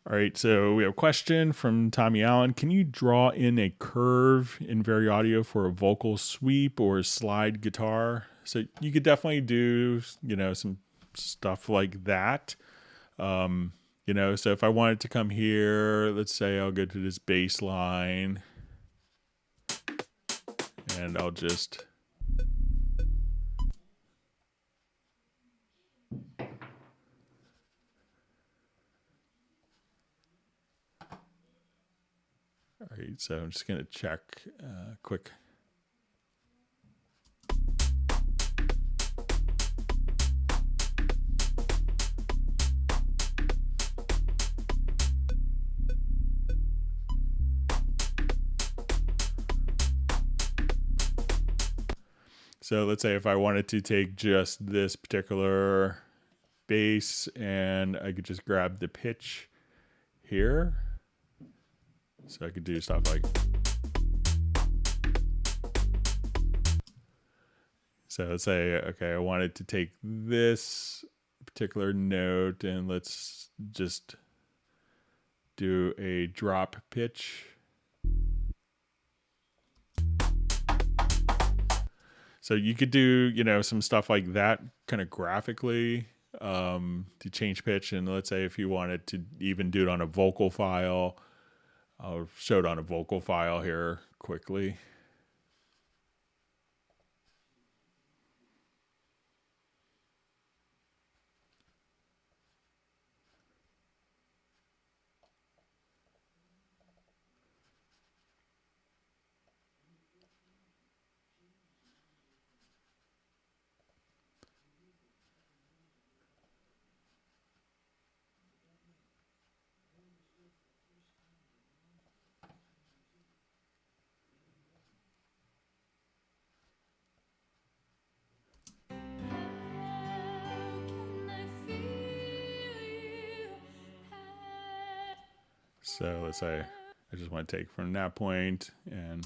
All right, so we have a question from Tommy Allen. Can you draw in a curve in Very Audio for a vocal sweep or slide guitar? So you could definitely do, some stuff like that. So if I wanted to come here, let's say I'll go to this bass line and I'll just... All right, so I'm just going to check quick. So let's say if I wanted to take just this particular bass and I could just grab the pitch here. So I could do stuff like... So let's say, okay, I wanted to take this particular note and let's just do a drop pitch. So you could do, some stuff like that kind of graphically to change pitch. And let's say if you wanted to even do it on a vocal file, I'll show it on a vocal file here quickly. So let's say I just want to take from that point and...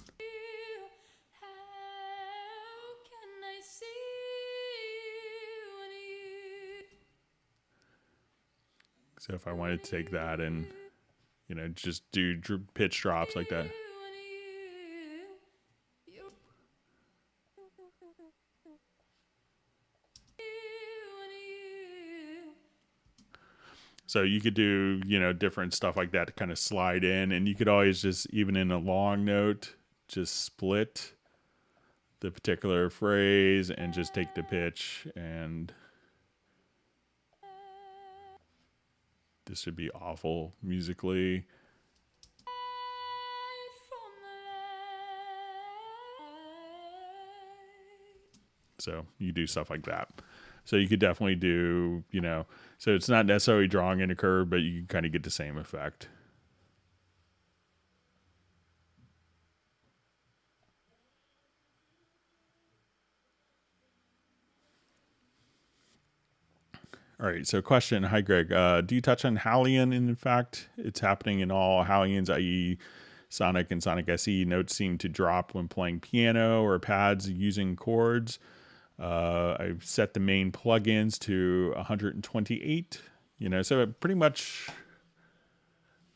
So if I wanted to take that and, just do pitch drops like that. So you could do, different stuff like that to kind of slide in. And you could always just, even in a long note, just split the particular phrase and just take the pitch. And this would be awful musically. So you do stuff like that. So you could definitely do, so it's not necessarily drawing in a curve, but you can kind of get the same effect. All right, so question. Hi, Greg. Do you touch on Hallian? In fact, it's happening in all Hallians, i.e. Sonic and Sonic SE. Notes seem to drop when playing piano or pads using chords. I've set the main plugins to 128, so it pretty much,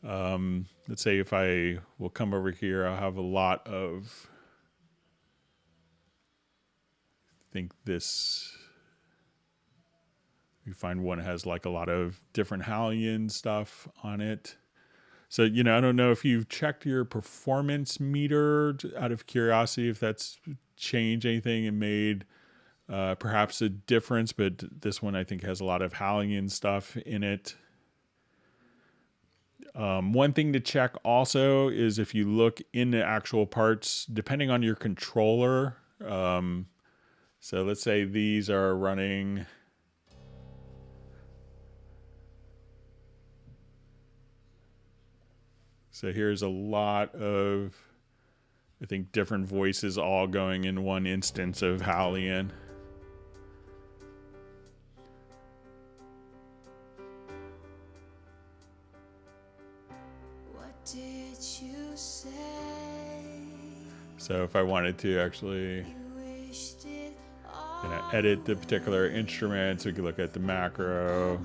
let's say if I will come over here, I'll have a lot of, I think this, you find one has like a lot of different Hallian stuff on it. So, I don't know if you've checked your performance meter out of curiosity, if that's changed anything and made perhaps a difference, but this one I think has a lot of Hallian stuff in it. One thing to check also is if you look in the actual parts, depending on your controller. So let's say these are running. So here's a lot of, I think, different voices all going in one instance of Hallian. What did you say? So if I wanted to actually edit the particular instruments, we could look at the macro.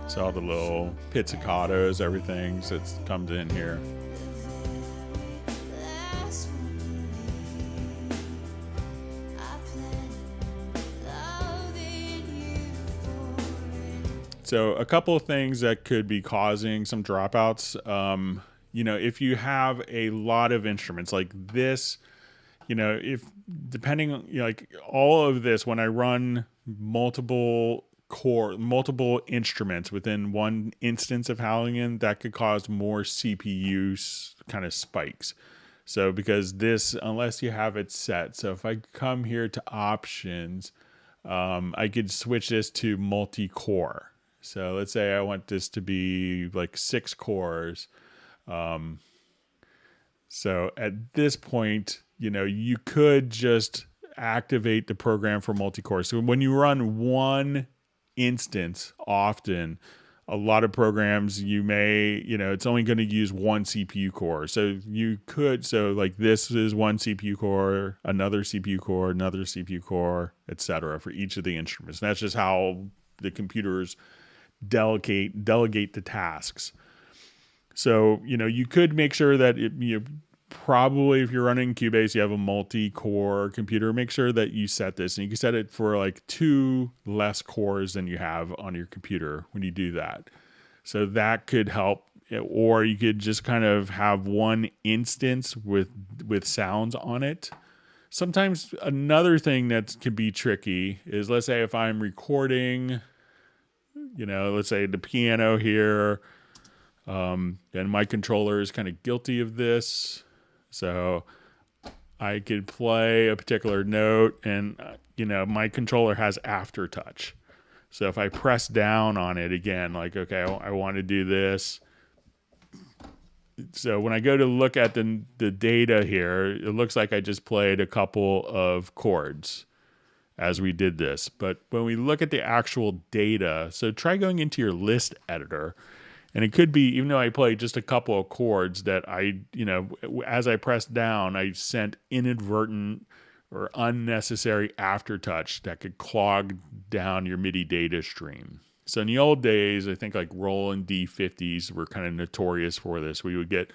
So all the little pizzicatos, everything that comes in here. So a couple of things that could be causing some dropouts. If you have a lot of instruments like this, if depending on, like all of this, when I run multiple instruments within one instance of Hallian, that could cause more CPU kind of spikes. So because this, unless you have it set, so if I come here to options, I could switch this to multi-core. So let's say I want this to be like 6 cores. So at this point, you could just activate the program for multi-core. So when you run one instance often, a lot of programs you may, it's only going to use one CPU core. So you could, like this is one CPU core, another CPU core, etc. for each of the instruments. And that's just how the computers delegate the tasks. So, you could make sure that probably if you're running Cubase, you have a multi-core computer, make sure that you set this, and you can set it for like 2 less cores than you have on your computer when you do that. So that could help, or you could just kind of have one instance with sounds on it. Sometimes another thing that could be tricky is, let's say if I'm recording, let's say the piano here, and my controller is kind of guilty of this. So I could play a particular note and, my controller has aftertouch. So if I press down on it again, like, okay, I want to do this. So when I go to look at the data here, it looks like I just played a couple of chords as we did this. But when we look at the actual data, so try going into your list editor. And it could be, even though I played just a couple of chords, that I, as I pressed down, I sent inadvertent or unnecessary aftertouch that could clog down your MIDI data stream. So in the old days, I think like Roland D50s were kind of notorious for this. We would get,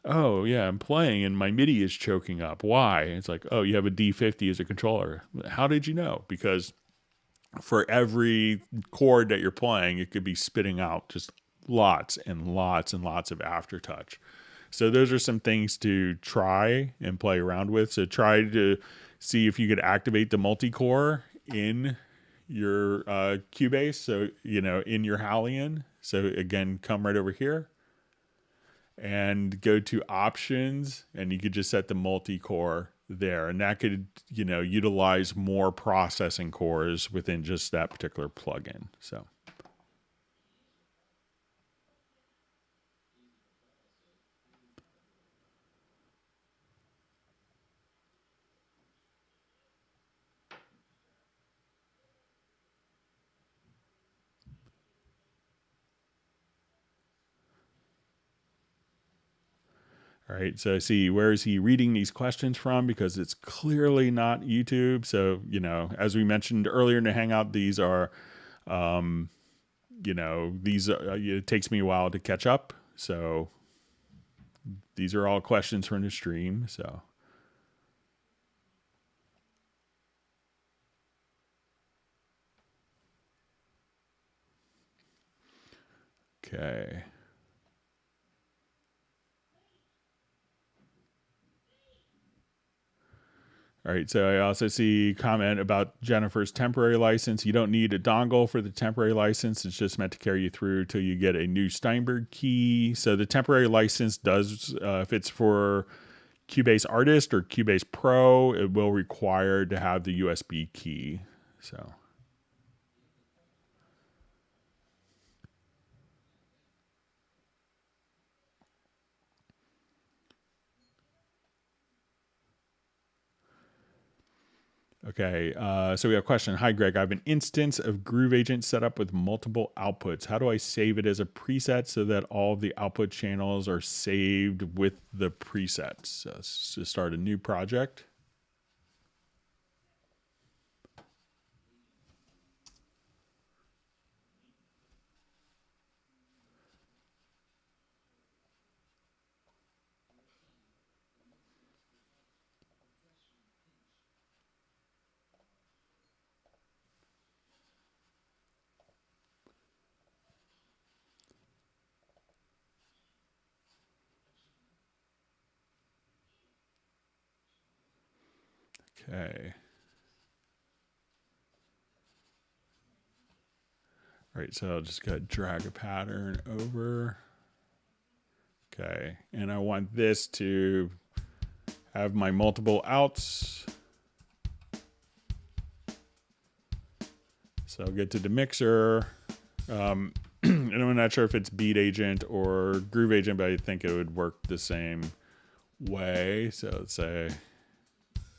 oh yeah, I'm playing and my MIDI is choking up. Why? And it's like, oh, you have a D50 as a controller. How did you know? Because for every chord that you're playing, it could be spitting out just lots and lots and lots of aftertouch. So those are some things to try and play around with. So try to see if you could activate the multi-core in your Cubase. So, in your Hallian. So again, come right over here and go to options, and you could just set the multi-core there. And that could, utilize more processing cores within just that particular plugin. So. All right, so see, where is he reading these questions from? Because it's clearly not YouTube. So, as we mentioned earlier in the Hangout, these are, it takes me a while to catch up. So, these are all questions from the stream. So, okay. All right, so I also see comment about Jennifer's temporary license. You don't need a dongle for the temporary license. It's just meant to carry you through till you get a new Steinberg key. So the temporary license does, if it's for Cubase Artist or Cubase Pro, it will require to have the USB key. So. Okay, so we have a question. Hi, Greg. I have an instance of Groove Agent set up with multiple outputs. How do I save it as a preset so that all of the output channels are saved with the presets? So let's just start a new project. Okay. All right, so I'll just go drag a pattern over. Okay, and I want this to have my multiple outs. So I'll get to the mixer. And I'm not sure if it's Beat Agent or Groove Agent, but I think it would work the same way. So let's say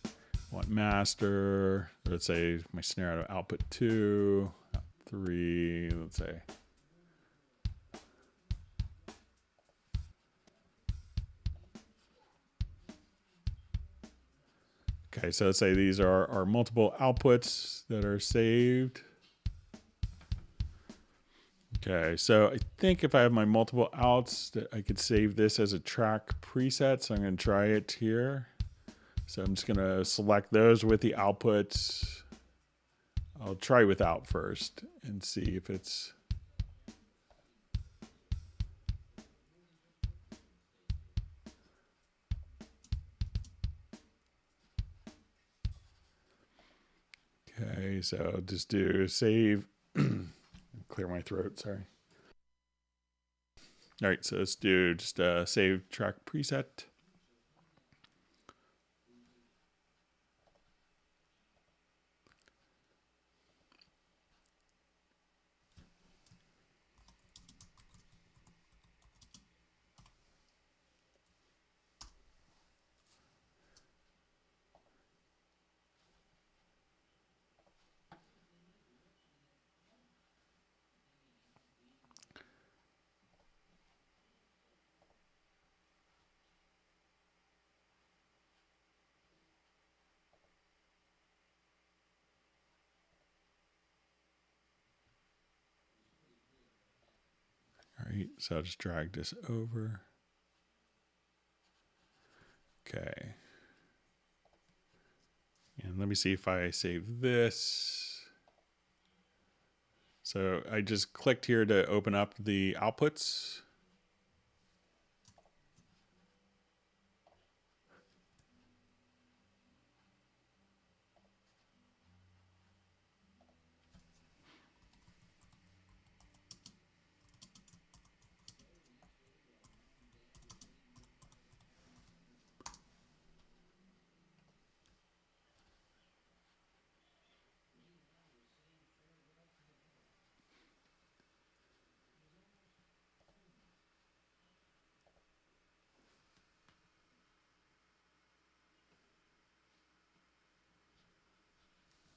I want master. Let's say my snare out of output 2, out 3, let's say. Okay, so let's say these are our multiple outputs that are saved. Okay, so I think if I have my multiple outs, that I could save this as a track preset. So I'm going to try it here. So I'm just going to select those with the outputs. I'll try without first and see if it's... Okay, so I'll just do save. Clear my throat, sorry. All right, so let's do just a save track preset. All right, so I'll just drag this over. Okay. And let me see if I save this. So I just clicked here to open up the outputs.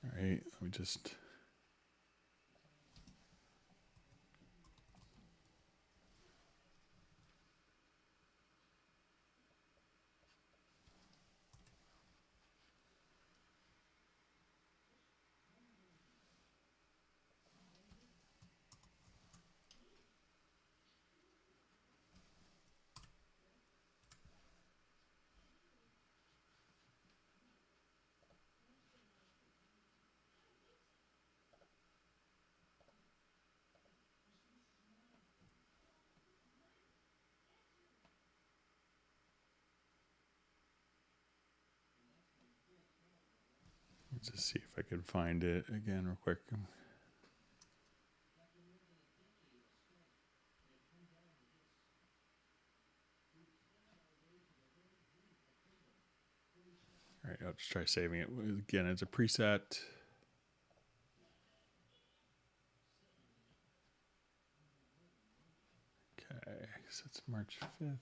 All right, let me just... Just see if I could find it again real quick. All right, I'll just try saving it again as a preset. Okay, so it's March 5th.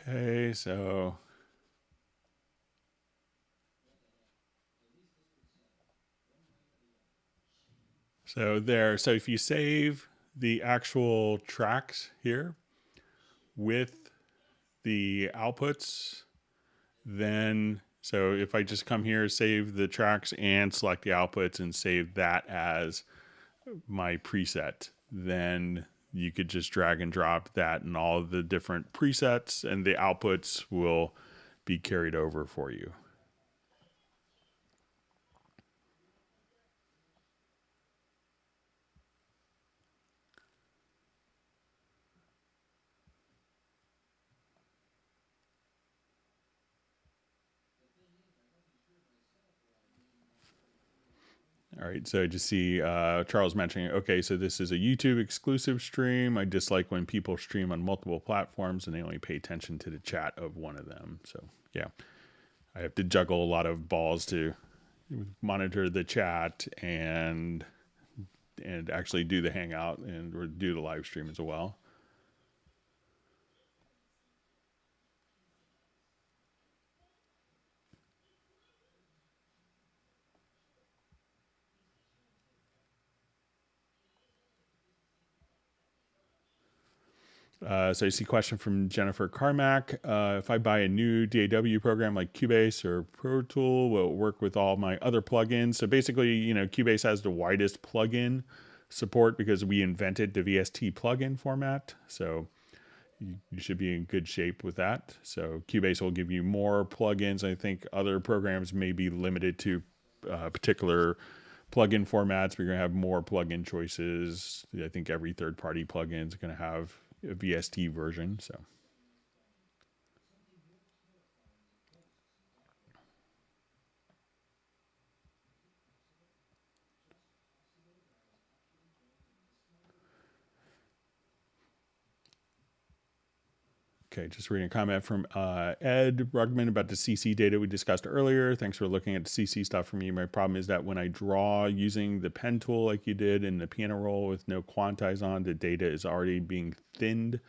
Okay, so there. So if you save the actual tracks here with the outputs, then so if I just come here, save the tracks and select the outputs and save that as my preset, then you could just drag and drop that and all of the different presets and the outputs will be carried over for you. All right, so I just see Charles mentioning, okay, so this is a YouTube exclusive stream. I dislike when people stream on multiple platforms and they only pay attention to the chat of one of them. So yeah, I have to juggle a lot of balls to monitor the chat and actually do the hangout and or do the live stream as well. So I see a question from Jennifer Carmack. If I buy a new DAW program like Cubase or Pro Tool, will it work with all my other plugins? So basically, you know, Cubase has the widest plugin support because we invented the VST plugin format. So you should be in good shape with that. So Cubase will give you more plugins. I think other programs may be limited to particular plugin formats. We're going to have more plugin choices. I think every third-party plugin is going to have a VST version. So okay, just reading a comment from Ed Rugman about the CC data we discussed earlier. Thanks for looking at the CC stuff for me. My problem is that when I draw using the pen tool like you did in the piano roll with no quantize on, the data is already being thinned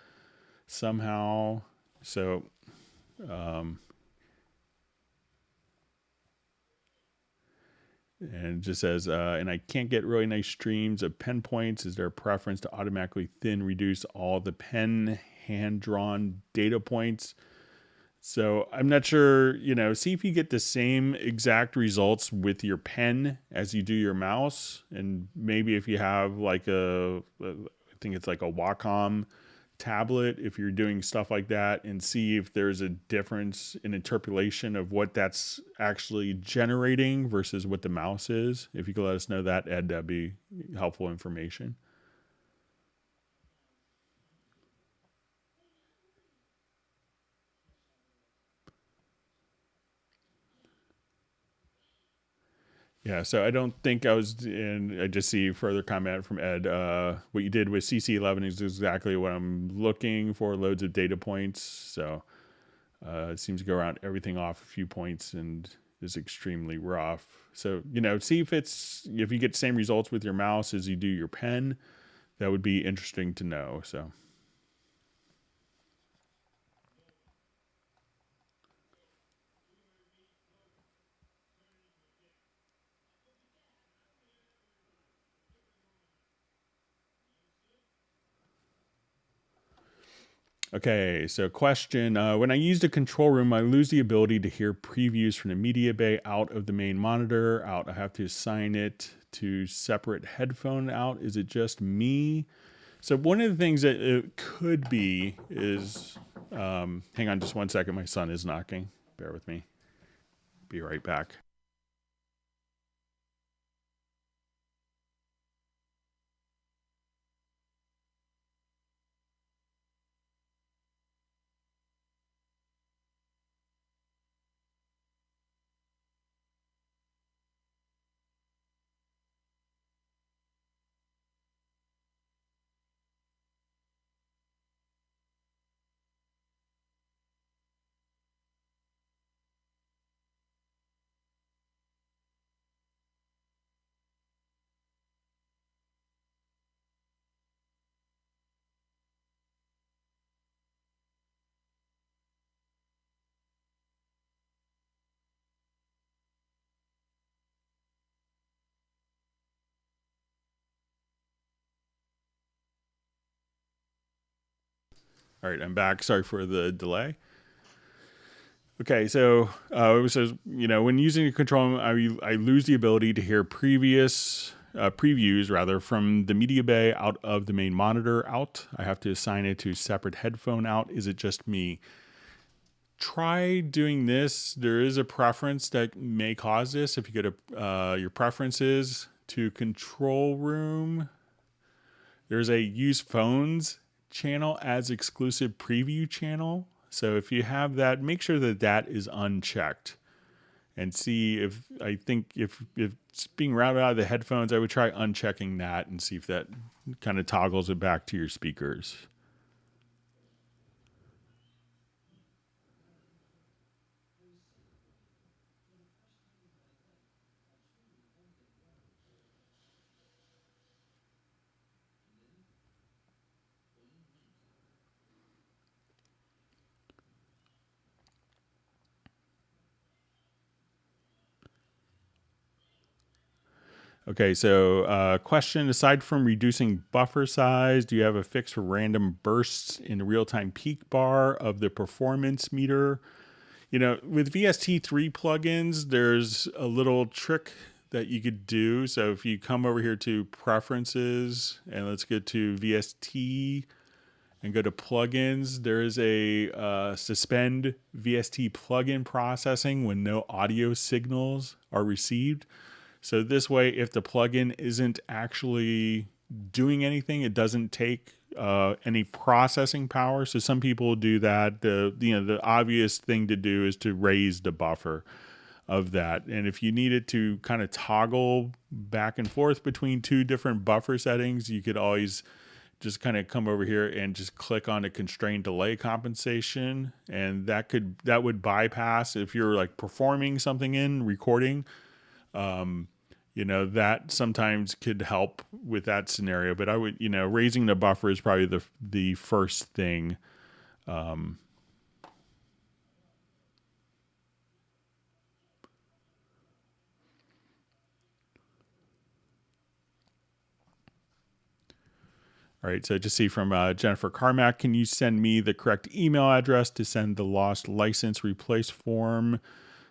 somehow. So and it just says, and I can't get really nice streams of pen points. Is there a preference to automatically thin reduce all the pen hand-drawn data points? So I'm not sure, you know, see if you get the same exact results with your pen as you do your mouse. And maybe if you have like I think it's like a Wacom tablet, if you're doing stuff like that, and see if there's a difference in interpolation of what that's actually generating versus what the mouse is. If you could let us know that, Ed, that'd be helpful information. Yeah, so I don't think I was, and I just see further comment from Ed. What you did with CC11 is exactly what I'm looking for, loads of data points. So it seems to go around everything off a few points and is extremely rough. So, you know, see if you get the same results with your mouse as you do your pen. that would be interesting to know. So. Okay, so question. When I use the control room, I lose the ability to hear previews from the media bay out of the main monitor. I have to assign it to separate headphone out. Is it just me? So one of the things that it could be is, hang on just one second. My son is knocking. Bear with me. Be right back. All right, I'm back. Sorry for the delay. Okay, so it says, when using a control room, I lose the ability to hear previews from the media bay out of the main monitor out. I have to assign it to separate headphone out. Is it just me? Try doing this. There is a preference that may cause this. If you go to your preferences to control room, there's a use phones channel as exclusive preview channel. So if you have that, make sure that that is unchecked and see if it's being routed out of the headphones. I would try unchecking that and see if that kind of toggles it back to your speakers. Okay, so question, aside from reducing buffer size, do you have a fix for random bursts in the real-time peak bar of the performance meter? With VST3 plugins, there's a little trick that you could do. So if you come over here to preferences and let's go to VST and go to plugins, there is a suspend VST plugin processing when no audio signals are received. So this way, if the plugin isn't actually doing anything, it doesn't take any processing power. So some people do that. The obvious thing to do is to raise the buffer of that. And if you needed to kind of toggle back and forth between two different buffer settings, you could always just kind of come over here and just click on the constrained delay compensation, and that would bypass if you're like performing something in recording. That sometimes could help with that scenario, but I would, raising the buffer is probably the first thing. All right, so just see from Jennifer Carmack, can you send me the correct email address to send the lost license replace form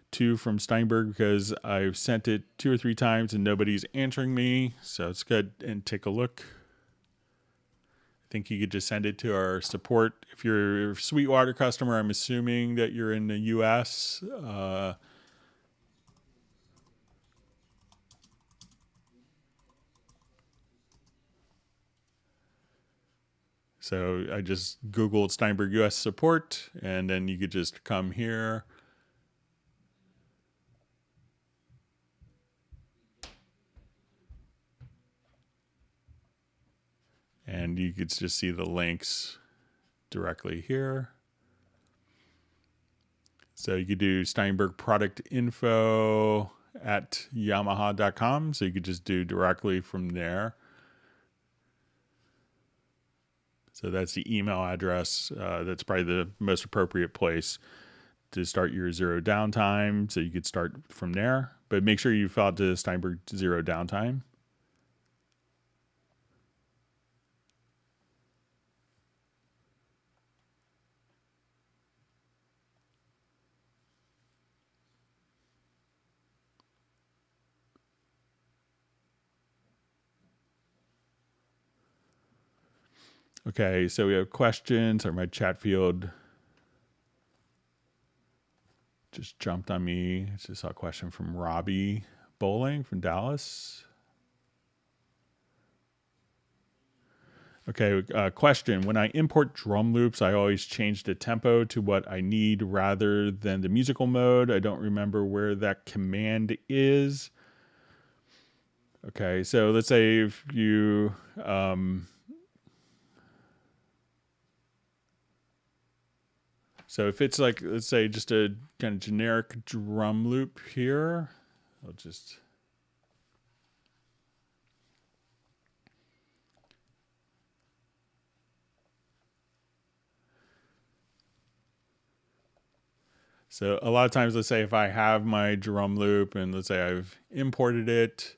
to from Steinberg, because I've sent it 2 or 3 times and nobody's answering me. So let's go and take a look. I think you could just send it to our support. If you're a Sweetwater customer, I'm assuming that you're in the US. So I just Googled Steinberg US support, and then you could just come here. And you could just see the links directly here. So you could do Steinberg product info at yamaha.com. So you could just do directly from there. So that's the email address. That's probably the most appropriate place to start your zero downtime. So you could start from there, but make sure you fill out the Steinberg zero downtime. Okay, so we have questions, or my chat field just jumped on me. I just saw a question from Robbie Bowling from Dallas. Okay, question. When I import drum loops, I always change the tempo to what I need rather than the musical mode. I don't remember where that command is. Okay, so let's say if you... so if it's like, let's say just a kind of generic drum loop here, I'll just... So a lot of times, let's say if I have my drum loop and let's say I've imported it,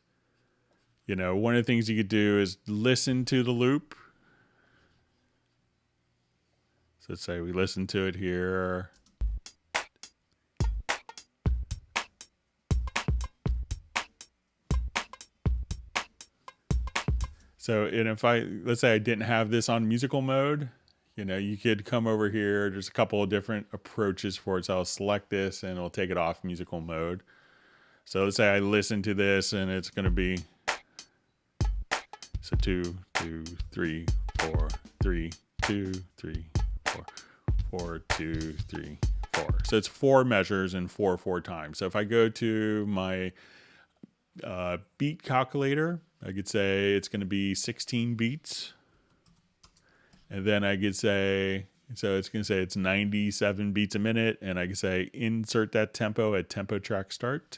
you know, one of the things you could do is listen to the loop. So let's say we listen to it here. So, and if let's say I didn't have this on musical mode, you know, you could come over here. There's a couple of different approaches for it. So I'll select this and it'll take it off musical mode. So let's say I listen to this and it's going to be, so 2, 2, 3, 4, 3, 2, 3, 4, 4, 2, 3, 4. So it's 4 measures and 4 times. So if I go to my beat calculator, I could say it's going to be 16 beats. And then I could say, so it's going to say it's 97 beats a minute. And I can say insert that tempo at tempo track start.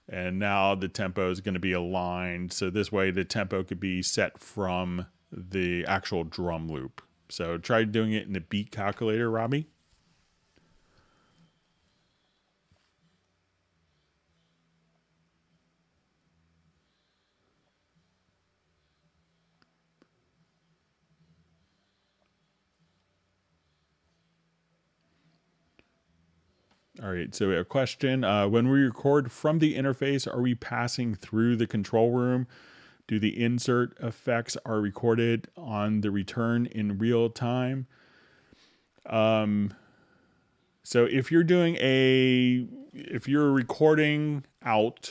And now the tempo is going to be aligned. So this way the tempo could be set from the actual drum loop. So try doing it in the beat calculator, Robbie. All right, so we have a question. When we record from the interface, are we passing through the control room? Do the insert effects are recorded on the return in real time? So if you're if you're recording out,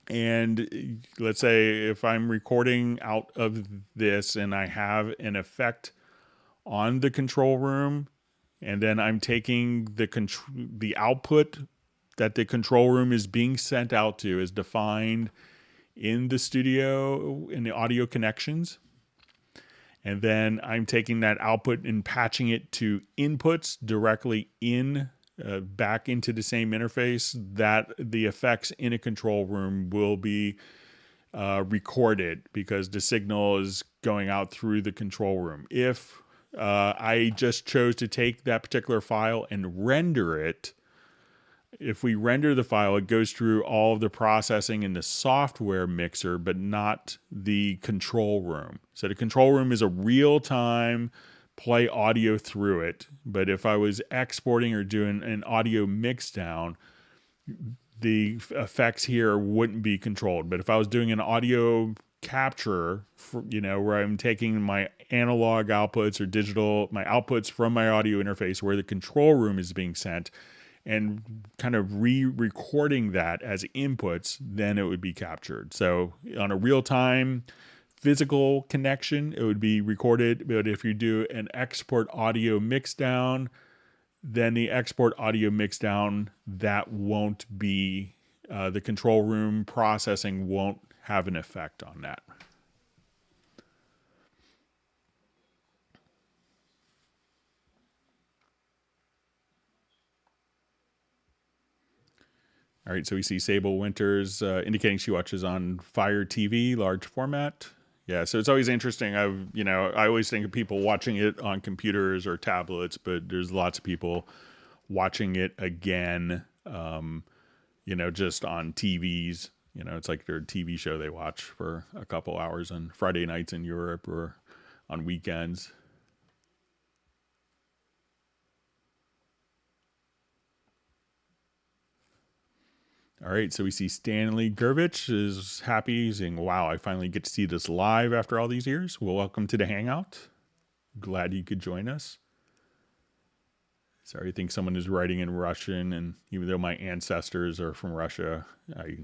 and let's say if I'm recording out of this and I have an effect on the control room, and then I'm taking the output that the control room is being sent out to is defined in the studio in the audio connections. And then I'm taking that output and patching it to inputs directly in back into the same interface, that the effects in a control room will be recorded because the signal is going out through the control room. If I just chose to take that particular file and render it, if we render the file, it goes through all of the processing in the software mixer, but not the control room. So the control room is a real-time play audio through it. But if I was exporting or doing an audio mixdown, the effects here wouldn't be controlled. But if I was doing an audio capture, where I'm taking my analog outputs or my outputs from my audio interface where the control room is being sent and kind of re-recording that as inputs, then it would be captured. So on a real-time physical connection, it would be recorded. But if you do an export audio mixdown, then the export audio mixdown, that won't be, the control room processing won't have an effect on that. All right, so we see Sable Winters indicating she watches on Fire TV, large format. Yeah, so it's always interesting. I always think of people watching it on computers or tablets, but there's lots of people watching it again, just on TVs. It's like their TV show they watch for a couple hours on Friday nights in Europe or on weekends. All right, so we see Stanley Gurvich is happy. He's saying, wow, I finally get to see this live after all these years. Well, welcome to the Hangout. Glad you could join us. Sorry, I think someone is writing in Russian, and even though my ancestors are from Russia, I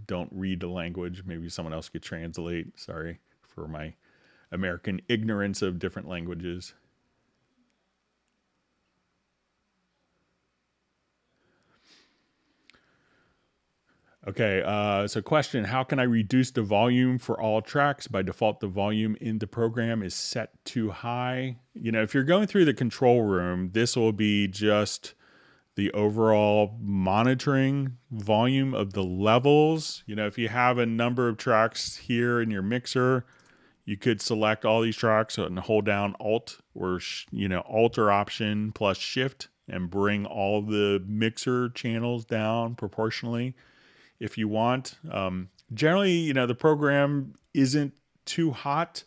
don't read the language. Maybe someone else could translate. Sorry for my American ignorance of different languages. Okay, so question, how can I reduce the volume for all tracks? By default, the volume in the program is set too high. If you're going through the control room, this will be just the overall monitoring volume of the levels. If you have a number of tracks here in your mixer, you could select all these tracks and hold down Alt or, Alt or Option plus Shift and bring all the mixer channels down proportionally if you want. Generally, the program isn't too hot.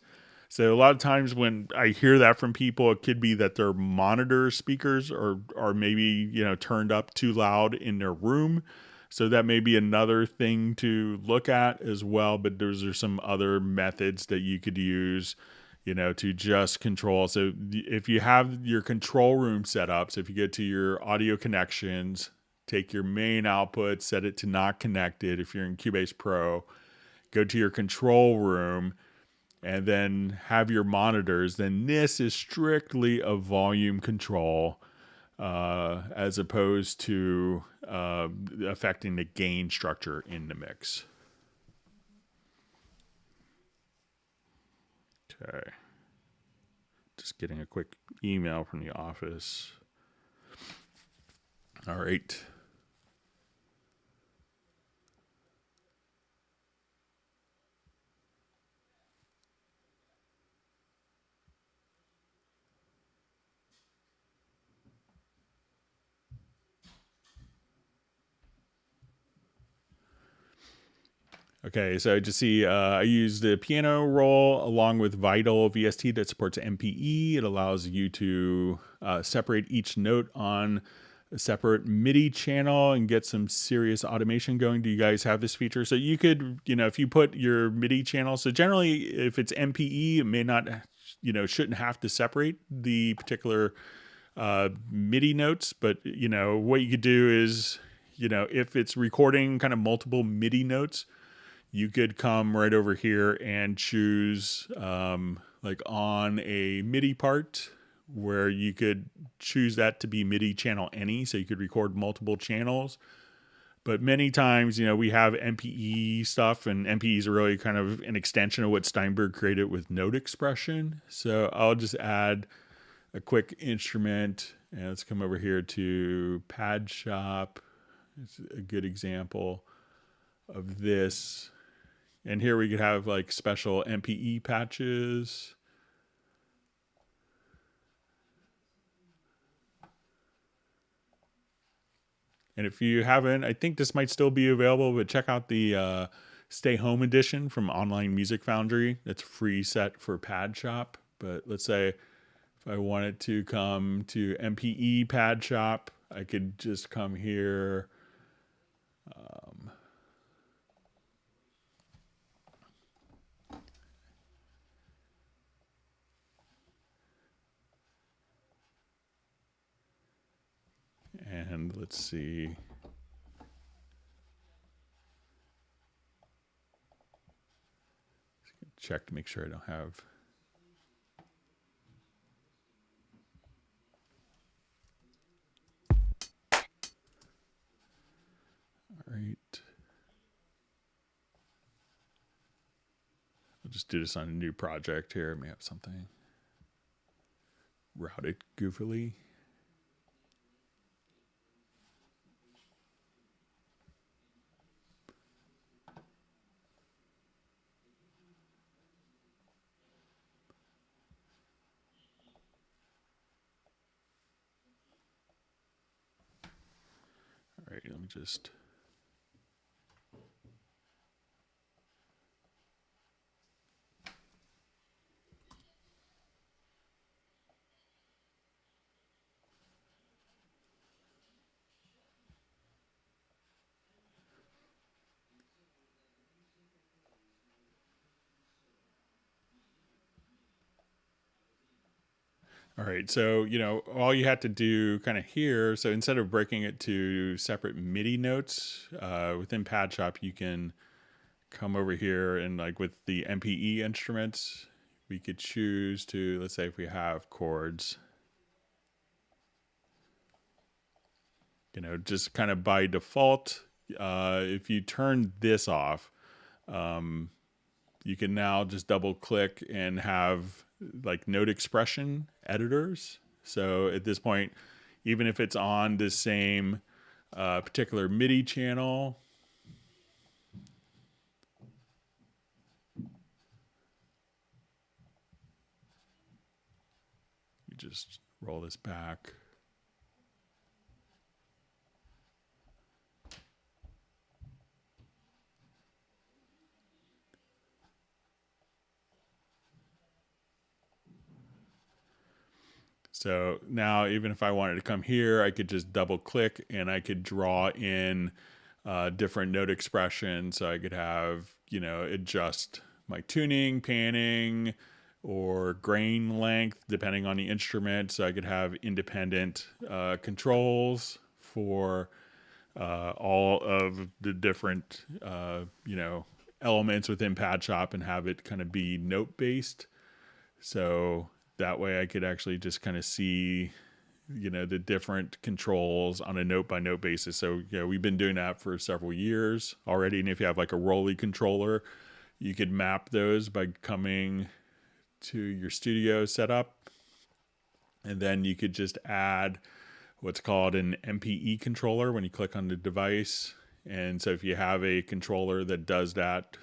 So a lot of times when I hear that from people, it could be that their monitor speakers are maybe, turned up too loud in their room. So that may be another thing to look at as well. But those are some other methods that you could use, to just control. So if you have your control room set up, so if you get to your audio connections, take your main output, set it to not connected. If you're in Cubase Pro, go to your control room and then have your monitors, then this is strictly a volume control as opposed to affecting the gain structure in the mix. Okay. Just getting a quick email from the office. All right. Okay, so I just see I use the piano roll along with Vital VST that supports MPE. It allows you to separate each note on a separate MIDI channel and get some serious automation going. Do you guys have this feature? So you could, if you put your MIDI channel, so generally if it's MPE, it may not, shouldn't have to separate the particular MIDI notes, but, what you could do is, if it's recording kind of multiple MIDI notes, you could come right over here and choose like on a MIDI part where you could choose that to be MIDI channel any, so you could record multiple channels. But many times, we have MPE stuff, and MPE is really kind of an extension of what Steinberg created with note expression. So I'll just add a quick instrument, and let's come over here to Pad Shop. It's a good example of this. And here we could have like special MPE patches. And if you haven't, I think this might still be available, but check out the Stay Home edition from Online Music Foundry. That's free set for Pad Shop. But let's say if I wanted to come to MPE Pad Shop, I could just come here. And let's see. Check to make sure I don't have. All right. I'll just do this on a new project here. I may have something routed goofily. right, let me just. All right, so all you have to do kind of here. So instead of breaking it to separate MIDI notes within Pad Shop, you can come over here and like with the MPE instruments, we could choose to, let's say if we have chords, just kind of by default, if you turn this off, you can now just double click and have like note expression editors. So at this point, even if it's on the same particular MIDI channel, you just roll this back. So now even if I wanted to come here, I could just double click and I could draw in different note expressions. So I could have, adjust my tuning, panning, or grain length, depending on the instrument. So I could have independent controls for all of the different, elements within Pad Shop and have it kind of be note based. So that way I could actually just kind of see, the different controls on a note by note basis. So, we've been doing that for several years already. And if you have like a Rolly controller, you could map those by coming to your studio setup. And then you could just add what's called an MPE controller when you click on the device. And so if you have a controller that does that,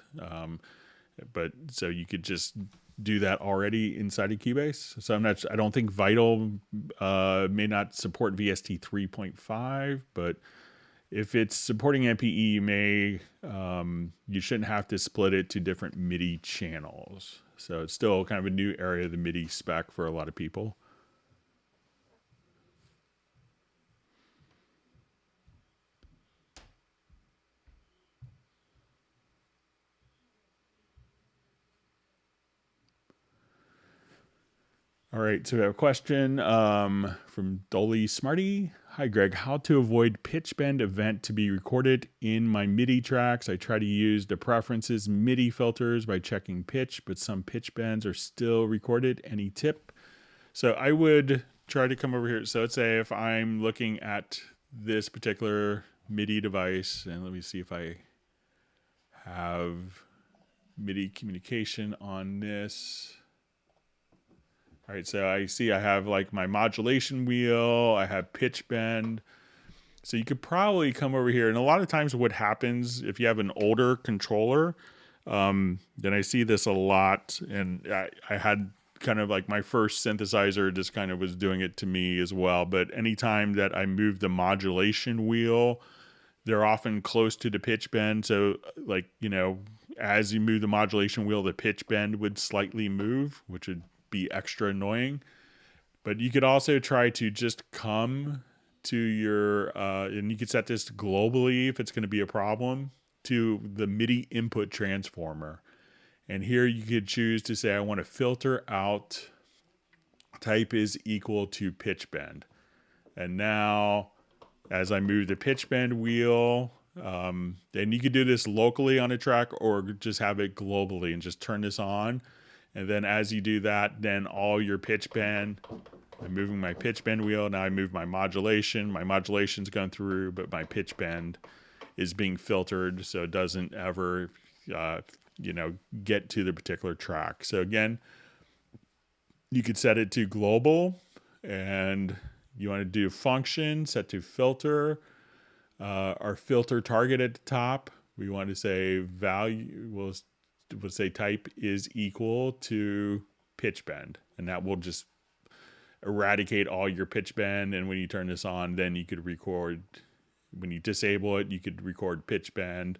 so you could just do that already inside of Cubase. So I don't think Vital may not support VST 3.5, but if it's supporting MPE, you shouldn't have to split it to different MIDI channels. So it's still kind of a new area of the MIDI spec for a lot of people. All right, so we have a question from Dolly Smarty. Hi, Greg. How to avoid pitch bend event to be recorded in my MIDI tracks? I try to use the preferences MIDI filters by checking pitch, but some pitch bends are still recorded. Any tip? So I would try to come over here. So let's say if I'm looking at this particular MIDI device, and let me see if I have MIDI communication on this. All right, so I see I have like my modulation wheel, I have pitch bend. So you could probably come over here. And a lot of times what happens if you have an older controller, then I see this a lot. And I had kind of like my first synthesizer just kind of was doing it to me as well. But anytime that I move the modulation wheel, they're often close to the pitch bend. So like, as you move the modulation wheel, the pitch bend would slightly move, which would be extra annoying. But you could also try to just come to your and you could set this globally if it's going to be a problem, to the MIDI input transformer. And here you could choose to say I want to filter out type is equal to pitch bend. And now as I move the pitch bend wheel, then you could do this locally on a track or just have it globally and just turn this on. And then as you do that, then all your pitch bend, I'm moving my pitch bend wheel. Now I move my modulation. My modulation's going through, but my pitch bend is being filtered so it doesn't ever, get to the particular track. So again, you could set it to global, and you want to do function, set to filter. Our filter target at the top, we want to say value, we'll say type is equal to pitch bend, and that will just eradicate all your pitch bend. And when you turn this on, then you could record when you disable it, you could record pitch bend,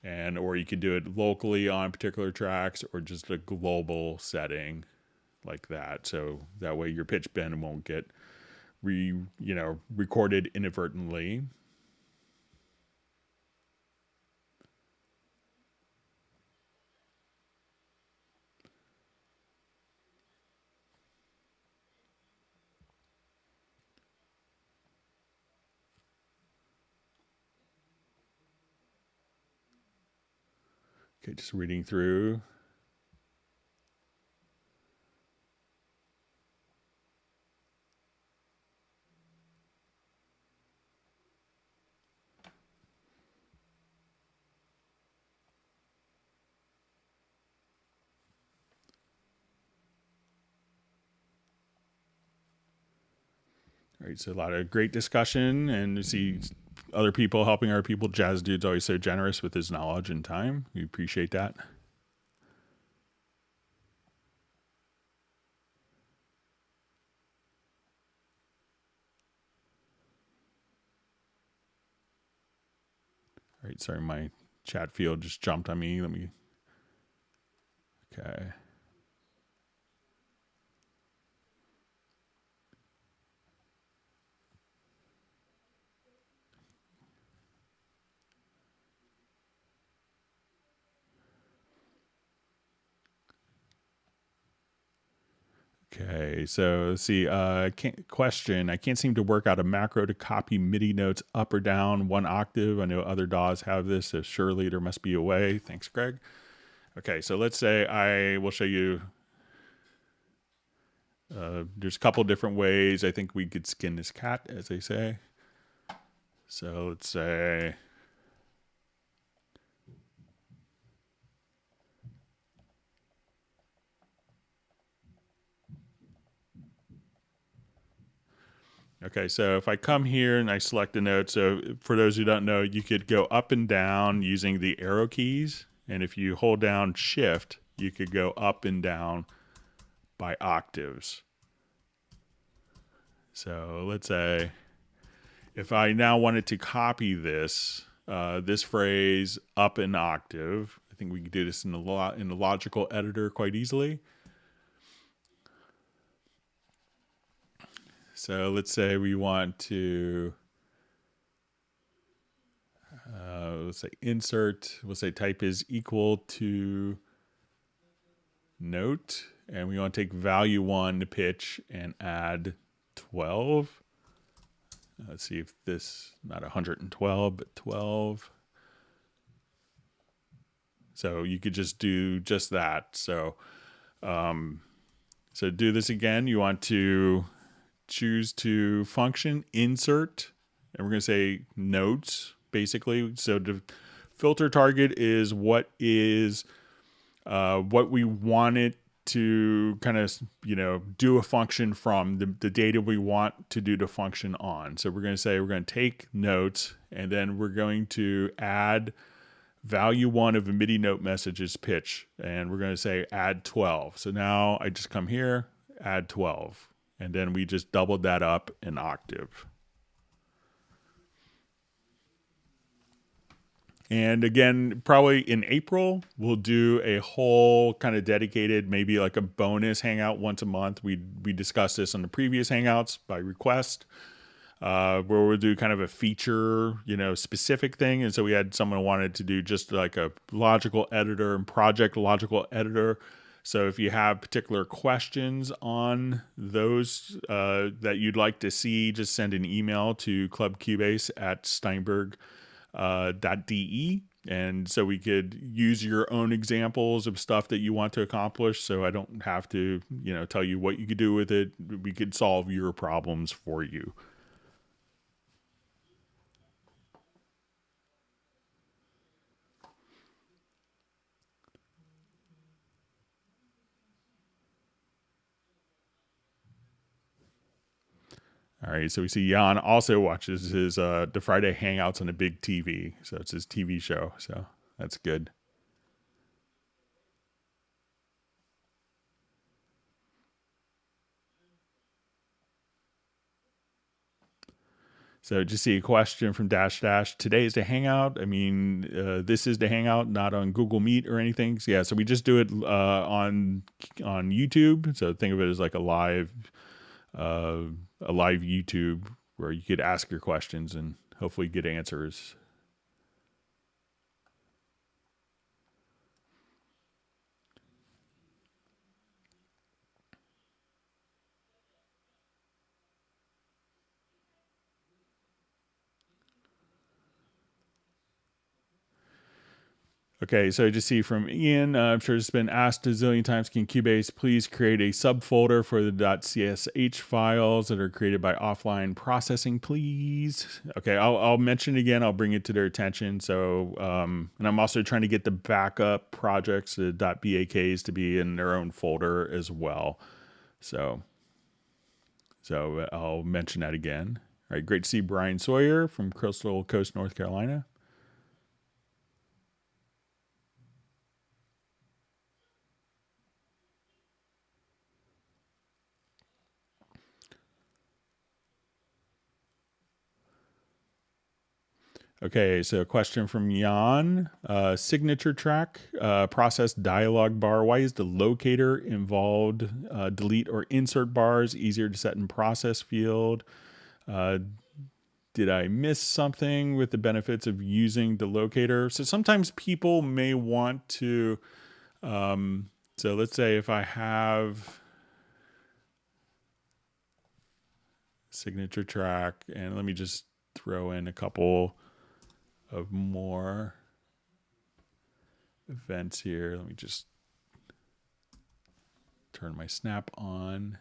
and or you could do it locally on particular tracks or just a global setting like that. So that way your pitch bend won't get recorded inadvertently. Okay, just reading through. All right, so a lot of great discussion, and you see other people helping our people. Jazz Dude's always so generous with his knowledge and time. We appreciate that. All right, sorry, my chat field just jumped on me. Okay. Okay, so let's see. Question: I can't seem to work out a macro to copy MIDI notes up or down one octave. I know other DAWs have this, so surely there must be a way. Thanks, Greg. Okay, so let's say I will show you. There's a couple different ways I think we could skin this cat, as they say. So let's say. Okay, so if I come here and I select a note, so for those who don't know, you could go up and down using the arrow keys. And if you hold down Shift, you could go up and down by octaves. So let's say if I now wanted to copy this, this phrase up an octave, I think we can do this in the logical editor quite easily. So let's say we want to, let's say insert, we'll say type is equal to note, and we want to take value 1 to pitch and add 12. Let's see if this, not 112, but 12. So you could just do just that. So, so do this again. You want to choose to function insert, and we're going to say notes basically. So the filter target is what we want it to kind of do a function from the data we want to do the function on. So we're going to say we're going to take notes, and then we're going to add value 1 of a MIDI note message's pitch, and we're going to say add 12. So now I just come here, add 12. And then we just doubled that up an octave. And again, probably in April, we'll do a whole kind of dedicated, maybe like a bonus hangout once a month. We discussed this on the previous hangouts by request, where we'll do kind of a feature, specific thing. And so we had someone who wanted to do just like a logical editor and project logical editor. So if you have particular questions on those that you'd like to see, just send an email to clubcubase@steinberg.de. And so we could use your own examples of stuff that you want to accomplish. So I don't have to, tell you what you could do with it. We could solve your problems for you. All right, so we see Jan also watches his the Friday Hangouts on a big TV. So it's his TV show. So that's good. So just see a question from Dash Dash. Today is the Hangout. I mean, this is the Hangout, not on Google Meet or anything. So yeah, so we just do it on YouTube. So think of it as like a live YouTube where you could ask your questions and hopefully get answers. Okay, so I just see from Ian, I'm sure it's been asked a zillion times, can Cubase please create a subfolder for the .csh files that are created by offline processing, please? Okay, I'll mention it again. I'll bring it to their attention. So, and I'm also trying to get the backup projects, the .baks, to be in their own folder as well. So I'll mention that again. All right, great to see Brian Sawyer from Crystal Coast, North Carolina. Okay, so a question from Jan. Signature track, process dialog bar. Why is the locator involved? Delete or insert bars, easier to set in process field. Did I miss something with the benefits of using the locator? So sometimes people may want to, so let's say if I have signature track, and let me just throw in a couple of more events here. Let me just turn my snap on.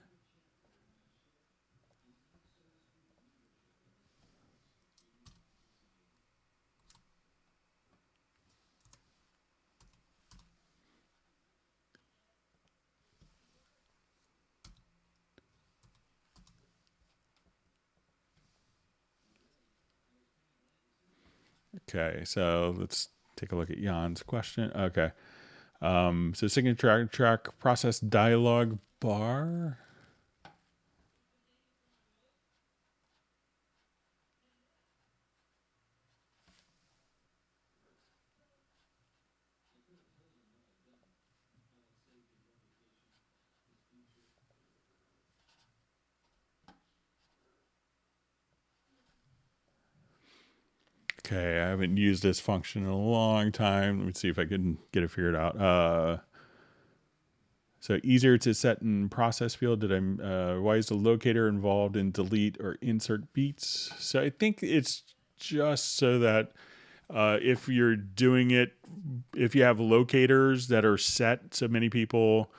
Okay, so let's take a look at Jan's question. Okay. So signature track process dialog bar. Okay, I haven't used this function in a long time. Let me see if I can get it figured out. So easier to set in process field. Why is the locator involved in delete or insert beats? So I think it's just so that if you're doing it, if you have locators that are set, so many people,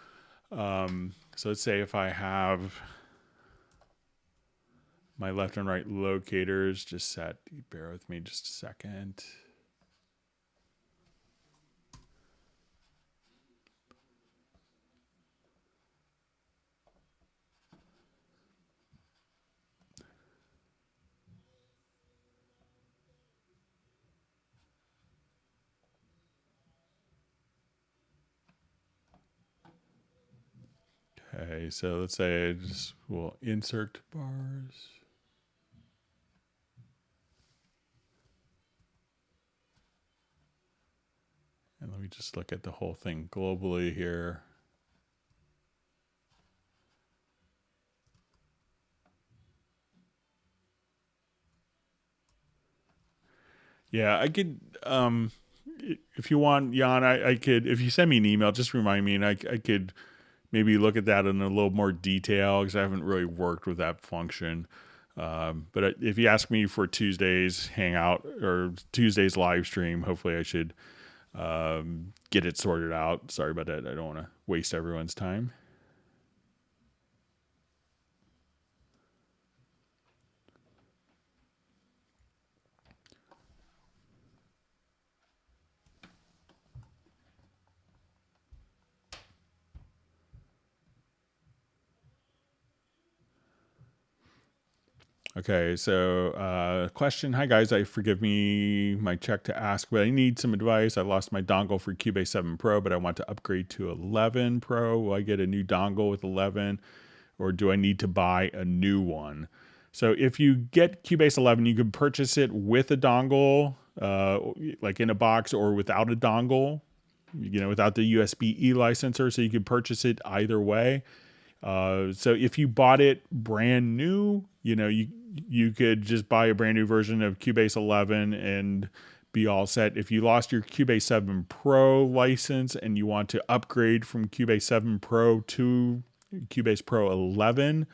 so let's say if I have my left and right locators just set, bear with me just a second. Okay, so let's say I just will insert bars. And let me just look at the whole thing globally here. Yeah, I could, if you want, Jan, I could, if you send me an email, just remind me, and I could maybe look at that in a little more detail because I haven't really worked with that function. But if you ask me for Tuesday's Hangout or Tuesday's live stream, hopefully I should get it sorted out. Sorry about that. I don't want to waste everyone's time. Okay, so question. Hi guys, forgive me my check to ask, but I need some advice. I lost my dongle for Cubase 7 Pro, but I want to upgrade to 11 Pro. Will I get a new dongle with 11, or do I need to buy a new one? So if you get Cubase 11, you can purchase it with a dongle, like in a box, or without a dongle, without the USB-E licenser. So you can purchase it either way. So if you bought it brand new, you could just buy a brand new version of Cubase 11 and be all set. If you lost your Cubase 7 Pro license and you want to upgrade from Cubase 7 Pro to Cubase Pro 11,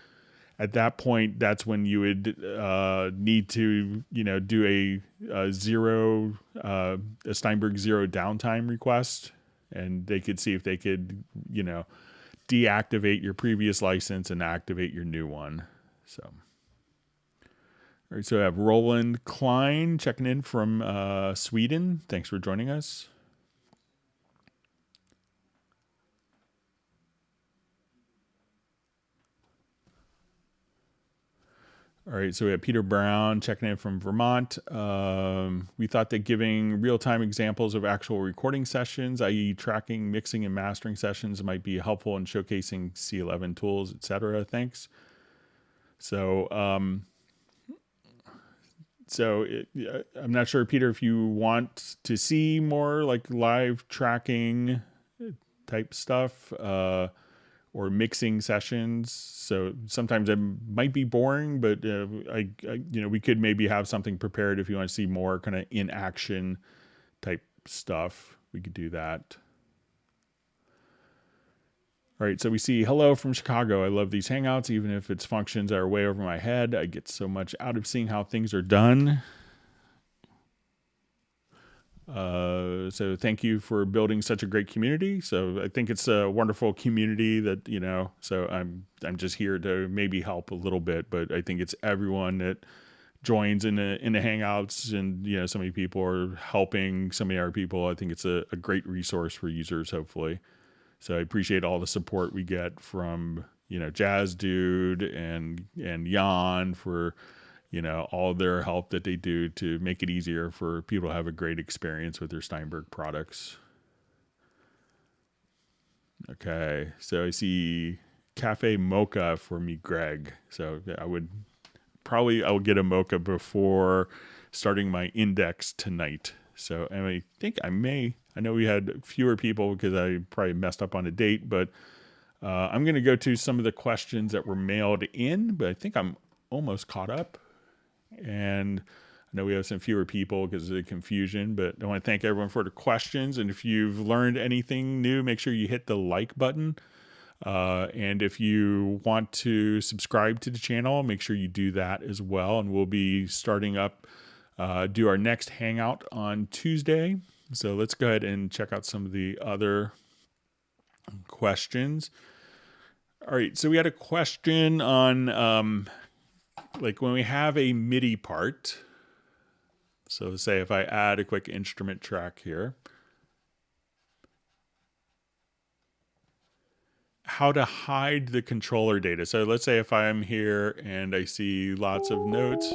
at that point, that's when you would need to, do a Steinberg zero downtime request, and they could see if they could, deactivate your previous license and activate your new one. So, all right. So I have Roland Klein checking in from Sweden. Thanks for joining us. All right, so we have Peter Brown checking in from Vermont. We thought that giving real-time examples of actual recording sessions, i.e. tracking, mixing, and mastering sessions, might be helpful in showcasing C11 tools, etc. Thanks. So, I'm not sure, Peter, if you want to see more like live tracking type stuff, or mixing sessions. So sometimes it might be boring, but we could maybe have something prepared if you want to see more kind of in action type stuff. We could do that. All right, so we see hello from Chicago. I love these hangouts, even if it's functions that are way over my head. I get so much out of seeing how things are done. So thank you for building such a great community. So I think it's a wonderful community that, so I'm just here to maybe help a little bit, but I think it's everyone that joins in the hangouts, and, so many people are helping so many other people. I think it's a great resource for users, hopefully. So I appreciate all the support we get from, Jazz Dude and Jan for, all their help that they do to make it easier for people to have a great experience with their Steinberg products. Okay, so I see Cafe Mocha for me, Greg. So I would get a mocha before starting my index tonight. So I think I know we had fewer people because I probably messed up on a date, but I'm going to go to some of the questions that were mailed in, but I think I'm almost caught up. And I know we have some fewer people because of the confusion, but I want to thank everyone for the questions. And if you've learned anything new, make sure you hit the like button. And if you want to subscribe to the channel, make sure you do that as well. And we'll be starting up, do our next hangout on Tuesday. So let's go ahead and check out some of the other questions. All right. So we had a question on, like when we have a MIDI part. So say if I add a quick instrument track here, how to hide the controller data. So let's say if I'm here and I see lots of notes.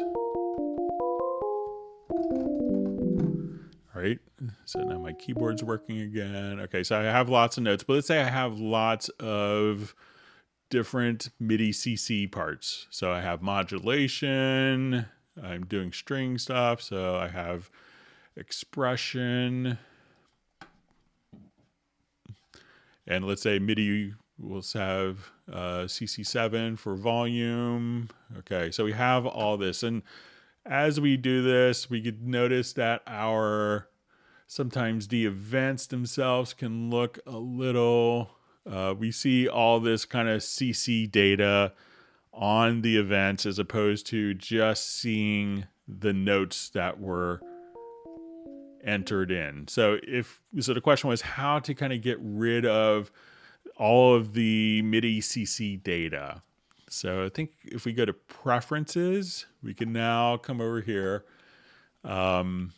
All right, so now my keyboard's working again. Okay, so I have lots of notes, but let's say I have lots of different MIDI CC parts. So I have modulation, I'm doing string stuff, so I have expression, and let's say MIDI will have CC7 for volume. Okay, so we have all this, and as we do this, we could notice that sometimes the events themselves can look a little, we see all this kind of CC data on the events as opposed to just seeing the notes that were entered in. So the question was how to kind of get rid of all of the MIDI CC data. So I think if we go to preferences, we can now come over here, and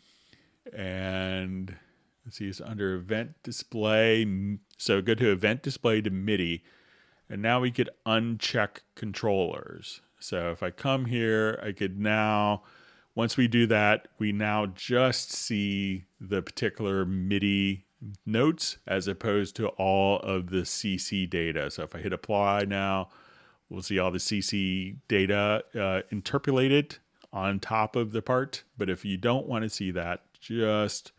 let's see, it's under event display. So go to event display to MIDI, and now we could uncheck controllers. So if I come here, I could now, once we do that, we now just see the particular MIDI notes as opposed to all of the CC data. So if I hit apply now, we'll see all the CC data interpolated on top of the part. But if you don't want to see that, just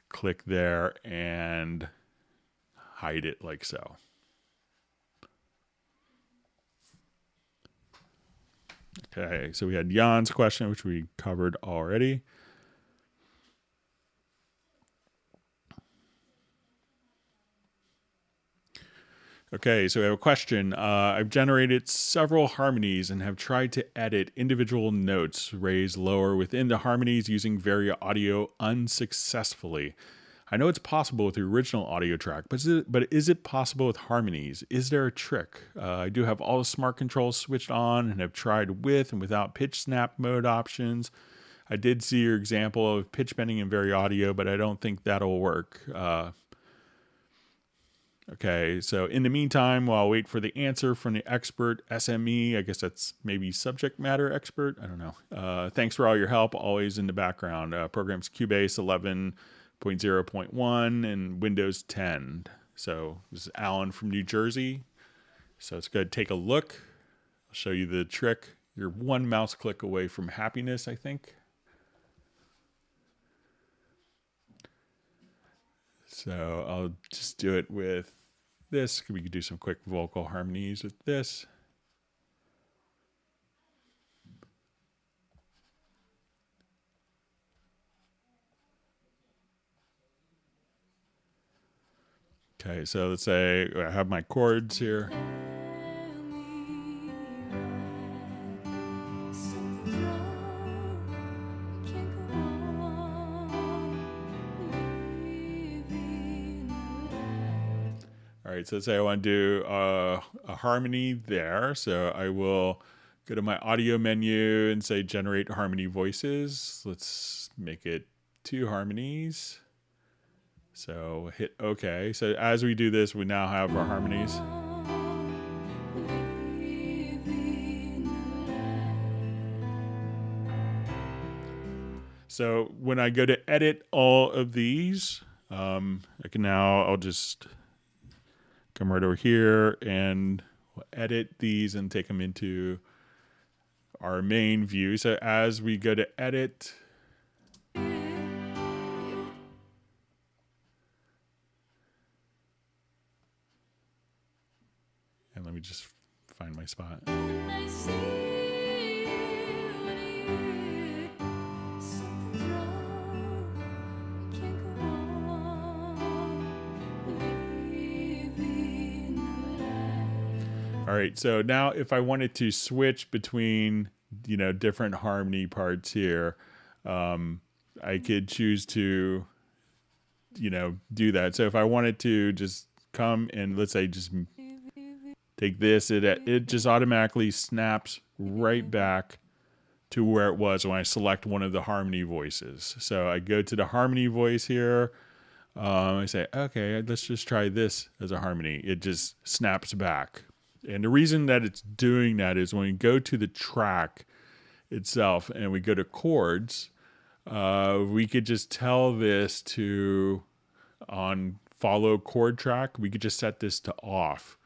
click there and hide it like so. Okay, so we had Jan's question, which we covered already. Okay, so we have a question. I've generated several harmonies and have tried to edit individual notes, raise lower within the harmonies using Varia Audio unsuccessfully. I know it's possible with the original audio track, but is it possible with harmonies? Is there a trick? I do have all the smart controls switched on and have tried with and without pitch snap mode options. I did see your example of pitch bending in Varia Audio, but I don't think that'll work. Okay, so in the meantime, while I wait for the answer from the expert SME, I guess that's maybe subject matter expert. I don't know. Thanks for all your help, always in the background. Programs Cubase 11.0.1 and Windows 10. So this is Alan from New Jersey. So it's good. Take a look. I'll show you the trick. You're one mouse click away from happiness, I think. So I'll just do it with this. We could do some quick vocal harmonies with this. Okay, so let's say I have my chords here. All right, so let's say I want to do a harmony there. So I will go to my audio menu and say generate harmony voices. Let's make it 2 harmonies. So hit OK. So as we do this, we now have our harmonies. So when I go to edit all of these, I'll just come right over here and we'll edit these and take them into our main view. So as we go to edit, and let me just find my spot. All right, so now if I wanted to switch between, different harmony parts here, I could choose to, do that. So if I wanted to just come and let's say just take this, it just automatically snaps right back to where it was when I select one of the harmony voices. So I go to the harmony voice here. I say, okay, let's just try this as a harmony. It just snaps back. And the reason that it's doing that is when we go to the track itself and we go to chords, we could just tell this to, on follow chord track, we could just set this to off.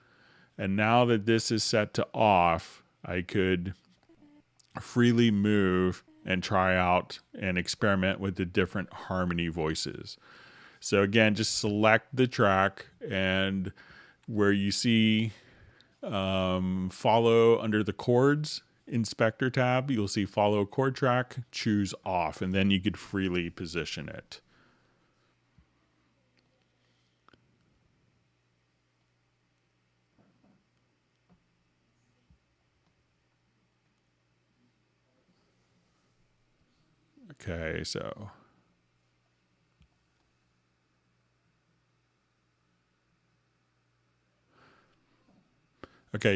And now that this is set to off, I could freely move and try out and experiment with the different harmony voices. So again, just select the track, and where you see follow under the chords inspector tab, you'll see follow chord track, choose off, and then you could freely position it. Okay,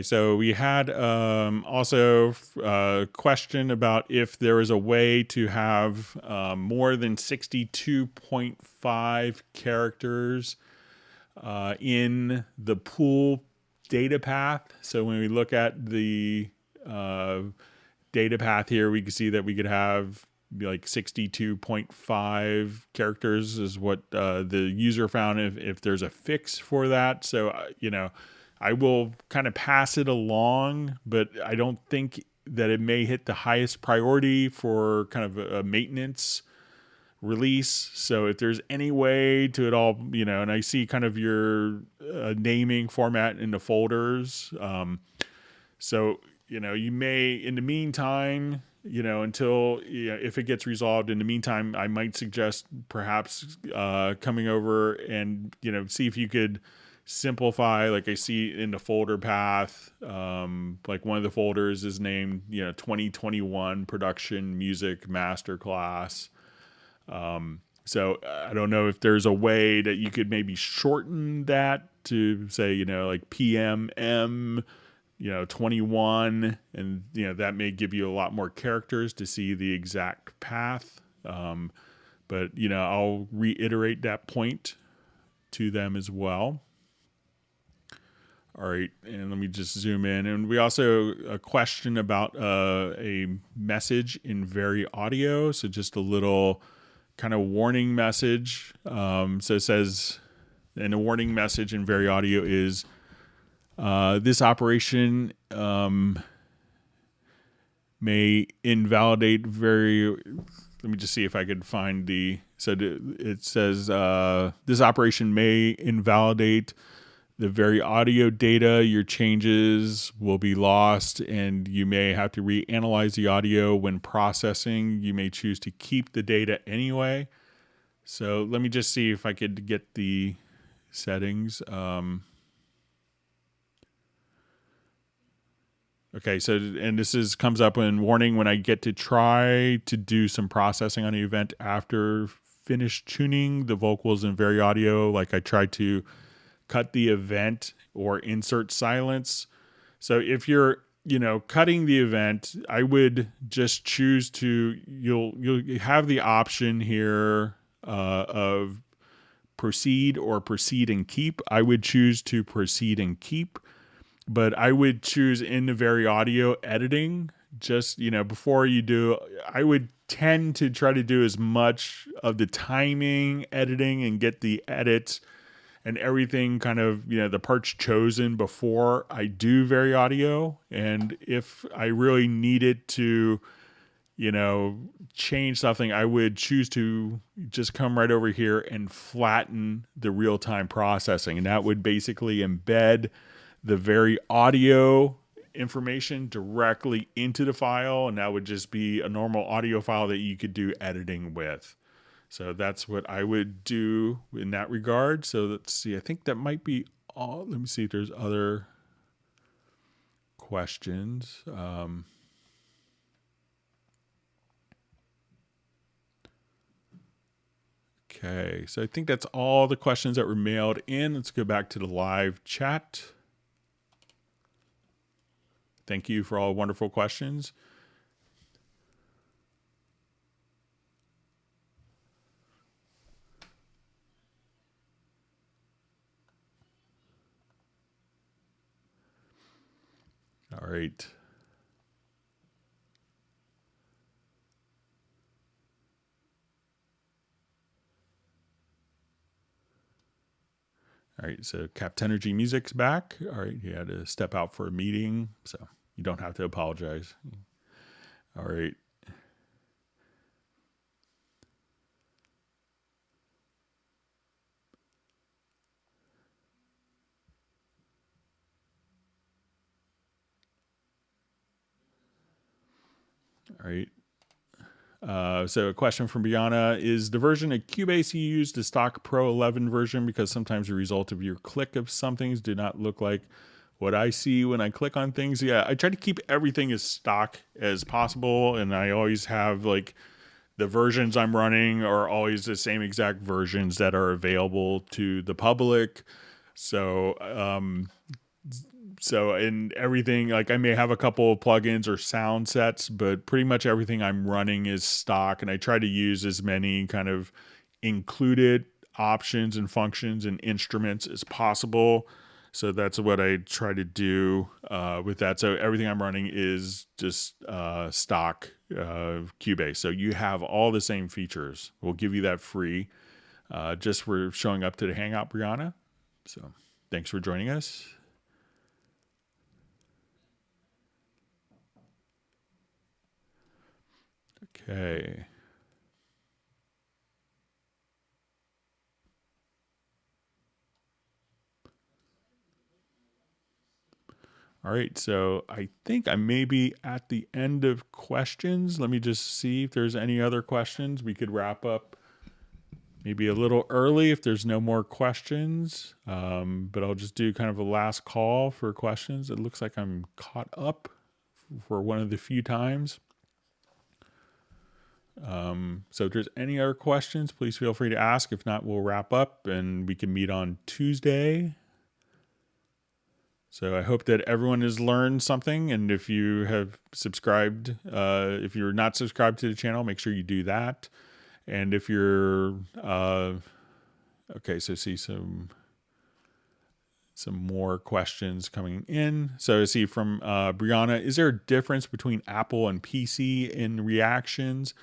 so we had also a question about if there was a way to have more than 62.5 characters in the pool data path. So when we look at the data path here, we can see that we could have like 62.5 characters is what the user found if there's a fix for that. So, I will kind of pass it along, but I don't think that it may hit the highest priority for kind of a maintenance release. So if there's any way to it all, and I see kind of your naming format in the folders. So, you may, in the meantime, until, if it gets resolved, in the meantime, I might suggest perhaps coming over and, see if you could simplify, like I see in the folder path, like one of the folders is named, 2021 production music masterclass. So I don't know if there's a way that you could maybe shorten that to say, like PMM, 21, and, that may give you a lot more characters to see the exact path. But, I'll reiterate that point to them as well. All right, and let me just zoom in. And we also a question about a message in Very Audio. So just a little kind of warning message. So it says, and the warning message in Very Audio is this operation may invalidate very. Let me just see if I could find the. So it says this operation may invalidate the Very Audio data. Your changes will be lost, and you may have to reanalyze the audio when processing. You may choose to keep the data anyway. So let me just see if I could get the settings. Okay, so, and this comes up in warning when I get to try to do some processing on the event after finish tuning the vocals in Very Audio. Like I tried to cut the event or insert silence. So if you're, cutting the event, I would just choose to, you'll have the option here of proceed or proceed and keep. I would choose to proceed and keep. But I would choose in the Very Audio editing, just, before you do, I would tend to try to do as much of the timing editing and get the edits and everything kind of, the parts chosen before I do Very Audio. And if I really needed to, change something, I would choose to just come right over here and flatten the real-time processing. And that would basically embed the Very Audio information directly into the file, and that would just be a normal audio file that you could do editing with. So that's what I would do in that regard. So let's see, I think that might be all. Let me see if there's other questions. Okay, so I think that's all the questions that were mailed in. Let's go back to the live chat. Thank you for all wonderful questions. All right. All right, so Captenergy Music's back. All right, he had to step out for a meeting, so you don't have to apologize. All right. All right. So a question from Brianna, is the version of Cubase you use the stock Pro 11 version? Because sometimes the result of your click of some things do not look like what I see when I click on things. Yeah, I try to keep everything as stock as possible, and I always have like the versions I'm running are always the same exact versions that are available to the public. So in everything, like I may have a couple of plugins or sound sets, but pretty much everything I'm running is stock, and I try to use as many kind of included options and functions and instruments as possible. So that's what I try to do with that. So everything I'm running is just stock Cubase. So you have all the same features. We'll give you that free just for showing up to the Hangout, Brianna. So thanks for joining us. Okay. All right, so I think I may be at the end of questions. Let me just see if there's any other questions. We could wrap up maybe a little early if there's no more questions. But I'll just do kind of a last call for questions. It looks like I'm caught up for one of the few times. So if there's any other questions, please feel free to ask. If not, we'll wrap up and we can meet on Tuesday. So I hope that everyone has learned something. And if you have subscribed, if you're not subscribed to the channel, make sure you do that. And if you're, okay, so see some more questions coming in. So I see from Brianna, is there a difference between Apple and PC in reactions?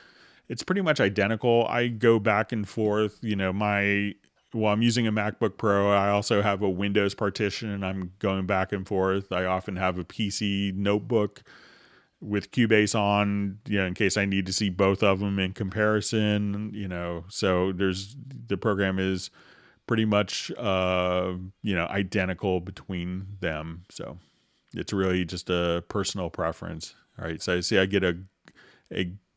It's pretty much identical. I go back and forth, while I'm using a MacBook Pro, I also have a Windows partition and I'm going back and forth. I often have a PC notebook with Cubase on, in case I need to see both of them in comparison, so the program is pretty much, identical between them. So it's really just a personal preference. All right. So I see I get a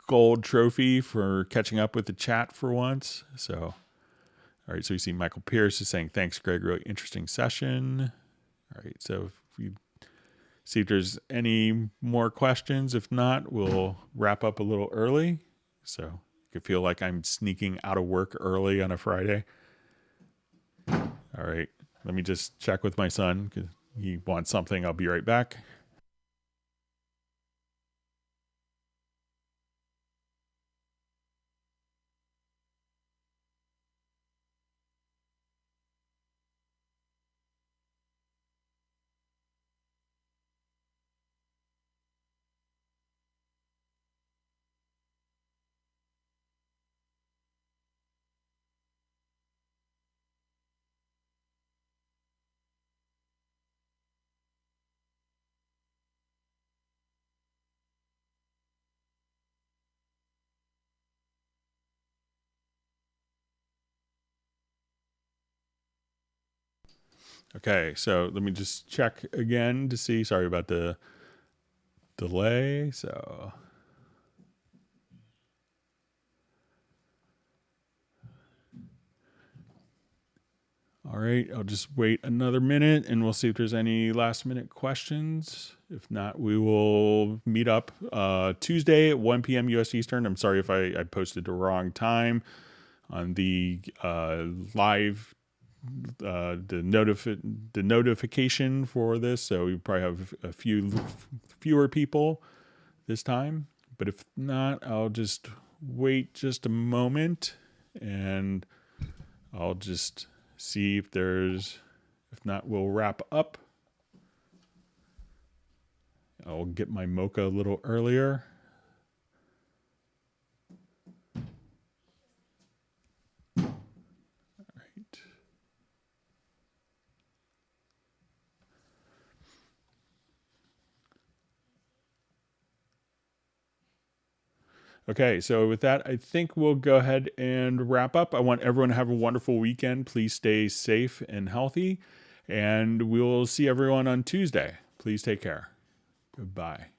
gold trophy for catching up with the chat for once. So, all right, so we see Michael Pierce is saying, thanks, Greg, really interesting session. All right, so if we see if there's any more questions. If not, we'll wrap up a little early. So you could feel like I'm sneaking out of work early on a Friday. All right, let me just check with my son because he wants something. I'll be right back. Okay, so let me just check again to see. Sorry about the delay. So, all right, I'll just wait another minute and we'll see if there's any last minute questions. If not, we will meet up Tuesday at 1 p.m. US Eastern. I'm sorry if I posted the wrong time on the live the notification for this, so we probably have a fewer people this time. But if not, I'll just wait just a moment and I'll just see if there's. If not, we'll wrap up. I'll get my mocha a little earlier. Okay, so with that, I think we'll go ahead and wrap up. I want everyone to have a wonderful weekend. Please stay safe and healthy, and we'll see everyone on Tuesday. Please take care. Goodbye.